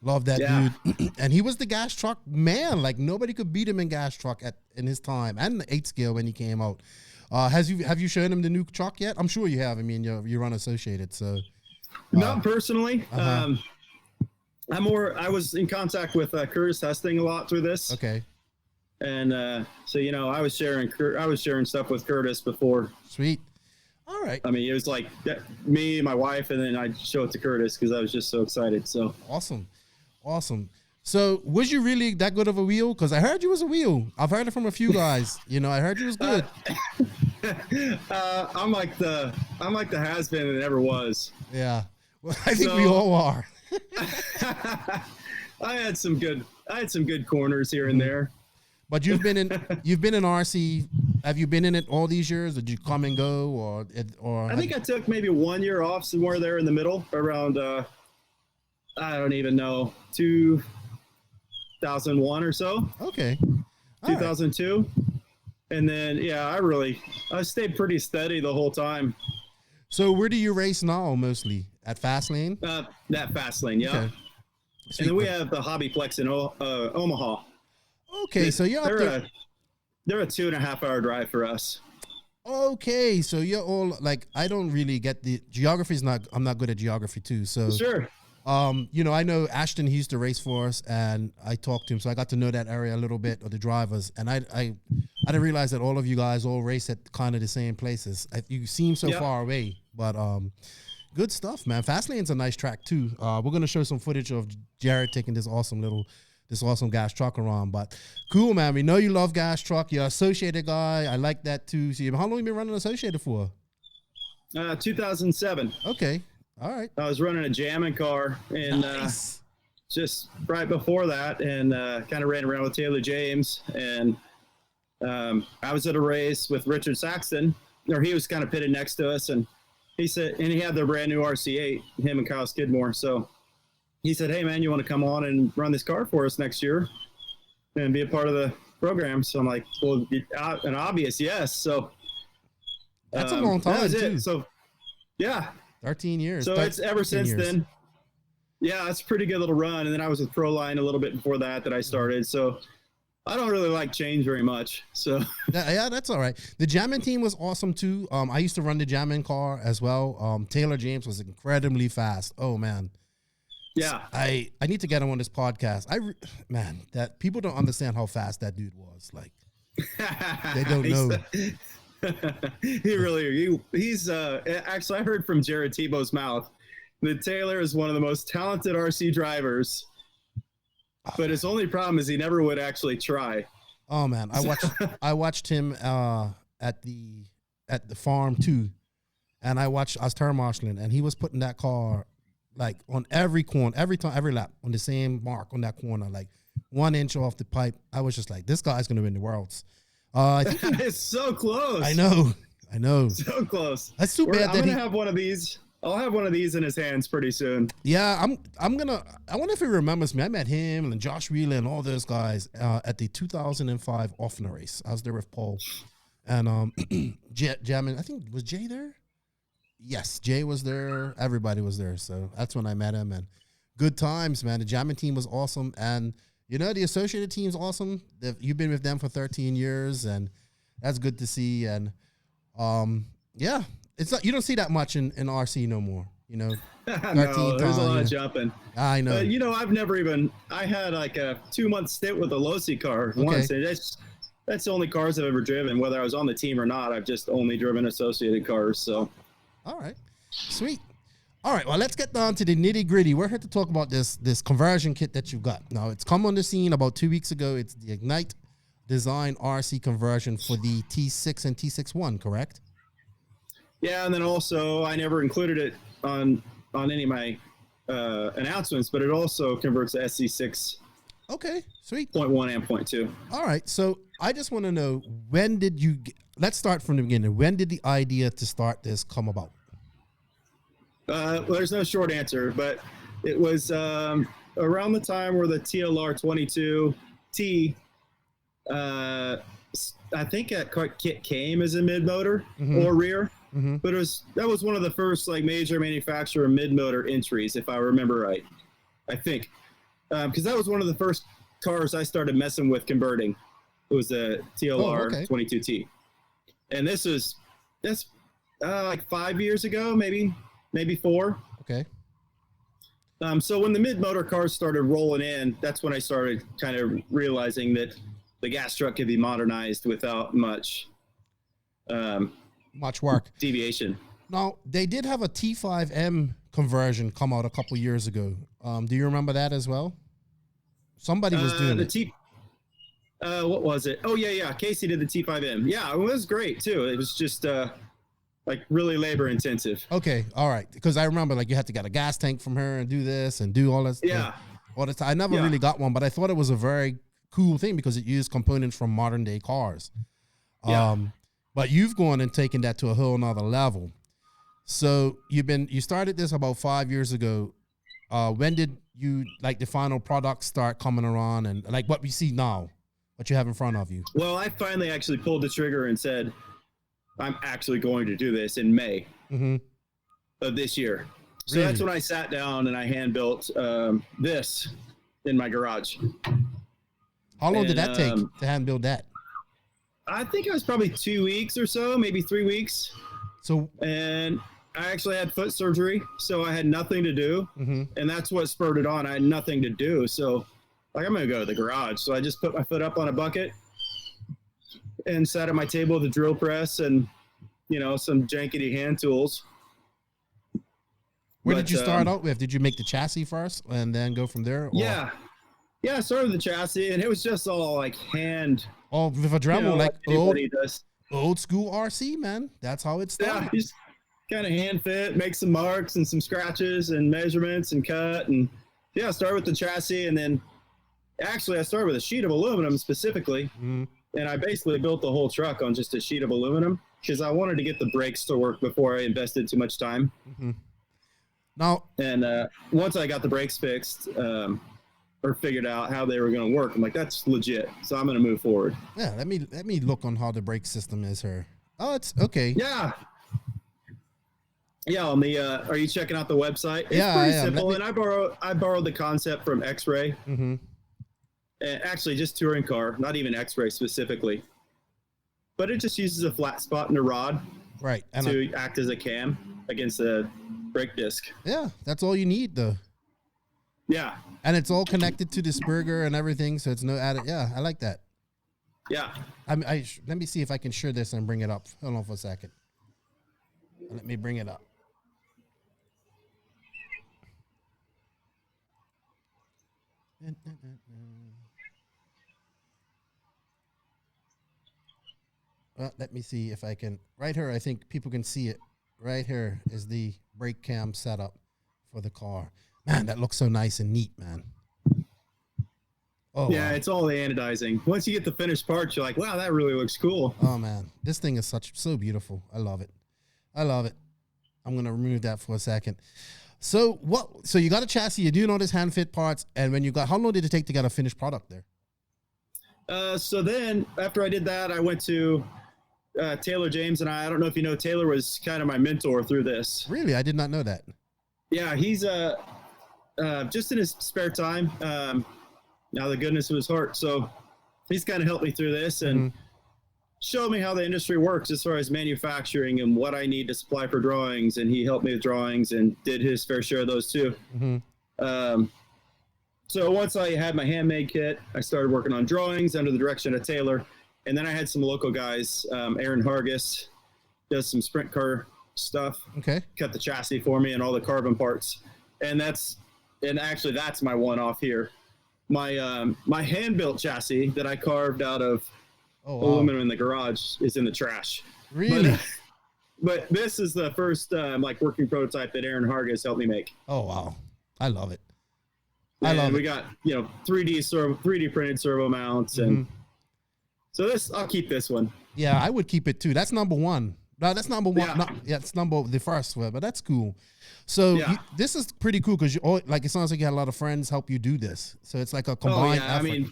Love that dude. And he was the gas truck man. Like, nobody could beat him in gas truck in his time, and the 8 scale when he came out. Have you shown him the new truck yet? I'm sure you have. I mean, you run Associated, so. Not personally. Uh-huh. I was in contact with Curtis Testing a lot through this. Okay. And so, you know, I was sharing stuff with Curtis before. Sweet. All right. I mean, it was like me, my wife, and then I'd show it to Curtis because I was just so excited. So awesome. So was you really that good of a wheel? Because I heard you was a wheel. I've heard it from a few guys. You know, I heard you was good. I'm like the has-been that ever was. Yeah. Well, I think we all are. I had some good corners here and there. But you've been in RC. Have you been in it all these years? Did you come and go, or? I think I took maybe 1 year off somewhere there in the middle, around I don't even know, 2001 or so. Okay. 2002, and then I stayed pretty steady the whole time. So where do you race now? Mostly at Fastlane. That Fastlane, yeah. Okay. And then we have the Hobbyplex in Omaha. Okay, so you're up there. They're a 2.5 hour drive for us. Okay, so you're all like, I don't really get the geography. I'm not good at geography too. So sure. You know, I know Ashton, he used to race for us, and I talked to him, so I got to know that area a little bit, of the drivers. And I didn't realize that all of you guys all race at kind of the same places. You seem so far away, but good stuff, man. Fastlane's a nice track too. We're gonna show some footage of Jared taking this awesome gas truck around. But cool, man. We know you love gas truck. You're an Associated guy. I like that too. So how long have you been running Associated for? 2007. Okay. All right. I was running a jamming car, and just right before that, and kind of ran around with Taylor James. And I was at a race with Richard Saxton, or he was kind of pitted next to us, and he said, and he had their brand new RC8, him and Kyle Skidmore. So he said, "Hey man, you want to come on and run this car for us next year and be a part of the program?" So I'm like, well, an obvious yes. So that's a long time, that was too. it. So yeah. 13 years. So it's ever since then. Yeah, it's a pretty good little run. And then I was with Proline a little bit before that I started. So I don't really like change very much. So yeah, that's all right. The jamming team was awesome too. I used to run the jamming car as well. Taylor James was incredibly fast. Oh man. Yeah. I need to get him on this podcast. Man, that people don't understand how fast that dude was. Like, they don't know. He's actually, I heard from Jared Tebo's mouth that Taylor is one of the most talented RC drivers, but his only problem is he never would actually try. Oh man, I watched him at the farm too, and I was turn marshalling, and he was putting that car like on every corner, every lap on the same mark on that corner, like 1 inch off the pipe. I was just like, this guy's gonna win the Worlds. I think it's so close. I know. So close. That's too bad. I'm gonna have one of these. I'll have one of these in his hands pretty soon. Yeah, I wonder if he remembers me. I met him and Josh Wheeler and all those guys at the 2005 Offner race. I was there with Paul and jamming. I think, was Jay there? Yes, Jay was there. Everybody was there. So that's when I met him, and good times, man. The jamming team was awesome, and you know, the Associated team's awesome. You've been with them for 13 years, and that's good to see. And yeah, it's not, you don't see that much in RC no more. You know, no, there's a lot of jumping. I know. You know, I had like a 2-month stint with a Losi car once, and that's the only cars I've ever driven. Whether I was on the team or not, I've just only driven Associated cars. So, all right, sweet. All right, well, let's get down to the nitty gritty. We're here to talk about this conversion kit that you've got. Now, it's come on the scene about 2 weeks ago. It's the Ignite Design RC conversion for the T6 and T61, correct? Yeah, and then also I never included it on any of my announcements, but it also converts to SC6. Okay, sweet. 0.1 and 0.2. All right, so I just want to know, when did you let's start from the beginning. When did the idea to start this come about? Well, there's no short answer, but it was around the time where the TLR 22T, I think that kit came as a mid motor or rear, but that was one of the first like major manufacturer mid motor entries, if I remember right. I think because that was one of the first cars I started messing with converting. It was the TLR 22T, and that's like 5 years ago, maybe 4. Okay. So when the mid-motor cars started rolling in, that's when I started kind of realizing that the gas truck could be modernized without much work. Deviation. Now, they did have a T5M conversion come out a couple years ago. Do you remember that as well? Somebody was doing it. What was it? Oh, yeah. Casey did the T5M. Yeah, it was great, too. It was just like really labor intensive. Okay, all right. Because I remember like you had to get a gas tank from her and do this and do all that. Yeah. All the time. I never really got one, but I thought it was a very cool thing because it used components from modern day cars. Yeah. But you've gone and taken that to a whole nother level. So you started this about 5 years ago. When did you like the final product start coming around and like what we see now, what you have in front of you? Well, I finally actually pulled the trigger and said, I'm actually going to do this in May of this year. So that's when I sat down and I hand built this in my garage. How long did that take to hand build that? I think it was probably 2 weeks or so, maybe 3 weeks. And I actually had foot surgery, so I had nothing to do. And that's what spurred it on. I had nothing to do. So like, I'm going to go to the garage. So I just put my foot up on a bucket and sat at my table with a drill press and, some jankety hand tools. Where did you start out with? Did you make the chassis first and then go from there? Or? Yeah, I started with the chassis, and it was just all like hand. Oh, with a Dremel, like does. Old school RC, man. That's how it started. Yeah, you just kind of hand fit, make some marks and some scratches and measurements and cut. And yeah, I started with the chassis, and then actually I started with a sheet of aluminum specifically. And I basically built the whole truck on just a sheet of aluminum because I wanted to get the brakes to work before I invested too much time. Now, and once I got the brakes fixed or figured out how they were going to work, I'm like, that's legit. So I'm going to move forward. Yeah, let me look on how the brake system is here. Oh, it's okay. Yeah. Yeah, on the are you checking out the website? It's pretty simple, and I borrowed the concept from X-Ray. Actually, just touring car, not even X-Ray specifically. But it just uses a flat spot in the rod to act as a cam against the brake disc. Yeah, that's all you need, though. Yeah. And it's all connected to the Spurger and everything, so it's no added. Yeah, I like that. Yeah. Let me see if I can share this and bring it up. Hold on for a second. Let me bring it up. Well, let me see if I can. Right here, I think people can see it. Right here is the brake cam setup for the car. Man, that looks so nice and neat, man. Oh, yeah, wow. It's all the anodizing. Once you get the finished parts, you're like, wow, that really looks cool. Oh, man. This thing is so beautiful. I love it. I love it. I'm going to remove that for a second. So you got a chassis, you're doing all these hand fit parts, and when how long did it take to get a finished product there? So then after I did that, I went to Taylor James, and I don't know if you know, Taylor was kind of my mentor through this. Really? I did not know that. Yeah, he's just in his spare time, now the goodness of his heart. So he's kind of helped me through this and showed me how the industry works as far as manufacturing and what I need to supply for drawings. And he helped me with drawings and did his fair share of those too. So once I had my handmade kit, I started working on drawings under the direction of Taylor. And then I had some local guys, Aaron Hargis does some sprint car stuff. Okay. Cut the chassis for me and all the carbon parts. And actually that's my one off here. My hand-built chassis that I carved out of aluminum in the garage is in the trash. Really? But this is the first working prototype that Aaron Hargis helped me make. Oh wow, I love it. We got 3D printed servo mounts, and so I'll keep this one. Yeah, I would keep it too. That's number one. No, that's number one. It's the first one, but that's cool. So this is pretty cool because like it sounds like you had a lot of friends help you do this. So it's like a combined effort. I mean,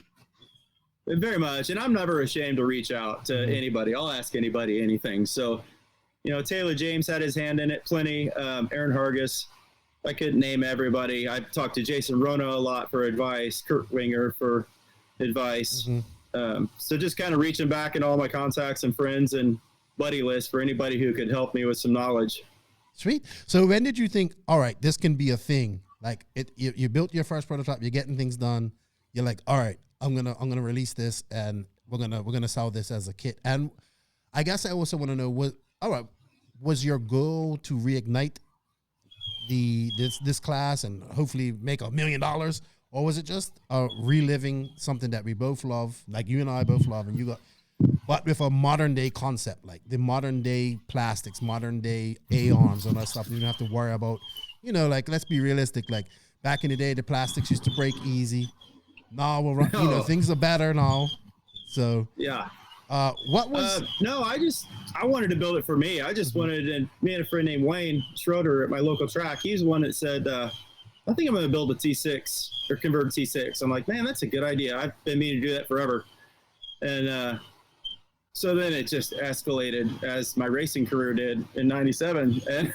very much. And I'm never ashamed to reach out to anybody. I'll ask anybody anything. So, you know, Taylor James had his hand in it plenty. Aaron Hargis. I couldn't name everybody. I've talked to Jason Rono a lot for advice, Kurt Winger for advice. So just kind of reaching back in all my contacts and friends and buddy list for anybody who could help me with some knowledge. Sweet. So when did you think, all right, this can be a thing? Like you built your first prototype, you're getting things done. You're like, all right, I'm gonna release this and we're gonna sell this as a kit. And I guess I also want to know was your goal to reignite this class and hopefully make $1 million, or was it just reliving something that we both love, like you and I both love, and you got, but with a modern day concept, like the modern day plastics, modern day A-arms, and that stuff. You don't have to worry about, you know, like let's be realistic. Like back in the day, the plastics used to break easy. Now we're you know, things are better now. So yeah. What was I wanted to build it for me. I just wanted, and me and a friend named Wayne Schroeder at my local track, he's the one that said, I think I'm going to build a T6 or convert a T6. I'm like, man, that's a good idea. I've been meaning to do that forever. And so then it just escalated as my racing career did in 97. And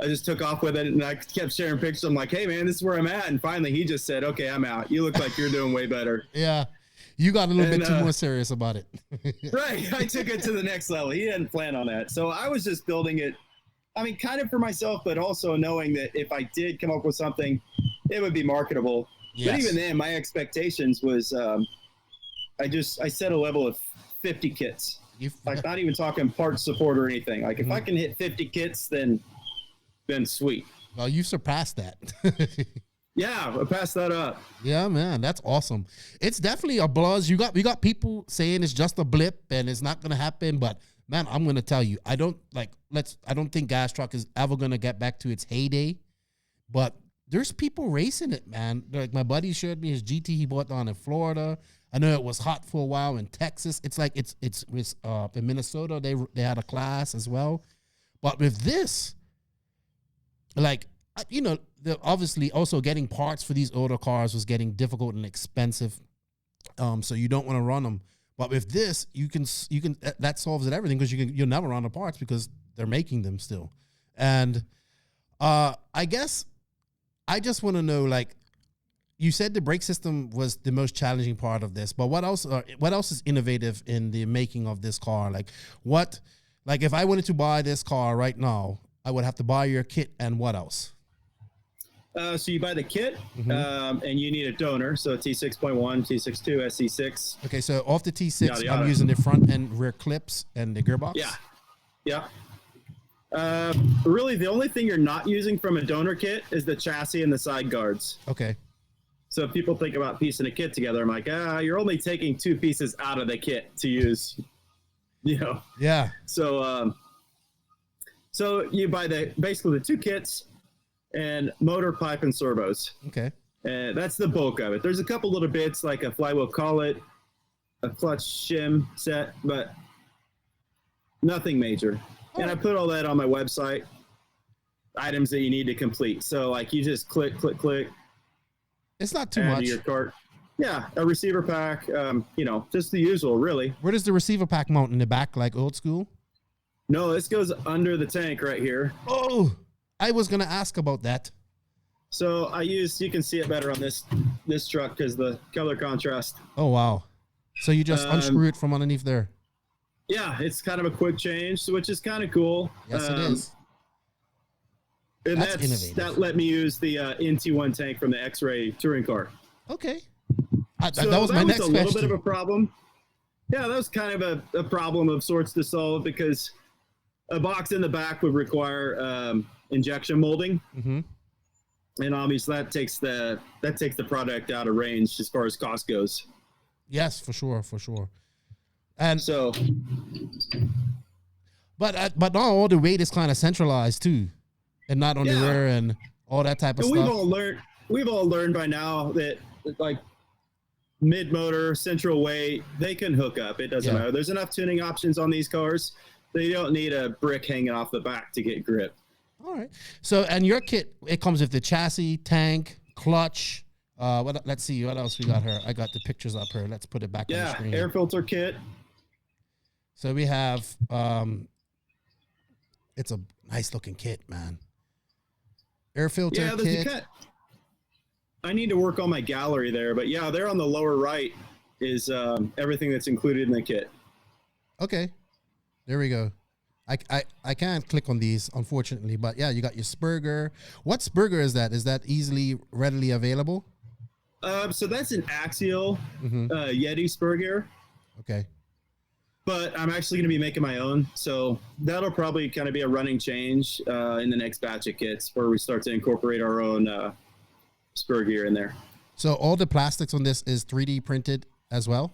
I just took off with it, and I kept sharing pictures. I'm like, hey, man, this is where I'm at. And finally he just said, okay, I'm out. You look like you're doing way better. Yeah. You got a little bit too more serious about it. Right. I took it to the next level. He didn't plan on that. So I was just building it, I mean, kind of for myself, but also knowing that if I did come up with something, it would be marketable. Yes. But even then, my expectations was I set a level of 50 kits. Like not even talking parts support or anything. Like if I can hit 50 kits, then sweet. Well, you surpassed that. Yeah, I passed that up. Yeah, man, that's awesome. It's definitely a buzz. We got people saying it's just a blip and it's not gonna happen. But man, I'm gonna tell you, I don't think gas truck is ever gonna get back to its heyday. But there's people racing it, man. Like my buddy showed me his GT he bought down in Florida. I know it was hot for a while in Texas. It's like it's in Minnesota. They had a class as well. But with this, like, you know, obviously also getting parts for these older cars was getting difficult and expensive. So you don't want to run them. But with this, you can that solves it everything, because you'll never run the parts because they're making them still. And I guess I just want to know, like, you said the brake system was the most challenging part of this, but what else is innovative in the making of this car? Like if I wanted to buy this car right now, I would have to buy your kit, and what else? So you buy the kit, and you need a donor. So T6.1, T6.2, SC6. Okay, so off the T6, I'm using the front and rear clips and the gearbox? Yeah. Really, the only thing you're not using from a donor kit is the chassis and the side guards. Okay. So people think about piecing a kit together. I'm like, you're only taking two pieces out of the kit to use, you know? Yeah. So you buy basically the two kits and motor, pipe, and servos. Okay. And that's the bulk of it. There's a couple little bits like a flywheel collet, a clutch shim set, but nothing major. And I put all that on my website, items that you need to complete. So like you just click. It's not too add much. To your cart. Yeah, a receiver pack, you know, just the usual, really. Where does the receiver pack mount, in the back, like old school? No, this goes under the tank right here. Oh, I was going to ask about that. So you can see it better on this truck because the color contrast. Oh, wow. So you just unscrew it from underneath there? Yeah, it's kind of a quick change, which is kind of cool. Yes, it is. And that let me use the NT1 tank from the X-Ray touring car. Okay. So that was my next question. That was a little bit of a problem. Yeah, that was kind of a problem of sorts to solve, because a box in the back would require injection molding. Mm-hmm. And obviously that takes the product out of range as far as cost goes. Yes, for sure. And so, but now all the weight is kind of centralized too, and not on the rear and all that type of stuff. We've all learned by now that like mid motor, central weight, they can hook up. It doesn't matter. There's enough tuning options on these cars They don't need a brick hanging off the back to get grip. All right. So, and your kit, it comes with the chassis, tank, clutch. Let's see what else we got here. I got the pictures up here. Let's put it back on the screen. Air filter kit. So we have, it's a nice looking kit, man. Air filter kit. I need to work on my gallery there, but yeah, there on the lower right is everything that's included in the kit. Okay. There we go. I can't click on these, unfortunately, but yeah, you got your Spurger. What Spurger is that? Is that readily available? So that's an axial Yeti Spurger. Okay. But I'm actually going to be making my own, so that'll probably kind of be a running change in the next batch of kits where we start to incorporate our own spur gear in there. So all the plastics on this is 3D printed as well?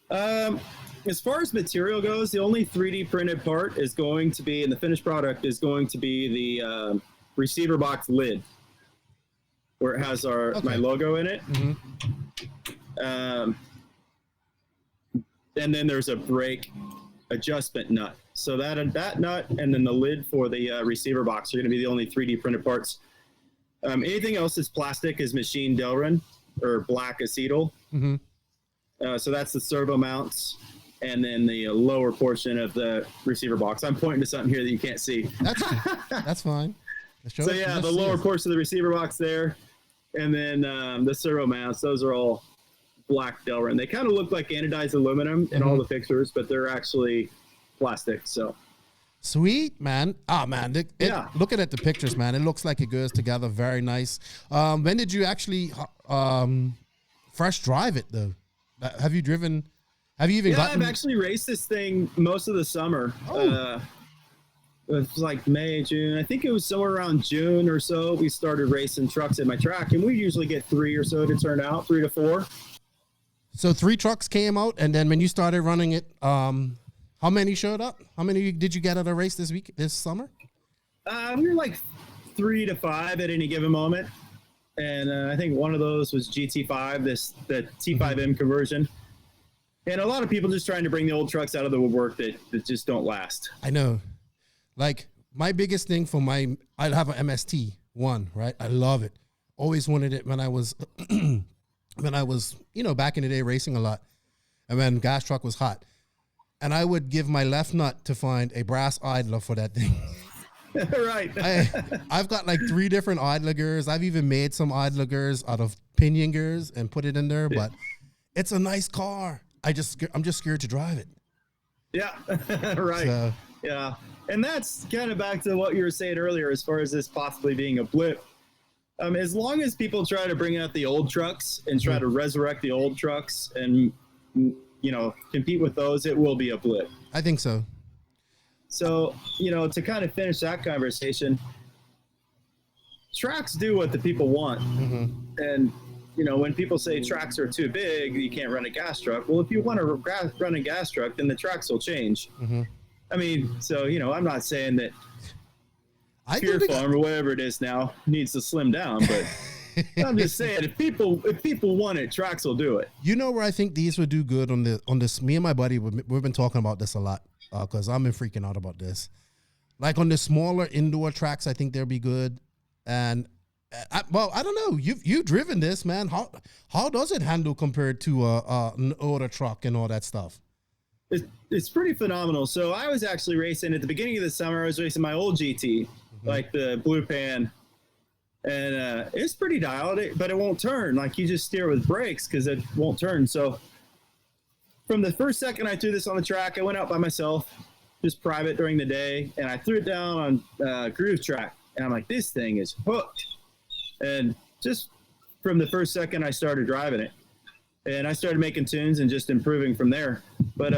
As far as material goes, the only 3D printed part is going to be, and the finished product is going to be the receiver box lid, where it has my logo in it. And then there's a brake adjustment nut. So that nut and then the lid for the receiver box are going to be the only 3D printed parts. Anything else that's plastic is machined Delrin or black acetyl. So that's the servo mounts and then the lower portion of the receiver box. I'm pointing to something here that you can't see. That's fine. So yeah, the lower portion of the receiver box there, and then the servo mounts, those are all black Delrin. They kind of look like anodized aluminum in all the pictures, but they're actually plastic. So sweet, man. Looking at the pictures, man, it looks like it goes together very nice. When did you actually fresh drive it though? Have you driven? Have you even gotten? I've actually raced this thing most of the summer. It was like May, June. I think it was somewhere around June or so. We started racing trucks at my track, and we usually get 3 or so to turn out, 3 to 4. So 3 trucks came out, and then when you started running it, how many showed up? How many did you get at a race this summer? We were like 3 to 5 at any given moment, and I think one of those was GT5, the T5M conversion. And a lot of people just trying to bring the old trucks out of the woodwork that just don't last. I know. Like, my biggest thing for I have an MST1, right? I love it. Always wanted it when I was, back in the day racing a lot. And when gas truck was hot. And I would give my left nut to find a brass idler for that thing. Right. I've got like 3 different idler gears. I've even made some idler gears out of pinion gears and put it in there. But it's a nice car. I'm just scared to drive it. Yeah, right. So, yeah. And that's kind of back to what you were saying earlier as far as this possibly being a blip. As long as people try to bring out the old trucks and try to resurrect the old trucks and, compete with those, it will be a blip. I think so. So, to kind of finish that conversation, tracks do what the people want. And, when people say tracks are too big, you can't run a gas truck. Well, if you want to run a gas truck, then the tracks will change. I mean, so, I'm not saying that Fear Farm or whatever it is now needs to slim down, but I'm just saying if people want it, tracks will do it. You know where I think these would do good on this? Me and my buddy, we've been talking about this a lot because I've been freaking out about this. Like on the smaller indoor tracks, I think they'll be good. And I don't know. You've driven this, man. How does it handle compared to an older truck and all that stuff? It's pretty phenomenal. So I was actually racing at the beginning of the summer. I was racing my old GT, like the Blue Pan, and it's pretty dialed, but it won't turn. Like you just steer with brakes because it won't turn. So from the first second I threw this on the track, I went out by myself, just private during the day, and I threw it down on groove track, and I'm like, this thing is hooked. And just from the first second I started driving it, and I started making tunes and just improving from there. But,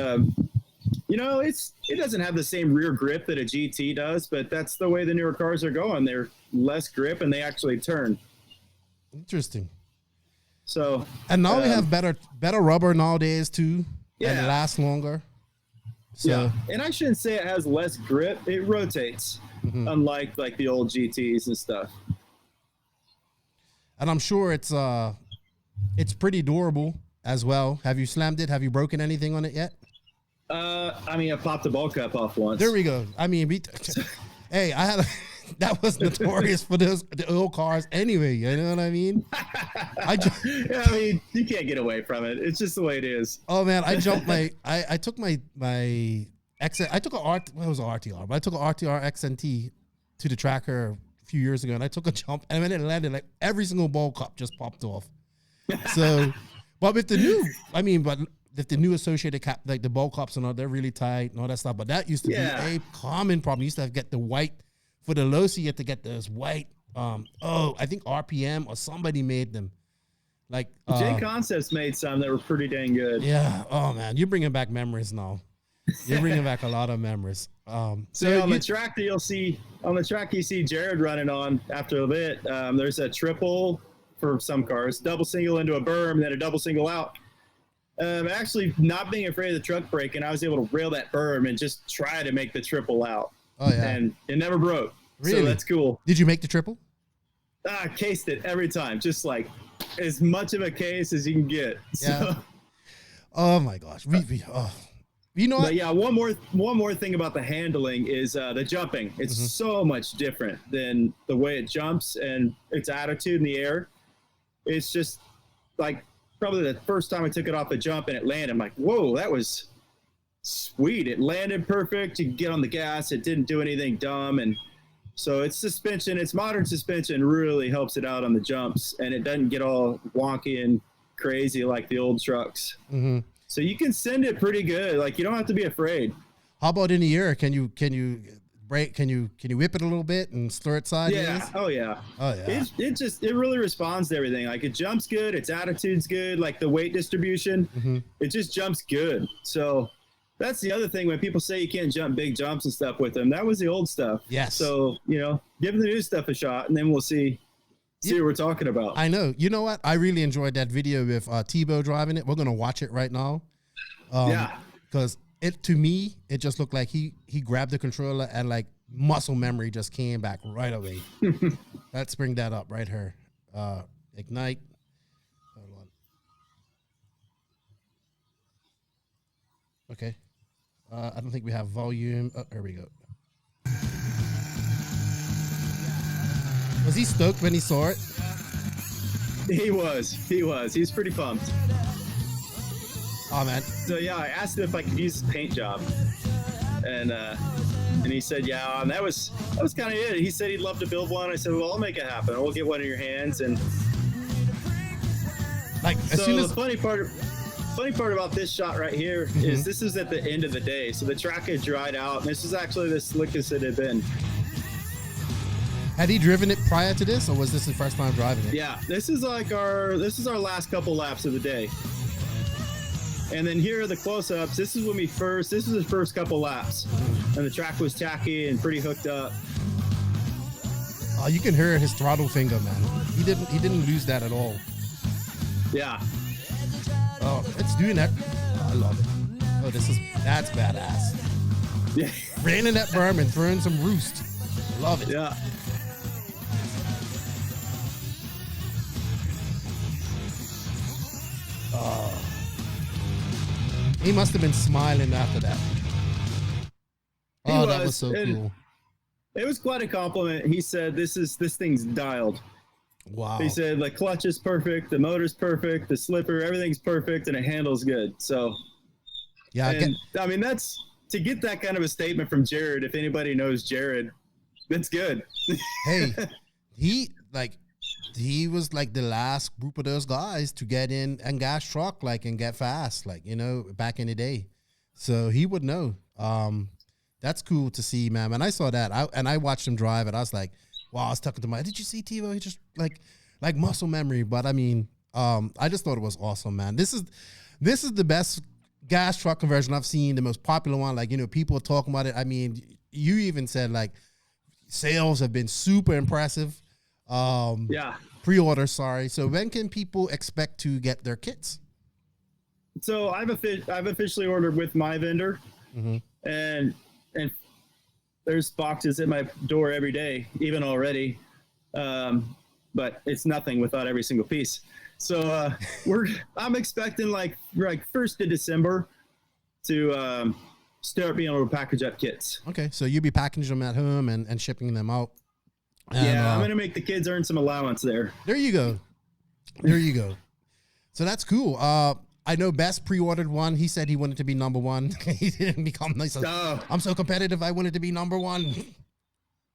it doesn't have the same rear grip that a GT does, but that's the way the newer cars are going. They're less grip and they actually turn. Interesting. So, and now we have better rubber nowadays too. And lasts longer. So. Yeah. And I shouldn't say it has less grip. It rotates, unlike like the old GTs and stuff. And I'm sure it's pretty durable as well. Have you slammed it? Have you broken anything on it yet? I mean, I popped the bulk up off once. There we go. I mean, hey, I had that was notorious for the old cars anyway. You know what I mean? I mean, you can't get away from it. It's just the way it is. Oh man, I jumped I took my X. I took what was an RTR? But I took an RTR XNT to the tracker a few years ago, and I took a jump, and when it landed, like every single ball cup just popped off. So, but with the new, if the new associated cap, like the ball cups and all, they're really tight and all that stuff. But that used to be a common problem. You used to have to get the white for the low, so you have to get those white. I think RPM or somebody made them. Like J Concepts made some that were pretty dang good. Yeah. Oh man, you're bringing back memories now. You're bringing back a lot of memories. So on the track that you'll see on the track, you see Jared running on after a bit. There's a triple for some cars, double single into a berm, and then a double single out. Actually, not being afraid of the truck breaking, I was able to rail that berm and just try to make the triple out. Oh yeah, and it never broke. Really? So that's cool. Did you make the triple? I cased it every time, just like as much of a case as you can get. Yeah. So, oh my gosh, you know what? But yeah, one more thing about the handling is the jumping. It's so much different than the way it jumps and its attitude in the air. It's just like probably the first time I took it off a jump and it landed, I'm like, whoa, that was sweet. It landed perfect. You can get on the gas. It didn't do anything dumb. And so its suspension, its modern suspension really helps it out on the jumps, and it doesn't get all wonky and crazy like the old trucks. Mm-hmm. So you can send it pretty good. Like, you don't have to be afraid. How about in the air? Can you brake? Can you whip it a little bit and stir it sideways? Yeah. Oh yeah. Oh yeah. It really responds to everything. Like, it jumps good. Its attitude's good. Like the weight distribution, it just jumps good. So that's the other thing when people say you can't jump big jumps and stuff with them. That was the old stuff. Yes. So, give the new stuff a shot, and then we'll see what we're talking about. I know. You know what? I really enjoyed that video with Tebo driving it. We're gonna watch it right now. Because to me, it just looked like he grabbed the controller and like muscle memory just came back right away. Let's bring that up right here. Ignite. Hold on. Okay. I don't think we have volume. Oh, there we go. Was he stoked when he saw it? He was. He's pretty pumped. Oh man. So yeah, I asked him if I could use his paint job, and he said yeah, and that was kind of it. He said he'd love to build one. I said, well, I'll make it happen. We'll get one in your hands. And like, as soon as the funny part about this shot right here is this is at the end of the day, so the track had dried out, and this is actually the slickest it had been. Had he driven it prior to this, or was this his first time driving it? Yeah, this is our last couple laps of the day. And then here are the close-ups. This is his first couple laps, and the track was tacky and pretty hooked up. Oh, you can hear his throttle finger, man. He didn't lose that at all. Yeah. Oh, it's doing that. Oh, I love it. Oh, that's badass. Yeah. Raining that berm and throwing some roost. Love it. Yeah. Oh. He must have been smiling after that. That was so cool. It was quite a compliment. He said, this thing's dialed. Wow. He said the clutch is perfect, the motor's perfect, the slipper, everything's perfect, and it handles good. So, yeah, I mean, that's to get that kind of a statement from Jared. If anybody knows Jared, that's good. Hey, he was like the last group of those guys to get in and gas truck, and get fast, back in the day. So he would know. That's cool to see, man. When I saw that, I watched him drive it, I was like, wow, I was talking to did you see Tebo? He just like muscle memory. But I mean, I just thought it was awesome, man. This is the best gas truck conversion I've seen, the most popular one. People are talking about it. I mean, you even said sales have been super impressive. Yeah. Pre-order, sorry. So when can people expect to get their kits? So I've officially ordered with my vendor, and there's boxes at my door every day, even already. But it's nothing without every single piece. So I'm expecting like 1st of December. to start being able to package up kits. Okay, so you'll be packaging them at home and shipping them out. And, yeah, I'm gonna make the kids earn some allowance there. There you go. There you go. So that's cool. I know Best pre-ordered one. He said he wanted to be number one. He didn't become nice. I'm so competitive. I wanted to be number one.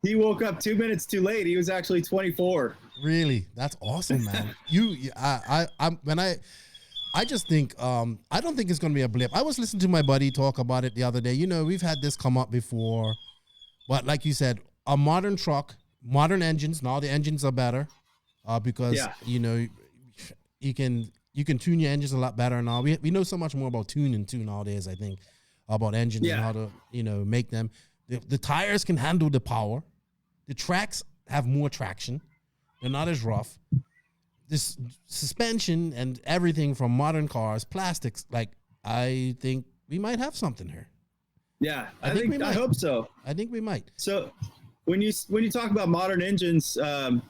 He woke up 2 minutes too late. He was actually 24. Really? That's awesome, man. I just think, I don't think it's going to be a blip. I was listening to my buddy talk about it the other day. You know, we've had this come up before, but like you said, a modern truck, modern engines. Now the engines are better because, you know, you can tune your engines a lot better now. We know so much more about tuning too nowadays, I think, about engines and how to, you know, make them. The tires can handle the power. The tracks have more traction. They're not as rough. This suspension and everything from modern cars, plastics, like, I think we might have something here. Yeah, I hope so. I think we might. So when you talk about modern engines, I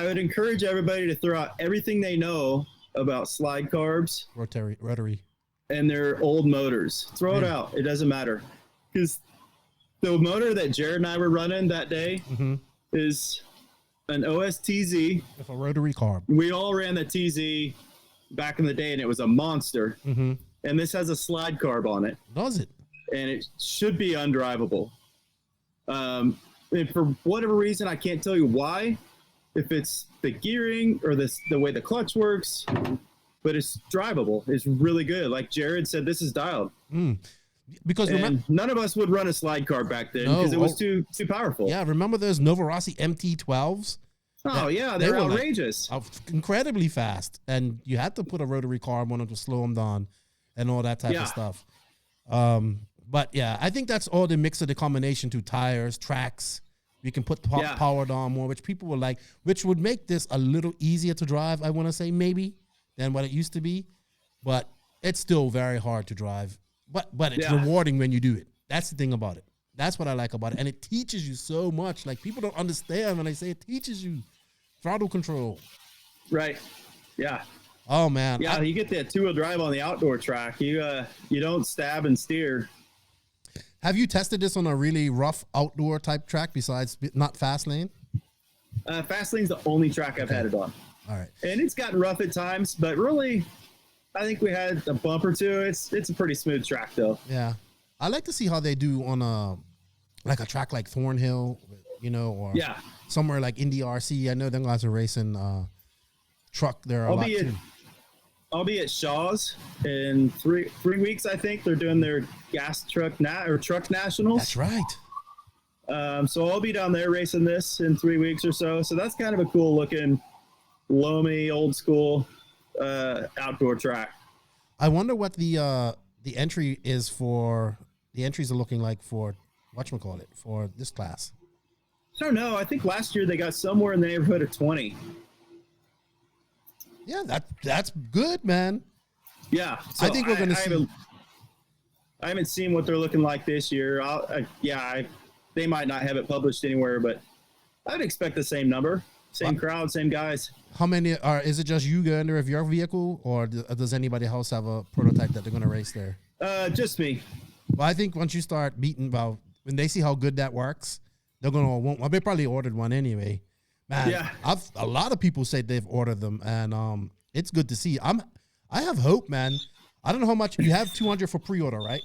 would encourage everybody to throw out everything they know about slide carbs, rotary, and their old motors. Throw it out. It doesn't matter. Because the motor that Jared and I were running that day is an OSTZ with a rotary carb. We all ran the TZ back in the day, and it was a monster. And this has a slide carb on it. Does it? And it should be undrivable. And for whatever reason, I can't tell you why, if it's the gearing or the way the clutch works, but it's drivable. It's really good. Like Jared said, this is dialed. Because none of us would run a slide car back then because it was too powerful. Yeah, remember those Novorossi MT12s? Oh, yeah, they were outrageous. Like, incredibly fast. And you had to put a rotary carb on them to slow them down and all that type of stuff. But, yeah, I think that's all the mix of the combination to tires, tracks. You can put power down more, which people would like, which would make this a little easier to drive, I want to say, maybe, than what it used to be. But it's still very hard to drive. But it's rewarding when you do it. That's the thing about it. That's what I like about it. And it teaches you so much. Like, people don't understand when I say it teaches you throttle control. Right. Yeah. Oh, man. Yeah, you get that two-wheel drive on the outdoor track. You don't stab and steer. Have you tested this on a really rough outdoor type track besides not fast lane? Fast lane's the only track I've had it on. All right. And it's gotten rough at times, but really, I think we had a bump or two. It's a pretty smooth track, though. Yeah. I like to see how they do on a track like Thornhill, you know, or somewhere like Indy RC. I know them guys are racing truck there a lot too. I'll be at Shaw's in 3 weeks, I think. They're doing their gas truck truck nationals. That's right. So I'll be down there racing this in 3 weeks or so. So that's kind of a cool looking, loamy, old school outdoor track. I wonder what the entry is for. The entries are looking like for whatchamacallit for this class. I don't know. I think last year they got somewhere in the neighborhood of 20. Yeah, that's good, man. Yeah, so I think we're going to see. I haven't seen what they're looking like this year. They might not have it published anywhere, but I would expect the same number, same crowd, same guys. How many are? Is it just you going there with your vehicle, or does anybody else have a prototype that they're going to race there? Just me. Well, I think once you start beating, when they see how good that works, they're going to want. Well, they probably ordered one anyway. Man, a lot of people say they've ordered them, and it's good to see. I have hope, man. I don't know how much you have. 200 for pre-order, right?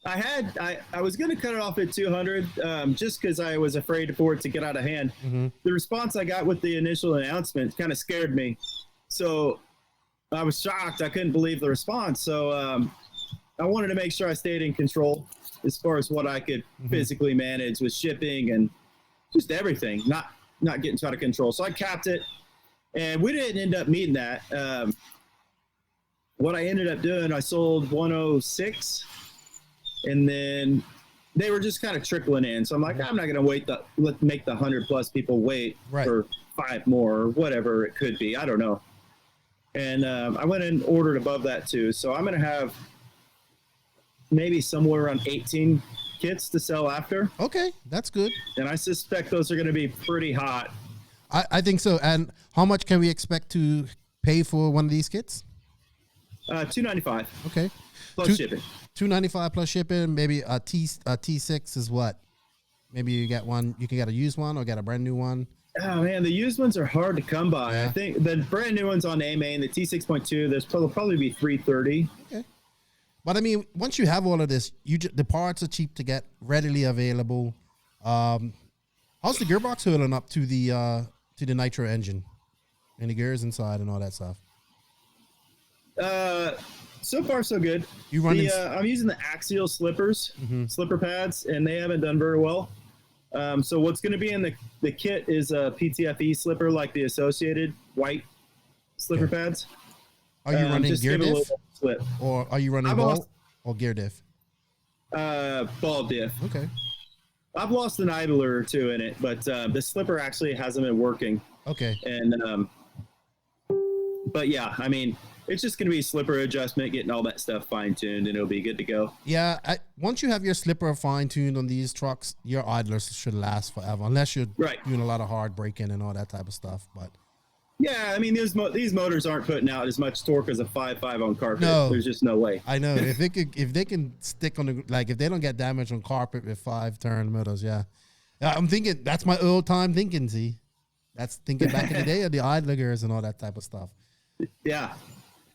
I was going to cut it off at 200 just because I was afraid for it to get out of hand. The response I got with the initial announcement kind of scared me, so I was shocked. I couldn't believe the response. So I wanted to make sure I stayed in control as far as what I could physically manage with shipping and just everything, not getting out of control. So I capped it, and we didn't end up meeting that. What I ended up doing, I sold 106, and then they were just kind of trickling in. So I'm like, I'm not going to make the 100+ people wait for 5 more or whatever it could be. I don't know. And I went and ordered above that too. So I'm going to have maybe somewhere around 18 kits to sell after. Okay, that's good. And I suspect those are going to be pretty hot. I think so. And how much can we expect to pay for one of these kits? $295. Okay. plus shipping. $295 plus shipping. Maybe a T6 is what? Maybe you get one. You can get a used one or get a brand new one. Oh man, the used ones are hard to come by. Yeah. I think the brand new ones on AMA, the T6.2, there's probably be $330. Okay. But I mean, once you have all of this, the parts are cheap to get, readily available. How's the gearbox holding up to the nitro engine? And the gears inside and all that stuff? So far so good. I'm using the axial slippers, slipper pads, and they haven't done very well. So what's going to be in the kit is a PTFE slipper, like the associated white slipper pads. Are you running gear diff? Slip. Or are you running ball or gear diff? Ball diff. Okay. I've lost an idler or two in it, but the slipper actually hasn't been working. Okay. And but yeah, I mean, it's just going to be slipper adjustment, getting all that stuff fine-tuned, and it'll be good to go. Yeah, once you have your slipper fine-tuned on these trucks, your idlers should last forever, unless you're doing a lot of hard braking and all that type of stuff. But yeah, I mean, these motors aren't putting out as much torque as a 5.5 on carpet. No. There's just no way. I know. if they can stick on if they don't get damaged on carpet with 5-turn motors, yeah. I'm thinking, that's my old time thinking, see? That's thinking back in the day of the idlers and all that type of stuff. Yeah.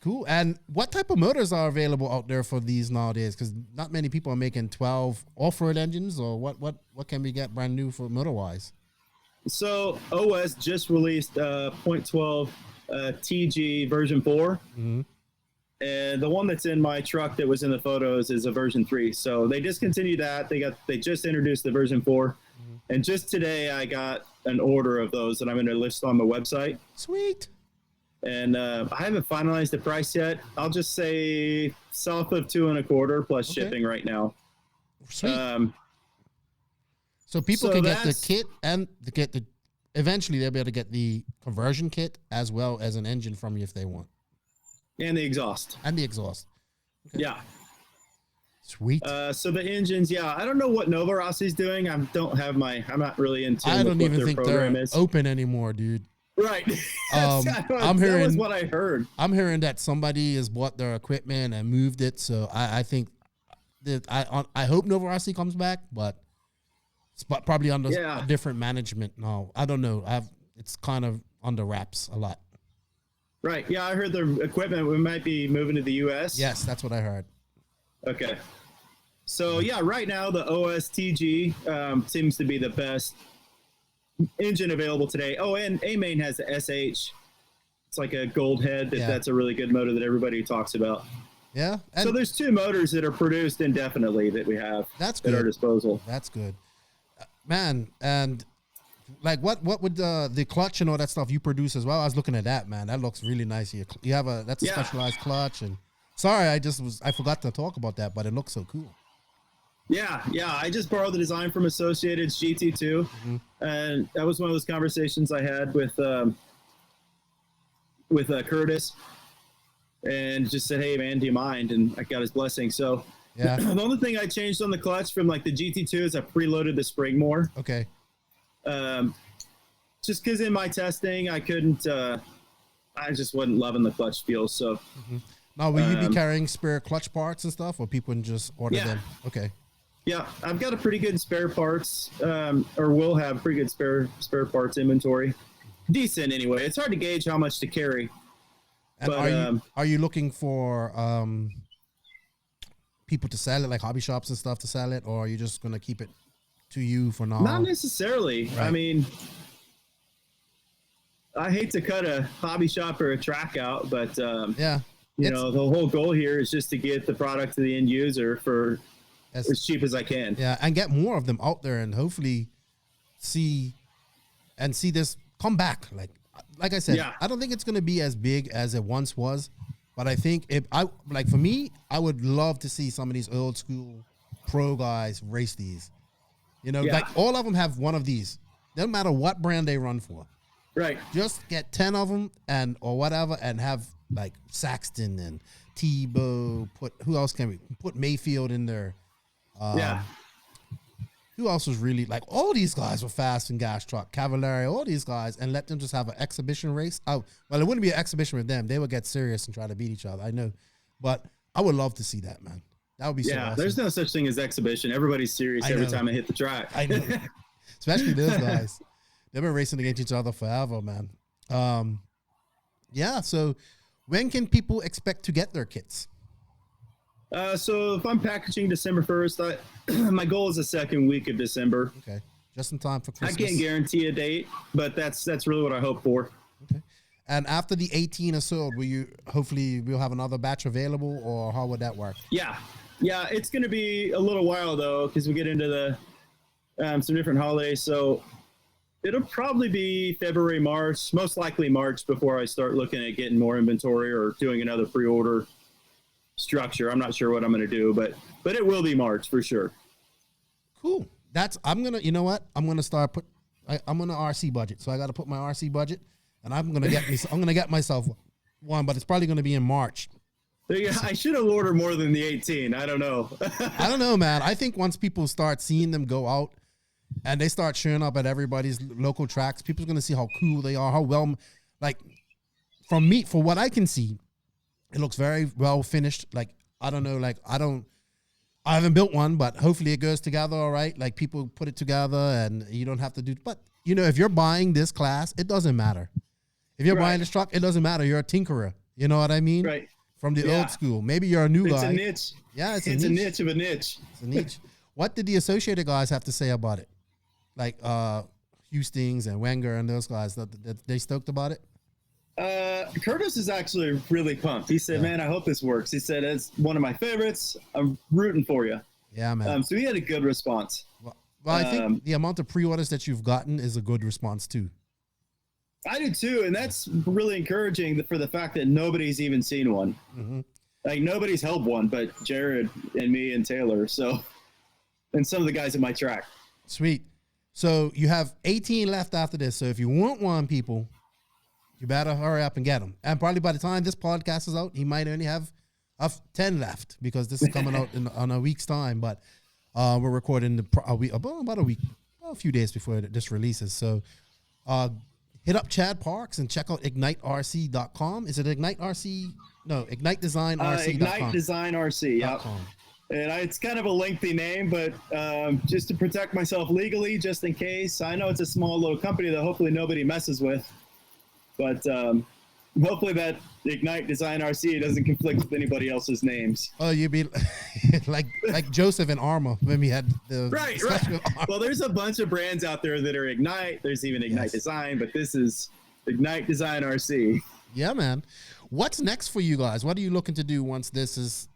Cool. And what type of motors are available out there for these nowadays? Because not many people are making 12 off-road engines, or what can we get brand new for motor-wise? So OS just released 0.12 TG version 4. Mm-hmm. And the one that's in my truck that was in the photos is a version 3. So they discontinued that. They just introduced the version 4. Mm-hmm. And just today I got an order of those that I'm going to list on the website. Sweet. And I haven't finalized the price yet. I'll just say south of $225 plus shipping right now. Sweet. So people can get the kit and eventually they'll be able to get the conversion kit as well as an engine from you if they want. And the exhaust. Okay. Yeah. Sweet. So the engines, I don't know what Nova Rossi's doing. I'm not really into I don't even think they're is. open anymore, dude. Right. That was what I heard. I'm hearing that somebody has bought their equipment and moved it. So I think that I hope Nova Rossi comes back, but it's probably under a different management now. I don't know. It's kind of under wraps a lot. Right. Yeah, I heard the equipment might be moving to the U.S. Yes, that's what I heard. Okay. So yeah, right now the OSTG seems to be the best engine available today. Oh, and A-Main has the SH. It's like a gold head. That's a really good motor that everybody talks about. Yeah. So there's 2 motors that are produced indefinitely that we have at our disposal. That's good. Man, and like what would the clutch and all that stuff you produce as well? I was looking at that, man. That looks really nice. You have that's a specialized clutch. And sorry, I forgot to talk about that, but it looks so cool. Yeah. I just borrowed the design from Associated's GT2, and that was one of those conversations I had with Curtis, and just said, "Hey, man, do you mind?" And I got his blessing. So, the only thing I changed on the clutch from like the GT2 is I preloaded the spring more. Okay. Just because in my testing I couldn't, I just wasn't loving the clutch feel. So. Now, will you be carrying spare clutch parts and stuff, or people can just order them? Okay. Yeah, I've got a pretty good spare parts, or will have pretty good spare parts inventory. Decent anyway. It's hard to gauge how much to carry. And are you looking for people to sell it, like hobby shops and stuff to sell it, or are you just going to keep it to you for now? Not necessarily. Right. I mean, I hate to cut a hobby shop or a track out, but you know, the whole goal here is just to get the product to the end user for as cheap as I can. Yeah, and get more of them out there, and hopefully see this come back. Like I said, I don't think it's going to be as big as it once was, but I think for me, I would love to see some of these old school pro guys race these. You know, like all of them have one of these. Doesn't matter what brand they run for. Right. Just get 10 of them or whatever, and have like Saxton and Tebo. Who else can we put? Maifield in there. Who else was really like all these guys were fast in gas truck, Cavalieri, all these guys, and let them just have an exhibition race. Oh, well, it wouldn't be an exhibition with them. They would get serious and try to beat each other. I know, but I would love to see that, man. That would be so awesome. There's no such thing as exhibition. Everybody's serious every time I hit the track. I know. Especially those guys. They've been racing against each other forever, man. Yeah, so when can people expect to get their kits? So if I'm packaging December 1st, my goal is the second week of December. Okay, just in time for Christmas. I can't guarantee a date, but that's really what I hope for. Okay. And after the 18 are sold, hopefully we'll have another batch available, or how would that work? Yeah, it's going to be a little while though, because we get into the some different holidays. So it'll probably be February, March, most likely March before I start looking at getting more inventory or doing another pre-order structure. I'm not sure what I'm going to do, but it will be March for sure. Cool. I'm going to RC budget. So I got to put my RC budget, and I'm going to get myself one, but it's probably going to be in March. I should have ordered more than the 18. I don't know. I don't know, man. I think once people start seeing them go out and they start showing up at everybody's local tracks, people's going to see how cool they are, how well, like, from what I can see, it looks very well finished. Like, I don't know, like, I haven't built one, but hopefully it goes together all right. Like, people put it together and you don't have to do, but, if you're buying this class, it doesn't matter. If you're buying this truck, it doesn't matter. You're a tinkerer. You know what I mean? Right. From the old school. Maybe you're a new guy. It's a niche. Yeah, it's a niche of a niche. It's a niche. What did the Associated guys have to say about it? Like, Hustings and Wenger and those guys, they stoked about it? Curtis is actually really pumped. He said, man, I hope this works. He said, it's one of my favorites. I'm rooting for you. Yeah, man. So he had a good response. Well, I think the amount of pre-orders that you've gotten is a good response too. I do too. And that's really encouraging for the fact that nobody's even seen one. Mm-hmm. Like, nobody's held one but Jared and me and Taylor. So, and some of the guys at my track. Sweet. So you have 18 left after this. So if you want one, people, you better hurry up and get them. And probably by the time this podcast is out, he might only have 10 left because this is coming out on a week's time. But we're recording about a few days before this releases. So hit up Chad Parks and check out igniterc.com. Is it Ignite RC? No, IgniteDesignRC.com. Ignite Design RC, yep. And it's kind of a lengthy name, but just to protect myself legally, just in case. I know it's a small little company that hopefully nobody messes with. But hopefully that Ignite Design RC doesn't conflict with anybody else's names. Oh, you'd be like Joseph in Armour when we had the right. Well, there's a bunch of brands out there that are Ignite. There's even Ignite Design, but this is Ignite Design RC. Yeah, man. What's next for you guys? What are you looking to do once this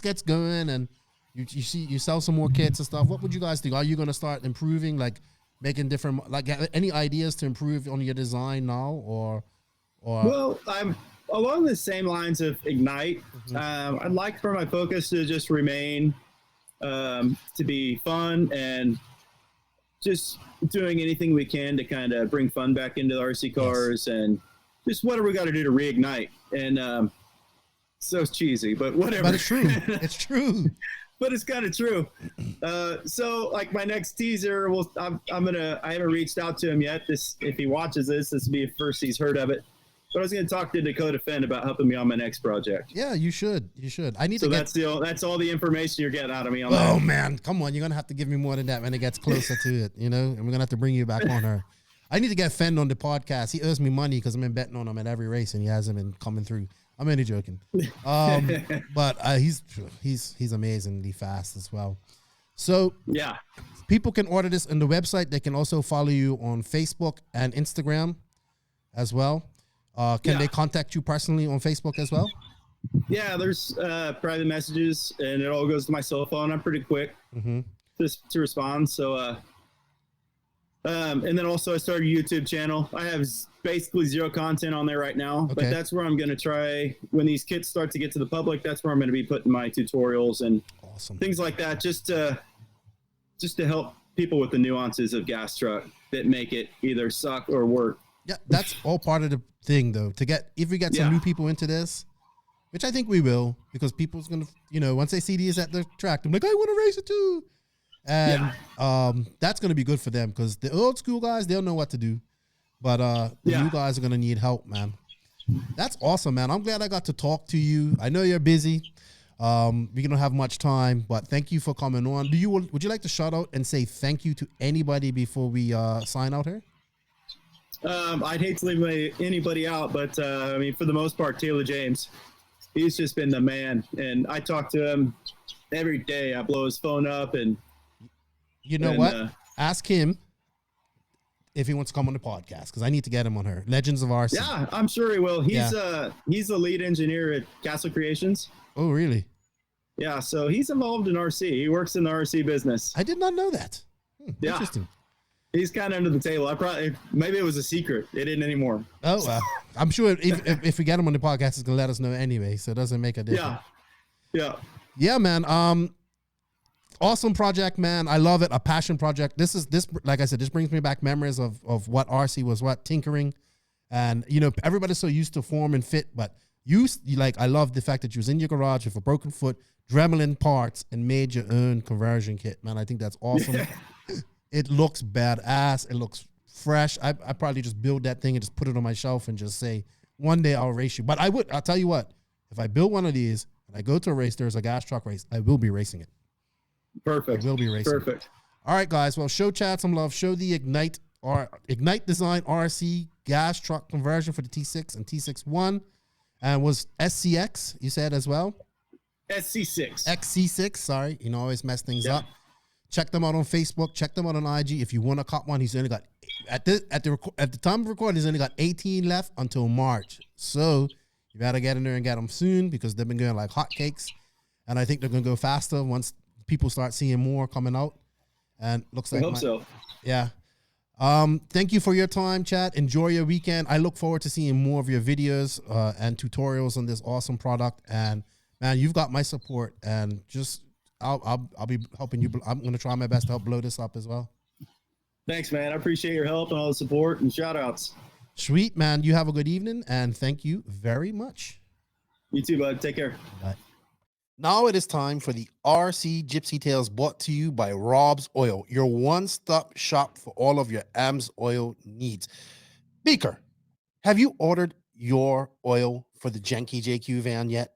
gets going and you sell some more kits and stuff? What would you guys do? Are you going to start improving, like making different, like any ideas to improve on your design now, or? Well, I'm along the same lines of Ignite. I'd like for my focus to just remain to be fun and just doing anything we can to kind of bring fun back into the RC cars and just whatever we got to do to reignite. And so cheesy, but whatever. But it's true. It's true. But it's kind of true. So like my next teaser, I haven't reached out to him yet. If he watches this will be the first he's heard of it. But I was going to talk to Dakota Fenn about helping me on my next project. Yeah, you should. I need so to that's all the information you're getting out of me on that. Oh man, come on. You're going to have to give me more than that when it gets closer to it, and we're going to have to bring you back on her. I need to get Fenn on the podcast. He owes me money because I've been betting on him at every race and he hasn't been coming through. I'm only joking. But he's amazingly fast as well. So yeah, people can order this on the website. They can also follow you on Facebook and Instagram as well. Can they contact you personally on Facebook as well? Yeah, there's private messages and it all goes to my cell phone. I'm pretty quick to respond. So, and then also I started a YouTube channel. I have basically zero content on there right now, but that's where I'm going to try when these kits start to get to the public. That's where I'm going to be putting my tutorials and things like that, just to help people with the nuances of gas truck that make it either suck or work. Yeah, that's all part of the thing, though. If we get some new people into this, which I think we will, because people's gonna, once they see these at the track, I'm like, I want to race it too, and that's gonna be good for them because the old school guys, they'll know what to do, but the new guys are gonna need help, man. That's awesome, man. I'm glad I got to talk to you. I know you're busy. We don't have much time, but thank you for coming on. Would you like to shout out and say thank you to anybody before we sign out here? I'd hate to leave anybody out, but I mean, for the most part, Taylor James, he's just been the man. And I talk to him every day. I blow his phone up, and you know what? Ask him if he wants to come on the podcast, because I need to get him on her. Legends of RC. Yeah, I'm sure he will. He's the lead engineer at Castle Creations. Oh, really? Yeah, so he's involved in RC. He works in the RC business. I did not know that. Yeah. Interesting. He's kind of under the table. Maybe it was a secret. It isn't anymore. Oh, well, I'm sure if we get him on the podcast, he's gonna let us know anyway. So it doesn't make a difference. Yeah, man. Awesome project, man. I love it. A passion project. This like I said, this brings me back memories of what RC was, tinkering, and everybody's so used to form and fit, but I love the fact that you was in your garage with a broken foot, dremeling parts, and made your own conversion kit, man. I think that's awesome. Yeah. It looks badass. It looks fresh. I probably just build that thing and just put it on my shelf and just say, one day I'll race you. But I'll tell you what, if I build one of these and I go to a race, there's a gas truck race, I will be racing it. Perfect. I will be racing it. All right, guys. Well, show Chad some love. Show the Ignite Design RC gas truck conversion for the T6 and T6-1. And was SCX, you said as well? SC6. XC6, sorry. Always mess things up. Check them out on Facebook. Check them out on IG. If you want to cop one, he's only got, at the time of recording, he's only got 18 left until March. So you better get in there and get them soon, because they've been going like hotcakes. And I think they're going to go faster once people start seeing more coming out. And looks like I hope so. Yeah. Thank you for your time, Chad. Enjoy your weekend. I look forward to seeing more of your videos and tutorials on this awesome product. And man, you've got my support, and just I'll be helping you. I'm going to try my best to help blow this up as well. Thanks, man. I appreciate your help and all the support and shout outs. Sweet, man. You have a good evening, and thank you very much. You too, bud. Take care. Bye. Now it is time for the RC Gypsy Tales, brought to you by Rob's Oil, your one-stop shop for all of your AMS oil needs. Beaker, have you ordered your oil for the Genki JQ van yet?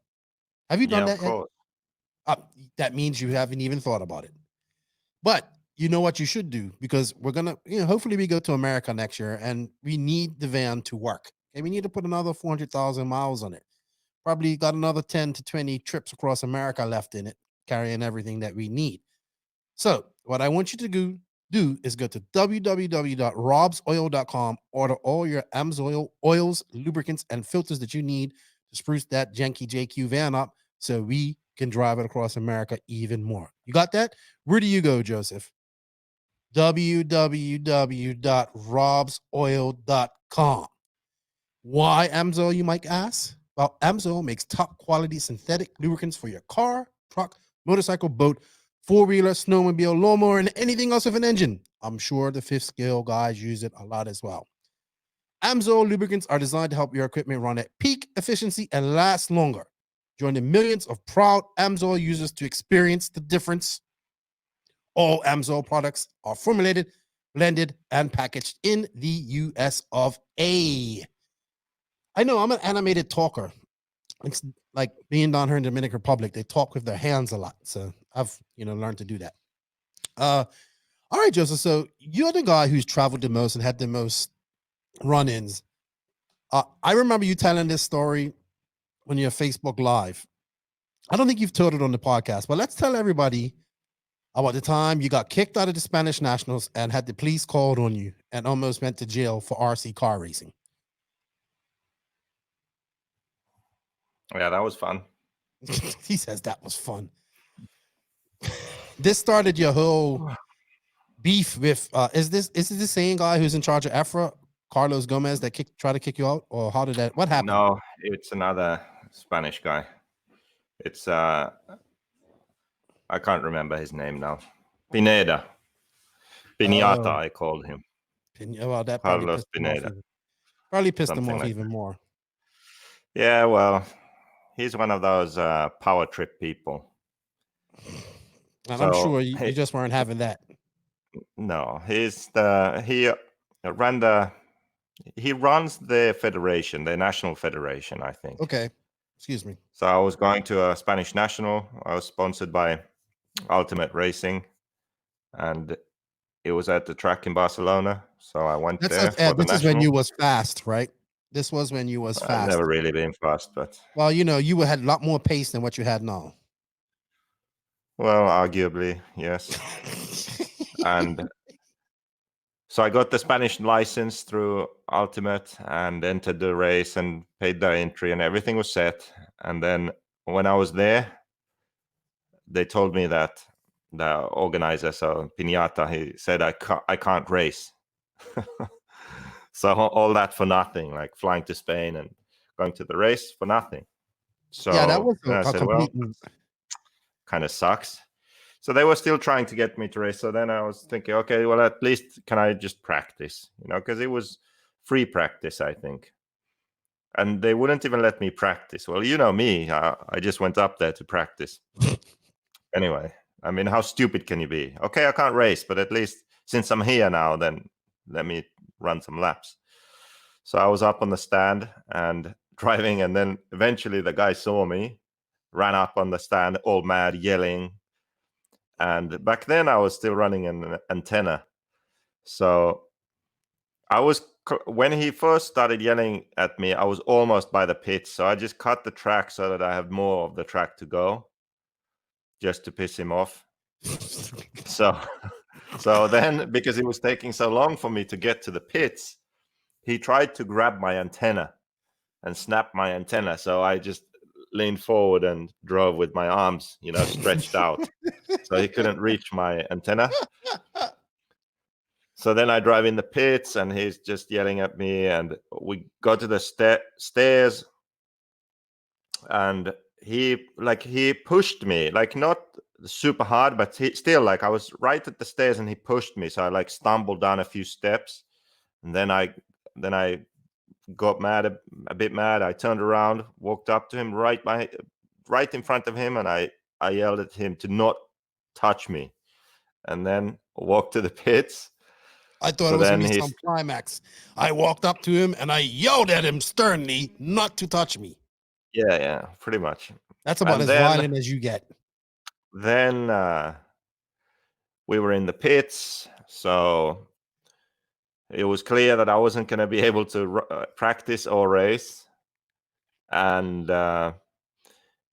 Have you done that yet? That means you haven't even thought about it. But you know what you should do, because we're going to, hopefully we go to America next year, and we need the van to work. And we need to put another 400,000 miles on it. Probably got another 10 to 20 trips across America left in it, carrying everything that we need. So what I want you to do is go to www.robsoil.com, order all your AMS oils, lubricants, and filters that you need to spruce that Genki JQ van up so we can drive it across America even more. You got that? Where do you go, Joseph? www.robsoil.com. Why AMS oil, you might ask? Well, AMS oil makes top quality synthetic lubricants for your car, truck, motorcycle, boat, four-wheeler, snowmobile, lawnmower, and anything else with an engine. I'm sure the fifth scale guys use it a lot as well. AMS oil lubricants are designed to help your equipment run at peak efficiency and last longer. Join the millions of proud AMS oil users to experience the difference. All AMS oil products are formulated, blended, and packaged in the US of A. I know I'm an animated talker. It's like being down here in the Dominican Republic. They talk with their hands a lot. So I've, learned to do that. All right, Joseph. So you're the guy who's traveled the most and had the most run-ins. I remember you telling this story on your Facebook Live. I don't think you've told it on the podcast, but let's tell everybody about the time you got kicked out of the Spanish Nationals and had the police called on you and almost went to jail for RC car racing. Yeah, that was fun. He says that was fun. This started your whole beef with is this the same guy who's in charge of EFRA, Carlos Gomez, that tried to kick you out? Or what happened? No, it's another Spanish guy. It's I can't remember his name now. Pineda. Piñata, I called him. Well, that Carlos Pineda. Probably pissed him off even more. Yeah, well, he's one of those power trip people. And I'm sure you just weren't having that. No, he ran the He runs the federation, the national federation, I think. Okay. Excuse me. So I was going to a Spanish national. I was sponsored by Ultimate Racing, and it was at the track in Barcelona. So I went there for the this is national. when you was fast, right? This was when you was I've fast. never really been fast, but Well, you know, you had a lot more pace than what you had now. well, arguably, yes. And so I got the Spanish license through Ultimate and entered the race and paid the entry and everything was set. And then when I was there, they told me that the organizer, so Piñata, he said I can't race. So all that for nothing, like flying to Spain and going to the race for nothing. So yeah, that was I said, complete. well, kind of sucks. So they were still trying to get me to race. So then I was thinking, okay, well, at least can I just practice, you know, because it was free practice, I think. And they wouldn't even let me practice. Well, you know me, I just went up there to practice. Anyway, I mean, how stupid can you be? Okay, I can't race, but at least since I'm here now, then let me run some laps. So I was up on the stand and driving, and then eventually the guy saw me, ran up on the stand, all mad, yelling. And back then I was still running an antenna. So I was, when he first started yelling at me, I was almost by the pits. So I just cut the track so that I have more of the track to go, just to piss him off. So then, because it was taking so long for me to get to the pits, he tried to grab my antenna and snap my antenna. So I just leaned forward and drove with my arms, you know, stretched out. So he couldn't reach my antenna. So then I drive in the pits and he's just yelling at me, and we go to the stairs, and he pushed me, like not super hard, but he still, like, I was right at the stairs and he pushed me. So I like stumbled down a few steps, and then I got mad, a bit mad. I turned around, walked up to him right in front of him, and I yelled at him to not touch me, and then walked to the pits. I thought it was going to be some climax. I walked up to him and I yelled at him sternly not to touch me. Yeah, pretty much. That's about as violent as you get. Then we were in the pits, so it was clear that I wasn't going to be able to practice or race. And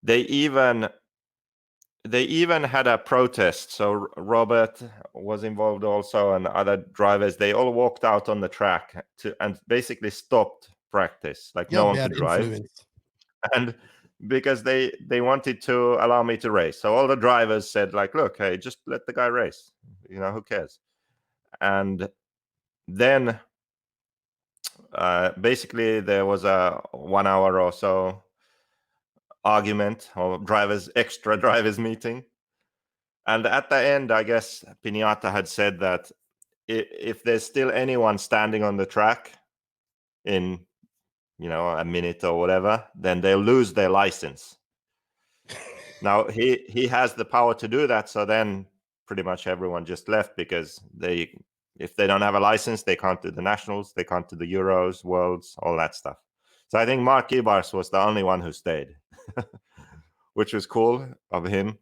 they even had a protest. So Robert was involved also, and other drivers. They all walked out on the track and basically stopped practice. Like no one could drive. And because they wanted to allow me to race. So all the drivers said, like, look, hey, just let the guy race. You know, who cares? And then basically there was a 1 hour or so argument, or extra drivers meeting. And at the end, I guess Piñata had said that if there's still anyone standing on the track in, you know, a minute or whatever, then they'll lose their license. Now he has the power to do that. So then pretty much everyone just left, because if they don't have a license, they can't do the nationals, they can't do the Euros, Worlds, all that stuff. So I think Mark Ibars was the only one who stayed, which was cool of him.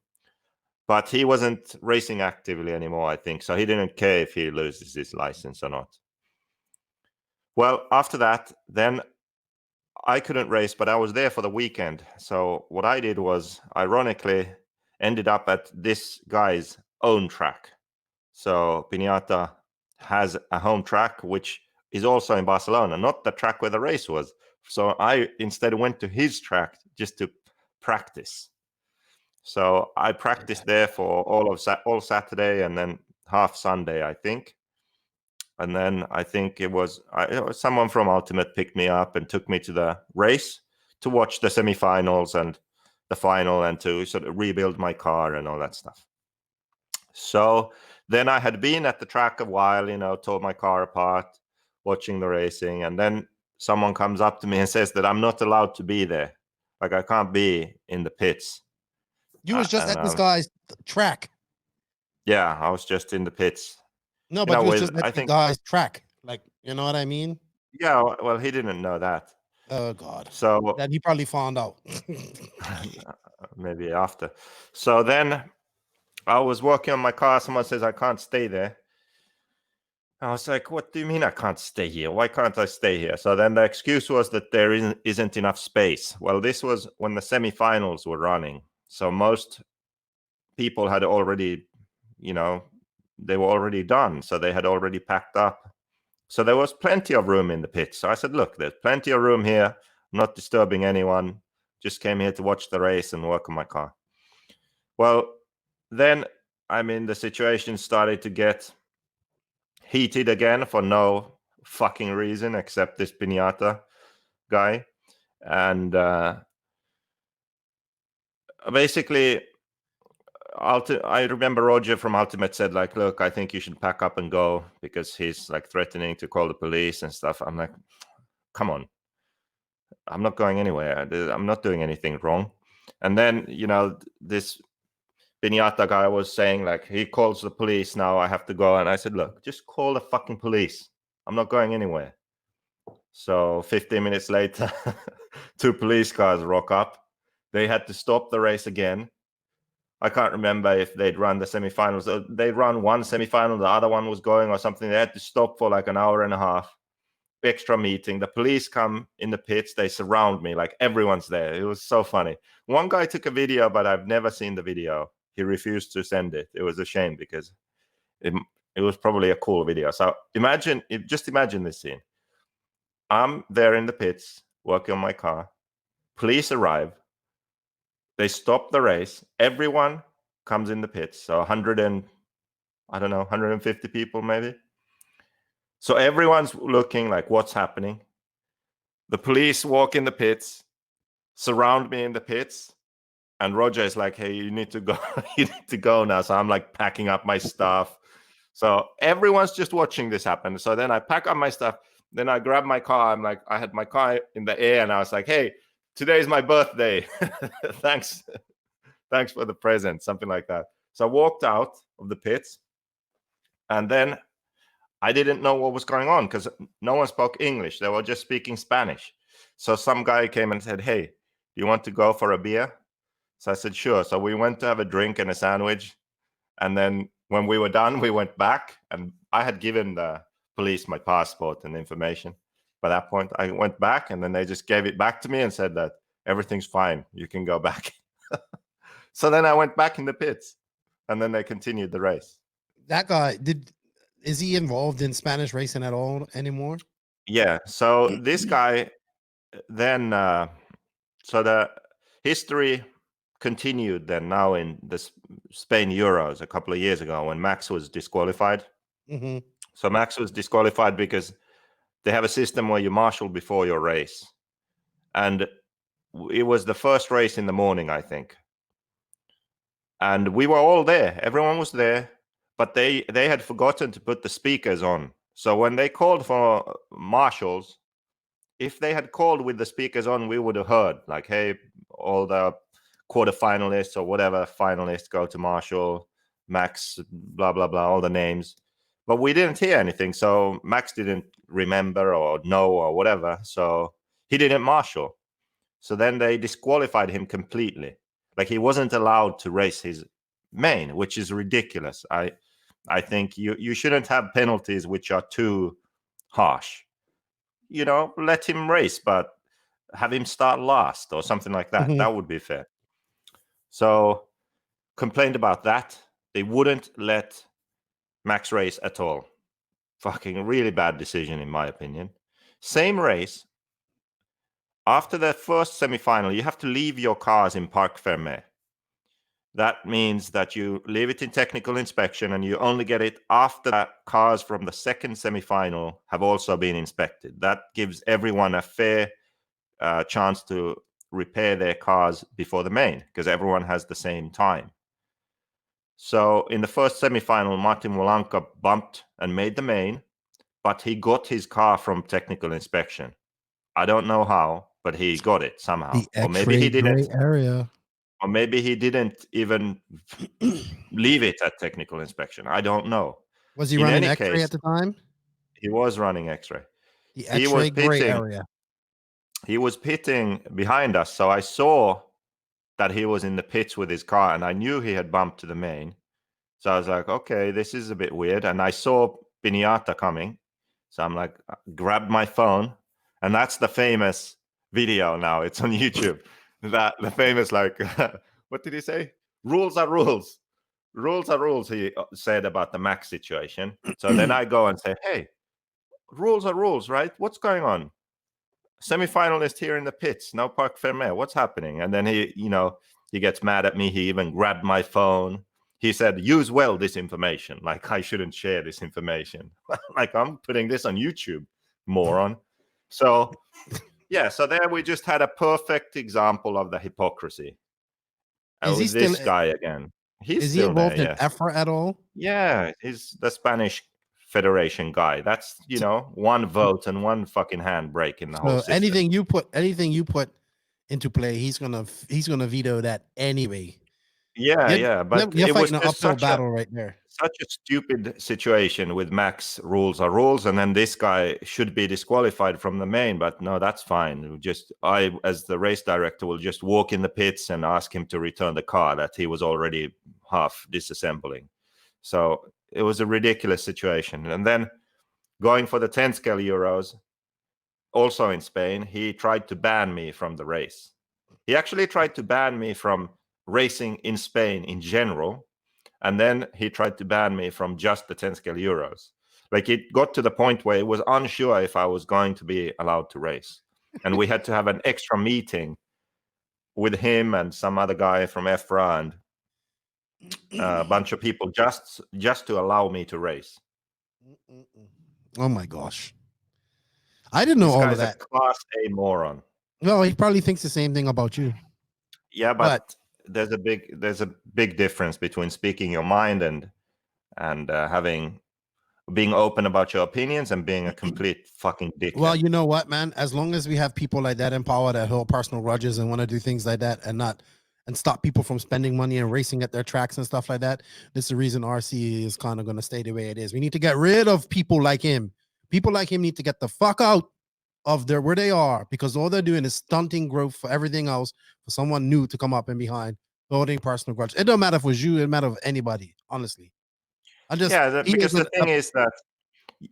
But he wasn't racing actively anymore, I think. So he didn't care if he loses his license or not. Well, after that, then I couldn't race, but I was there for the weekend. So what I did was, ironically, ended up at this guy's own track. So Piñata has a home track, which is also in Barcelona, not the track where the race was. So I instead went to his track just to practice. So I practiced there for all Saturday and then half Sunday, I think. And then I think it was someone from Ultimate picked me up and took me to the race to watch the semifinals and the final, and to sort of rebuild my car and all that stuff. So then I had been at the track a while, you know, tore my car apart, watching the racing. And then someone comes up to me and says that I'm not allowed to be there. Like, I can't be in the pits. You was just at this guy's track. Yeah, I was just in the pits. No, but you was just at the guy's track. Like, you know what I mean? Yeah, well, he didn't know that. Oh God. So Then he probably found out. maybe after. So then I was working on my car. Someone says I can't stay there. I was like, what do you mean I can't stay here? Why can't I stay here? So then the excuse was that there isn't enough space. Well, this was when the semifinals were running. So most people had already, they were already done. So they had already packed up. So there was plenty of room in the pit. So I said, look, there's plenty of room here. I'm not disturbing anyone. Just came here to watch the race and work on my car. Well, then, the situation started to get heated again for no fucking reason except this piñata guy. And basically, I remember Roger from Ultimate said, like, look, I think you should pack up and go because he's like threatening to call the police and stuff. I'm like, come on. I'm not going anywhere. I'm not doing anything wrong. And then, this piñata guy was saying, like, he calls the police now, I have to go. And I said, look, just call the fucking police. I'm not going anywhere. So 15 minutes later, 2 police cars rock up. They had to stop the race again. I can't remember if they'd run the semifinals. They'd run one semifinal, the other one was going or something. They had to stop for like an hour and a half. Extra meeting. The police come in the pits. They surround me, like everyone's there. It was so funny. One guy took a video, but I've never seen the video. He refused to send it. It was a shame because it was probably a cool video. So just imagine this scene. I'm there in the pits working on my car. Police arrive. They stop the race. Everyone comes in the pits. So 150 people maybe. So everyone's looking like, what's happening? The police walk in the pits, surround me in the pits, and Roger is like, hey, you need to go. You need to go now. So I'm like packing up my stuff. So everyone's just watching this happen. So then I pack up my stuff. Then I grab my car. I'm like, I had my car in the air, and I was like, hey, today's my birthday. Thanks for the present, something like that. So I walked out of the pits, and then I didn't know what was going on because no one spoke English. They were just speaking Spanish. So some guy came and said, hey, do you want to go for a beer? So I said, sure. So we went to have a drink and a sandwich. And then when we were done, we went back. And I had given the police my passport and information. By that point, I went back, and then they just gave it back to me and said that everything's fine. You can go back. So then I went back in the pits, and then they continued the race. That guy, is he involved in Spanish racing at all anymore? Yeah. So this guy then, so the history continued then now in the Spain Euros a couple of years ago when Max was disqualified. Mm-hmm. So Max was disqualified because they have a system where you marshal before your race. And it was the first race in the morning, I think. And we were all there. Everyone was there. But they had forgotten to put the speakers on. So when they called for marshals, if they had called with the speakers on, we would have heard, like, hey, all the quarterfinalists or whatever finalists go to marshal, Max, blah, blah, blah, all the names. But we didn't hear anything. So Max didn't remember or know or whatever. So he didn't marshal. So then they disqualified him completely. Like, he wasn't allowed to race his main, which is ridiculous. I think you shouldn't have penalties which are too harsh. Let him race, but have him start last or something like that. Mm-hmm. That would be fair. So complained about that. They wouldn't let Max race at all. Fucking really bad decision, in my opinion. Same race. After the first semifinal, you have to leave your cars in Parc Fermé. That means that you leave it in technical inspection, and you only get it after that cars from the second semifinal have also been inspected. That gives everyone a fair chance to repair their cars before the main, because everyone has the same time. So in the first semifinal, Martin Wolanka bumped and made the main, but he got his car from technical inspection. I don't know how, but he got it somehow. The Or maybe he didn't. area. Or maybe he didn't even leave it at technical inspection. I don't know. Was he In running any X-ray case, at the time? He was running X-ray. The he was X-ray gray pitting. area. He was pitting behind us, so I saw that he was in the pits with his car, and I knew he had bumped to the main. So I was like, okay, this is a bit weird. And I saw Pinata coming, so I'm like, grabbed my phone, and that's the famous video now. It's on YouTube. That the famous, like, what did he say? Rules are rules. Rules are rules, he said about the Max situation. So then I go and say, hey, rules are rules, right? What's going on? Semi-finalist here in the pits, no Parc Fermé. What's happening? And then he gets mad at me. He even grabbed my phone. He said, use well this information. Like, I shouldn't share this information. Like, I'm putting this on YouTube, moron. So, yeah, so there we just had a perfect example of the hypocrisy. Is he this still, guy again? He's is still he involved there, in yes. EFRA at all? Yeah, he's the Spanish Federation guy. That's, one vote and one fucking handbrake in the whole system. anything you put into play, he's gonna veto that anyway. Yeah, but you're it was fighting an just uphill battle right there. such a stupid situation with Max. Rules are rules, and then this guy should be disqualified from the main. But no, that's fine. I, as the race director, will just walk in the pits and ask him to return the car that he was already half disassembling. So it was a ridiculous situation. And then going for the 10 scale Euros, also in Spain, he tried to ban me from the race. He actually tried to ban me from racing in Spain in general, and then he tried to ban me from just the 10 scale Euros. Like, it got to the point where it was unsure if I was going to be allowed to race, and we had to have an extra meeting with him and some other guy from EFRA and a bunch of people just to allow me to race. Oh my gosh, I didn't know all of that. This guy's a class A moron. No, he probably thinks the same thing about you. Yeah, but there's a big difference between speaking your mind and being open about your opinions and being a complete fucking dickhead. Well, you know what, man? As long as we have people like that in power that hold personal grudges and want to do things like that and stop people from spending money and racing at their tracks and stuff like that, this is the reason RC is kind of going to stay the way it is. We need to get rid of people like him. People like him need to get the fuck out of where they are, because all they're doing is stunting growth for everything else, for someone new to come up and behind, holding personal grudge. It don't matter if it was you, it matter if anybody, honestly. Because the thing is that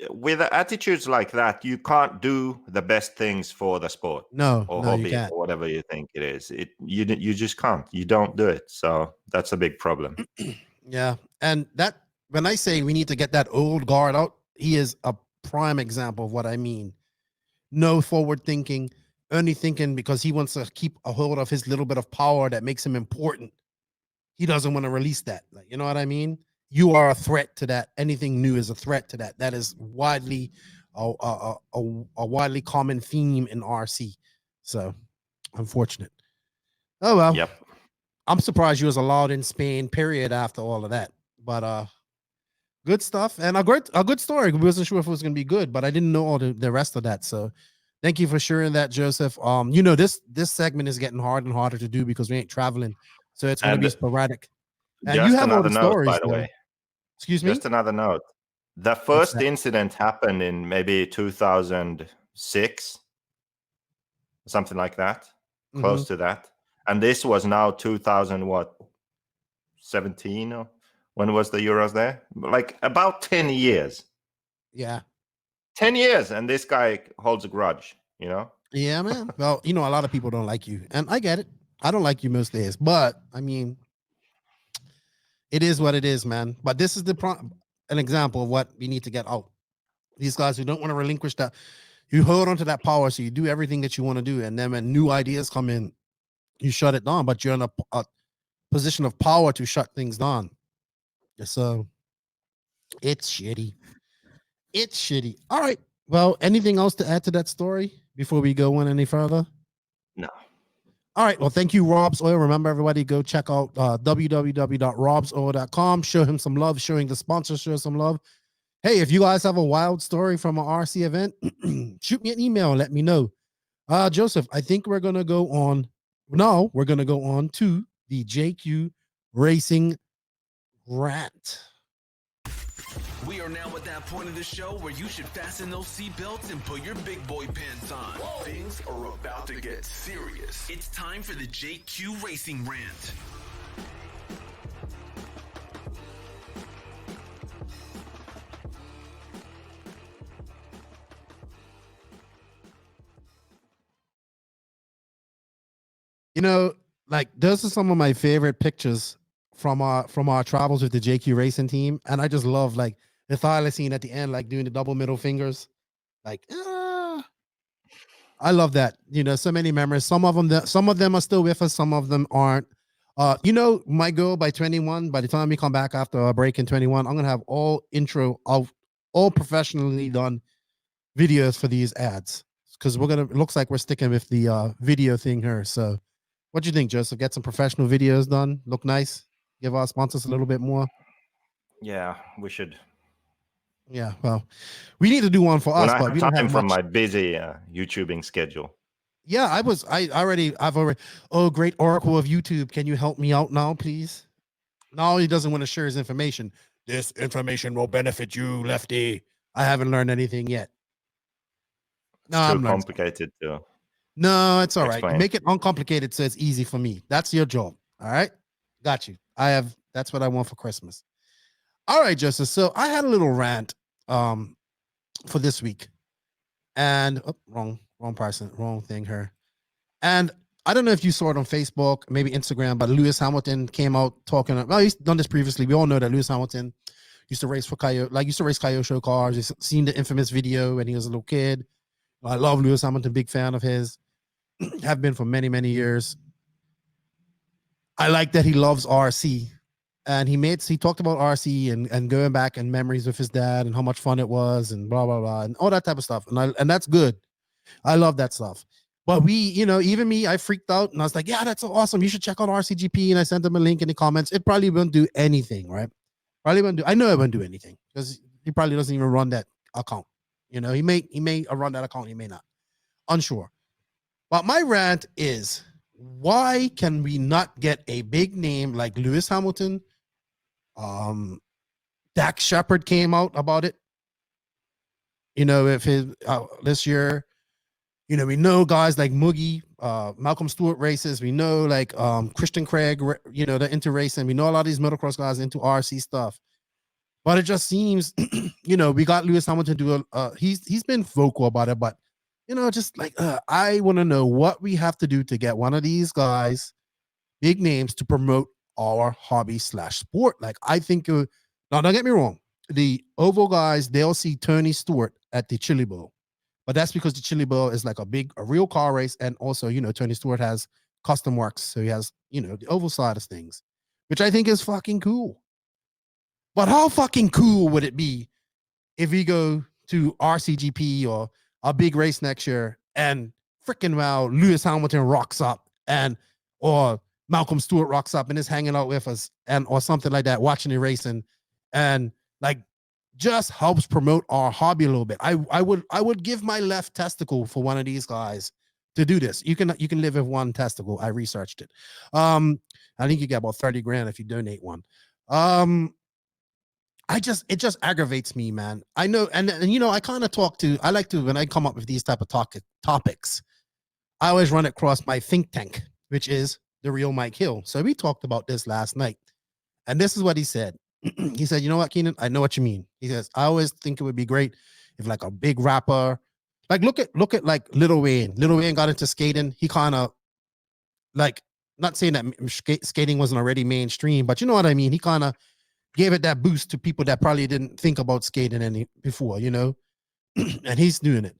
with attitudes like that, you can't do the best things for the sport, or hobby, or whatever you think it is. You just can't. You don't do it. So that's a big problem. Yeah, and that, when I say we need to get that old guard out, he is a prime example of what I mean. No forward thinking, only thinking because he wants to keep a hold of his little bit of power that makes him important. He doesn't want to release that. Like, you know what I mean? You are a threat to that. Anything new is a threat to that. That is widely a widely common theme in RC. So, unfortunate. Oh well. Yep. I'm surprised you was allowed in Spain, period, after all of that. But good stuff and a good story. We wasn't sure if it was gonna be good, but I didn't know all the rest of that. So thank you for sharing that, Joseph. This segment is getting harder and harder to do because we ain't traveling. So it's gonna be sporadic. And you have all the stories, by the way. Excuse me? Just another note. The first incident happened in maybe 2006, something like that, close to that. And this was now 2017? Or when was the Euros there? Like about 10 years. Yeah. 10 years, and this guy holds a grudge, Yeah, man. Well, a lot of people don't like you, and I get it. I don't like you most days, but I mean, it is what it is, man. But this is an example of what we need to get out. These guys who don't want to relinquish that, you hold on to that power, so you do everything that you want to do, and then when new ideas come in, you shut it down. But you're in a position of power to shut things down. So it's shitty. It's shitty. All right. Well, anything else to add to that story before we go on any further? No. All right. Well, thank you, Rob's Oil. Remember, everybody, go check out www.robsoil.com. Show him some love. Showing the sponsor, show some love. Hey, if you guys have a wild story from an RC event, shoot me an email and let me know. Joseph, I think we're going to go on. No, we're going to go on to the JQ Racing Rant. We are now at that point of the show where you should fasten those seatbelts and put your big boy pants on. Things are about to get serious. It's time for the JQ Racing Rant. You know, like those are some of my favorite pictures from our travels with the JQ Racing team, and I just love like the thylacine at the end, like doing the double middle fingers, like I love that. You know, so many memories. Some of them are still with us, some of them aren't. You know, my goal by 21, by the time we come back after a break in 21, I'm gonna have all professionally done videos for these ads because it looks like we're sticking with the video thing here. So what do you think, Joseph? Get some professional videos done, look nice, give our sponsors a little bit more. Yeah, we should. Yeah, well, we need to do one for us, but we don't have from much. my busy YouTubing schedule. Yeah, I've already. Oh, great Oracle of YouTube, can you help me out now, please? No, he doesn't want to share his information. This information will benefit you, Lefty. I haven't learned anything yet. It's too complicated to. No, it's all right. Explain. Make it uncomplicated so it's easy for me. That's your job. All right. Got you. That's what I want for Christmas. All right, Joseph. So I had a little rant for this week. And wrong person, wrong thing here. And I don't know if you saw it on Facebook, maybe Instagram, but Lewis Hamilton came out talking. Well, he's done this previously. We all know that Lewis Hamilton used to race for Coyote show cars. He's seen the infamous video when he was a little kid. I love Lewis Hamilton, big fan of his. Have been for many, many years. I like that he loves RC. And he talked about RC and going back and memories with his dad and how much fun it was and blah, blah, blah, and all that type of stuff. And that's good. I love that stuff. But even me, I freaked out and I was like, yeah, that's so awesome. You should check out RCGP. And I sent him a link in the comments. It probably won't do anything, right? I know it won't do anything because he probably doesn't even run that account. You know, he may run that account, he may not. Unsure. But my rant is, why can we not get a big name like Lewis Hamilton? Dak Shepard came out about it. You know, if this year, you know, we know guys like Moogie, Malcolm Stewart races. We know like Christian Craig, you know, they're into racing. We know a lot of these motocross guys into RC stuff. But it just seems, you know, we got Lewis Hamilton do he's been vocal about it, but you know, just like I want to know what we have to do to get one of these guys, big names, to promote our hobby / sport. Like I think, now don't get me wrong, the oval guys, they'll see Tony Stewart at the Chili Bowl, but that's because the Chili Bowl is like a real car race, and also, you know, Tony Stewart has custom works, so he has, you know, the oval side of things, which I think is fucking cool. But how fucking cool would it be if we go to RCGP or a big race next year and freaking wow, Lewis Hamilton rocks up or Malcolm Stewart rocks up and is hanging out with us or something like that, watching the racing, and like just helps promote our hobby a little bit. I would give my left testicle for one of these guys to do this. You can live with one testicle. I researched it. I think you get about 30 grand if you donate one. It just aggravates me, man. I know, and you know, I like to, when I come up with these type of topics, I always run it across my think tank, which is the real Mike Hill. So we talked about this last night, and this is what he said. He said, you know what, Keenan, I know what you mean. He says, I always think it would be great if like a big rapper, like look at like Lil Wayne. Lil Wayne got into skating. He kind of like, not saying that skating wasn't already mainstream, but you know what I mean? He kind of gave it that boost to people that probably didn't think about skating any before, you know, and he's doing it.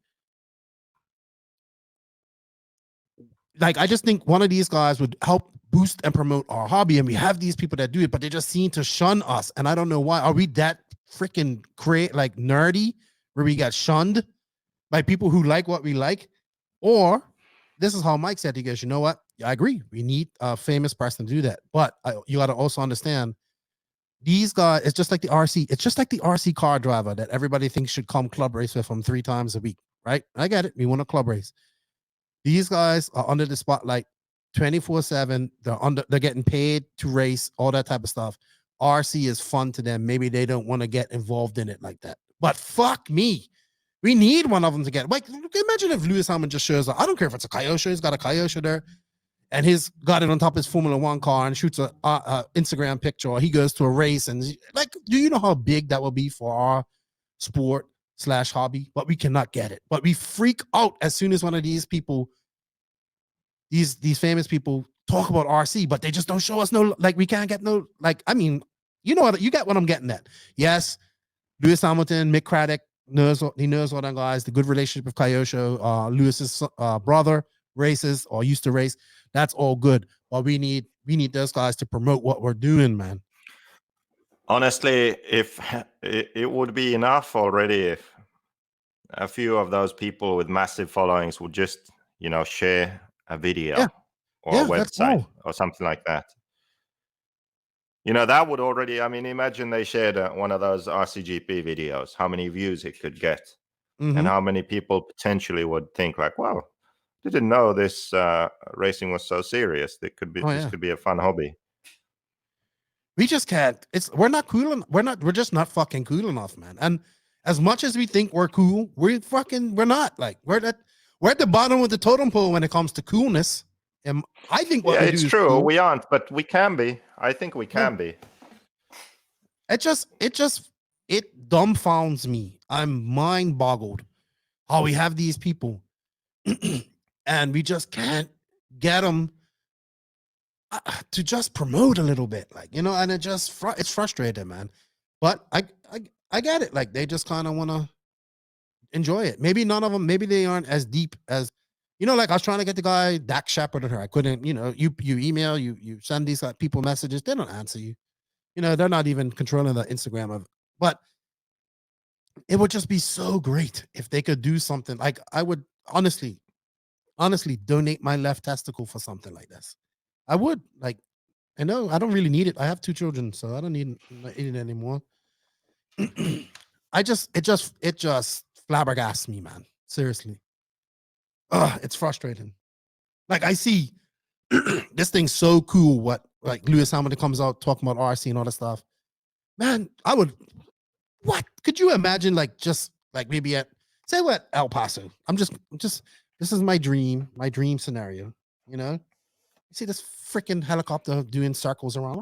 Like, I just think one of these guys would help boost and promote our hobby, and we have these people that do it, but they just seem to shun us, and I don't know why. Are we that freaking like nerdy where we got shunned by people who like what we like? Or this is how Mike said, he goes, you know what? I agree. We need a famous person to do that, but you got to also understand, these guys, it's just like the RC. It's just like the RC car driver that everybody thinks should come club race with them 3 times a week, right? I get it. We want a club race. These guys are under the spotlight 24/7. They're getting paid to race, all that type of stuff. RC is fun to them, maybe they don't want to get involved in it like that. But fuck me. We need one of them to get, like, imagine if Lewis Hamilton just shows up. I don't care if it's a Kyosho, he's got a Kyosho there, and he's got it on top of his Formula One car and shoots a Instagram picture, or he goes to a race. And like, do you know how big that will be for our sport / hobby? But we cannot get it. But we freak out as soon as one of these people, these famous people, talk about RC, but they just don't show us no, like, we can't get no, like, I mean, you know what, you get what I'm getting at. Yes, Lewis Hamilton, Mick Craddock, knows all them guys, the good relationship with Kyosho, Lewis's brother races or used to race. That's all good. But we need those guys to promote what we're doing, man. Honestly, if it would be enough already if a few of those people with massive followings would just, share a video or a website or something like that. That would already, I mean, imagine they shared one of those RCGP videos, how many views it could get, and how many people potentially would think like, well, didn't know this racing was so serious. This could be a fun hobby. We just can't. We're not cool. We're just not fucking cool enough, man. And as much as we think we're cool, we're not. Like, we're at the bottom of the totem pole when it comes to coolness. And I think it's true. Cool. We aren't, but we can be. I think we can be. It dumbfounds me. I'm mind boggled how we have these people and we just can't get them to just promote a little bit, like, and it's frustrating, man. But I get it. Like, they just kind of want to enjoy it. Maybe none of them, maybe they aren't as deep as, like I was trying to get the guy Dak Shepard or her. I couldn't, you email, you send these people messages, they don't answer you. They're not even controlling the Instagram of, but it would just be so great if they could do something. Like, I would honestly donate my left testicle for something like this. I would. Like, I know I don't really need it. I have 2 children, so I don't need it anymore. It just flabbergasts me, man. Seriously. It's frustrating. Like, I see this thing's so cool. What, like, Lewis Hamilton comes out talking about RC and all that stuff. Man, what could you imagine? Like, just like maybe at, say what, El Paso. I'm just this is my dream scenario. You see this freaking helicopter doing circles around.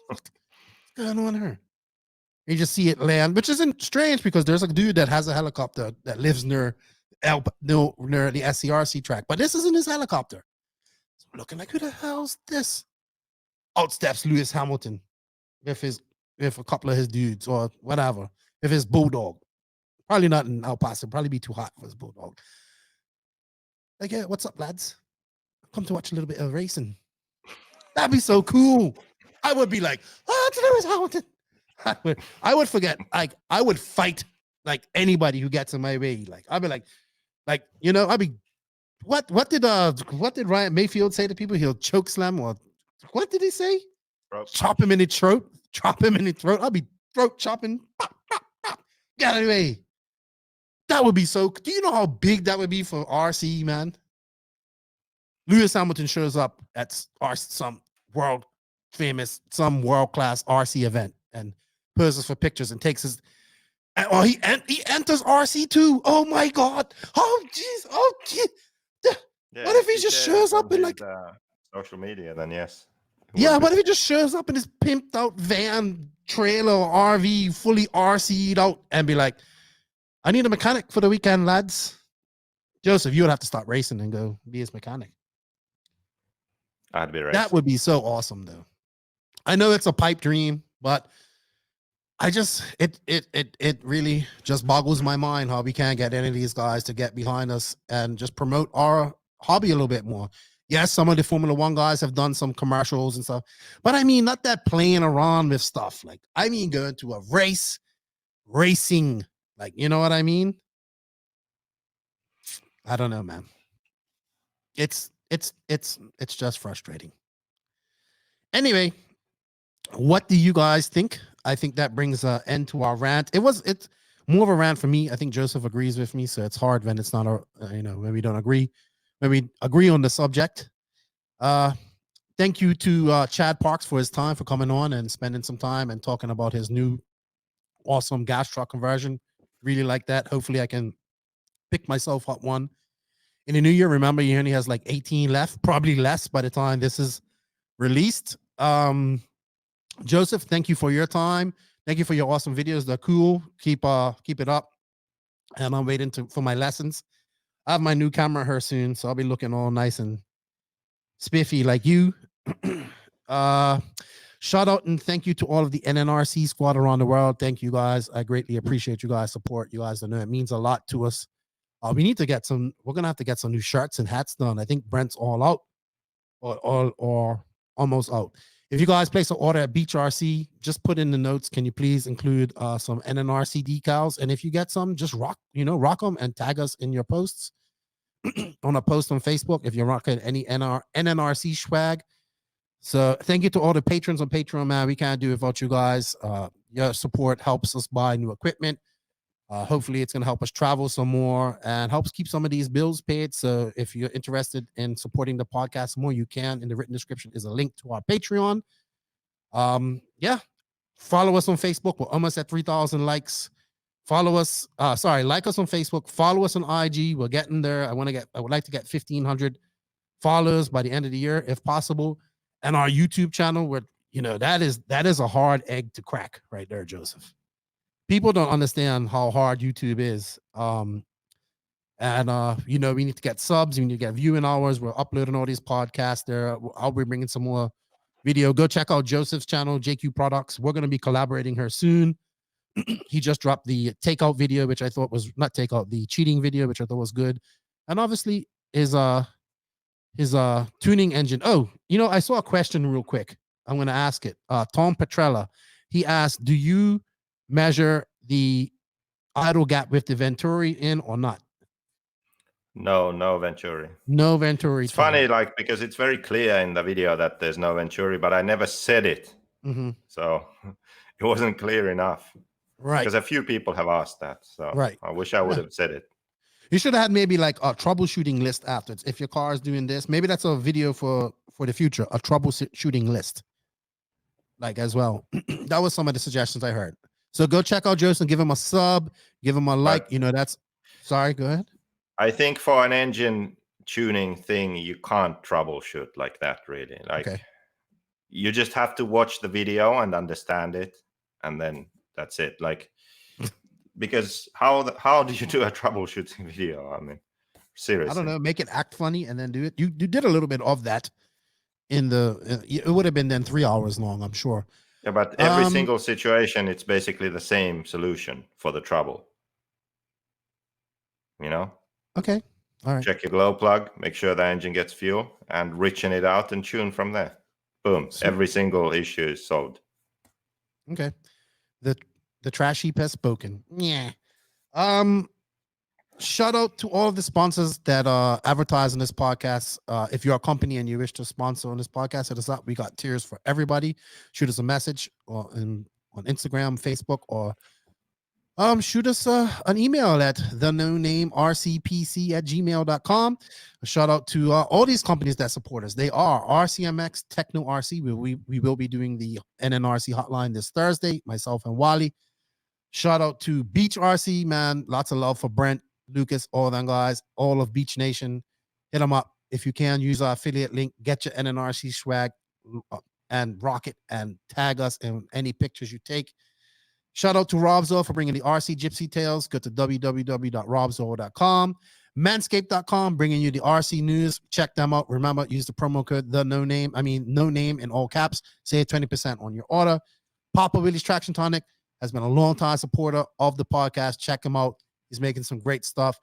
What's going on here? You just see it land, which isn't strange because there's a dude that has a helicopter that lives near the SCRC track, but this isn't his helicopter. So I'm looking like, who the hell's this? Out steps Lewis Hamilton with a couple of his dudes or whatever. If his bulldog, probably not in El Paso, probably be too hot for his bulldog. Like, yeah, what's up, lads? Come to watch a little bit of racing. That'd be so cool. I would be like, oh, it's Lewis Hamilton. I would forget. Like, I would fight like anybody who gets in my way. Like, I'd be like, I'd be, what did Ryan Maifield say to people? He'll choke slam, or what did he say? Chop him in the throat. Chop him in the throat. I'll be throat chopping. Pop, pop, pop. Get out of the way. That would be so. Do you know how big that would be for RC, man? Lewis Hamilton shows up at some world class RC event and poses for pictures and takes his. Oh, he enters RC too. Oh my God. Oh jeez. Oh geez. Yeah, what if he just shows up in like social media? Then yes. Yeah, what if he just shows up in his pimped out van, trailer, or RV, fully RC'd out, and be like, "I need a mechanic for the weekend, lads." Joseph, you would have to stop racing and go be his mechanic. I'd be racing. That would be so awesome, though. I know it's a pipe dream, but it really just boggles my mind how we can't get any of these guys to get behind us and just promote our hobby a little bit more. Yes, some of the Formula One guys have done some commercials and stuff, but I mean, not that playing around with stuff. Like, I mean, going to a racing, like, you know what I mean? I don't know, man. It's just frustrating. Anyway, what do you guys think? I think that brings an end to our rant. It's more of a rant for me. I think Joseph agrees with me, so it's hard when it's not when we don't agree. When we agree on the subject. Thank thank you to Chad Parks for his time, for coming on and spending some time and talking about his new awesome gas truck conversion. Really like that. Hopefully I can pick myself up one in the new year. Remember, he only has like 18 left, probably less by the time this is released. Joseph, thank you for your time. Thank you for your awesome videos. They're cool. Keep it up. And I'm waiting for my lessons. I have my new camera here soon, so I'll be looking all nice and spiffy like you. Shout out and thank you to all of the NNRC squad around the world. Thank you guys. I greatly appreciate you guys' support. You guys don't know, it means a lot to us. We need to get some, we're gonna have to get some new shirts and hats done. I think Brent's all out or almost out. If you guys place an order at Beach RC, just put in the notes. Can you please include some NNRC decals? And if you get some, just rock them and tag us in your posts on a post on Facebook if you're rocking any NNRC swag. So thank you to all the patrons on Patreon, man. We can't do it without you guys. Your support helps us buy new equipment. Hopefully it's going to help us travel some more and helps keep some of these bills paid. So if you're interested in supporting the podcast more, you can. In the written description is a link to our Patreon. Yeah. Follow us on Facebook. We're almost at 3,000 likes. Follow us. Like us on Facebook. Follow us on IG. We're getting there. I would like to get 1,500 followers by the end of the year, if possible. And our YouTube channel, where that is a hard egg to crack right there, Joseph. People don't understand how hard YouTube is. We need to get subs. We need to get viewing hours. We're uploading all these podcasts there. I'll be bringing some more video. Go check out Joseph's channel, JQ Products. We're going to be collaborating here soon. He just dropped the takeout video, which I thought was not takeout, the cheating video, which I thought was good. And obviously his tuning engine. Oh, I saw a question real quick. I'm going to ask it. Tom Petrella, he asked, do you measure the idle gap with the Venturi in or not? No Venturi. No Venturi. It's funny, because it's very clear in the video that there's no Venturi, but I never said it. Mm-hmm. So it wasn't clear enough. Right. Because a few people have asked that. So right. I wish I would have said it. You should have had maybe like a troubleshooting list afterwards. If your car is doing this, maybe that's a video for the future, a troubleshooting list. As well. That was some of the suggestions I heard. So go check out Joseph, give him a sub, give him a like. Sorry, go ahead. I think for an engine tuning thing, you can't troubleshoot like that, really. You just have to watch the video and understand it, and then that's it. Because how do you do a troubleshooting video? I mean, seriously. I don't know. Make it act funny and then do it. You did a little bit of that it would have been then 3 hours long, I'm sure. Yeah, but every single situation, it's basically the same solution for the trouble. Okay. All right. Check your glow plug, make sure the engine gets fuel, and richen it out and tune from there. Boom. Every single issue is solved. Okay. The trash heap has spoken. Yeah. Shout out to all of the sponsors that advertise on this podcast. If you're a company and you wish to sponsor on this podcast, hit us up. We got tiers for everybody. Shoot us a message on Instagram, Facebook, or shoot us an email at thenonamrcpc@gmail.com. A shout out to all these companies that support us. They are RCMX, Tekno RC. We will be doing the NNRC hotline this Thursday, myself and Wally. Shout out to Beach RC, man. Lots of love for Brent, Lucas, all them guys, all of Beach Nation. Hit them up. If you can, use our affiliate link, get your NNRC swag and rock it and tag us in any pictures you take. Shout out to Robzo for bringing the RC Gypsy Tales. Go to www.robzo.com. Manscaped.com, bringing you the RC news. Check them out. Remember, use the promo code no name in all caps. Save 20% on your order. Papa Willie's Traction Tonic has been a long time supporter of the podcast. Check him out. He's making some great stuff.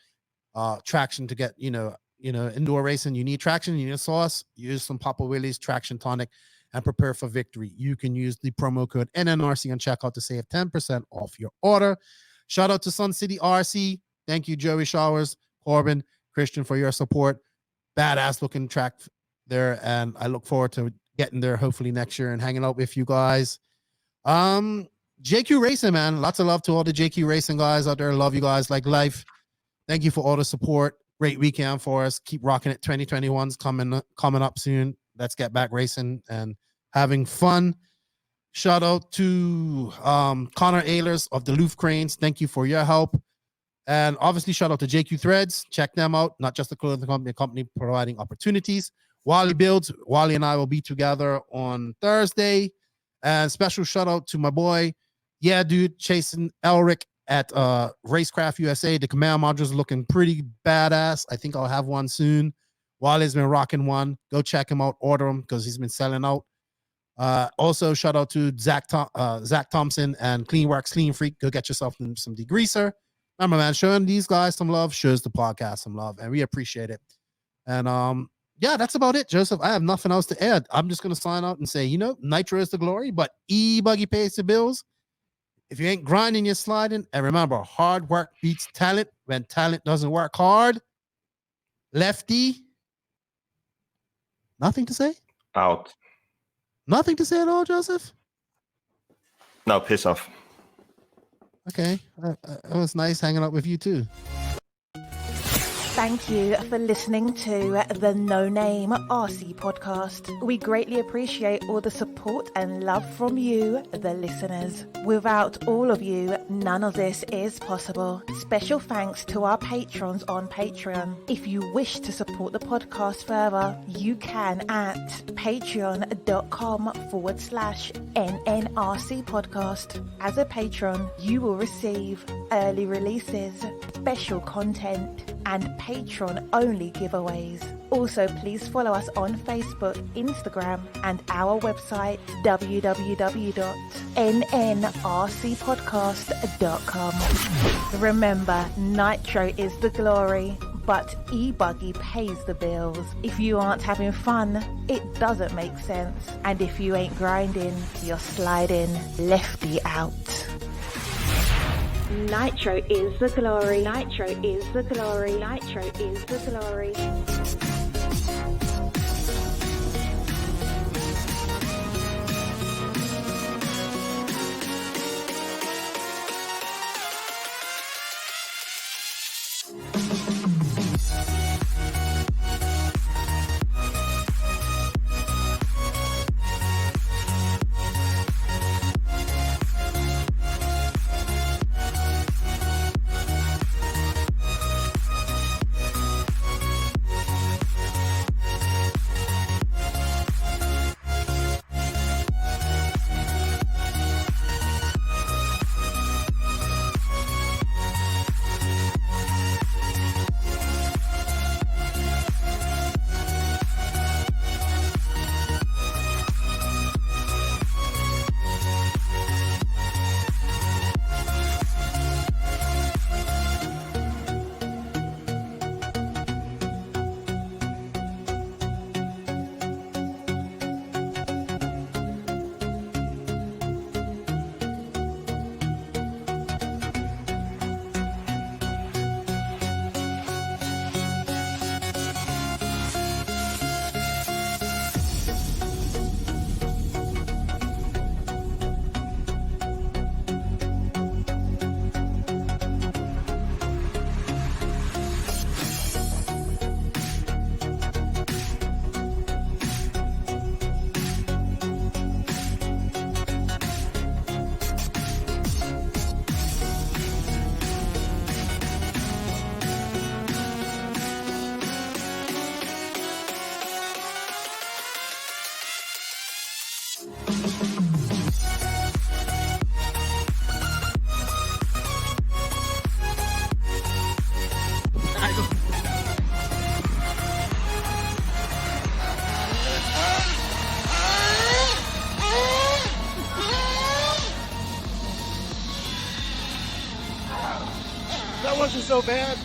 Traction to get, indoor racing. You need traction, you need a sauce. Use some Papa Willie's Traction Tonic and prepare for victory. You can use the promo code NNRC on checkout to save 10% off your order. Shout out to Sun City RC. Thank you, Joey Showers, Corbin, Christian, for your support. Badass looking track there, and I look forward to getting there hopefully next year and hanging out with you guys. JQ Racing, man. Lots of love to all the JQ Racing guys out there. Love you guys like life. Thank you for all the support. Great weekend for us. Keep rocking it. 2021's coming up soon. let's get back racing and having fun. Shout out to Connor Ehlers of the Loof Cranes. Thank you for your help. And obviously, shout out to JQ Threads. Check them out. Not just a clothing company, a company providing opportunities. Wally Builds. Wally and I will be together on Thursday. And special shout out to my boy, Chasen Elric at Racecraft USA. The command modules looking pretty badass. I think I'll have one soon. Wally's been rocking one. Go check him out. Order him because he's been selling out. Also, shout out to Zach Thompson and Cleanworks Clean Freak. Go get yourself some degreaser. Remember, man, showing these guys some love shows the podcast some love, and we appreciate it. And yeah, that's about it, Joseph. I have nothing else to add. I'm just gonna sign out and say, Nitro is the glory, but e-buggy pays the bills. If you ain't grinding, you're sliding. And remember, hard work beats talent when talent doesn't work hard. Lefty. Nothing to say? Out. Nothing to say at all, Joseph? No, piss off. Okay. It was nice hanging out with you too. Thank you for listening to the No Name RC podcast. We greatly appreciate all the support and love from you, the listeners. Without all of you, none of this is possible. Special thanks to our patrons on Patreon. If you wish to support the podcast further, you can at patreon.com/NNRC podcast. As a patron, you will receive early releases, special content, and patron-only giveaways. Also, please follow us on Facebook, Instagram, and our website, www.nnrcpodcast.com. Remember, Nitro is the glory, but e-buggy pays the bills. If you aren't having fun, it doesn't make sense. And if you ain't grinding, you're sliding. Lefty out. Nitro is the glory. Nitro is the glory. Nitro is the glory. That wasn't so bad.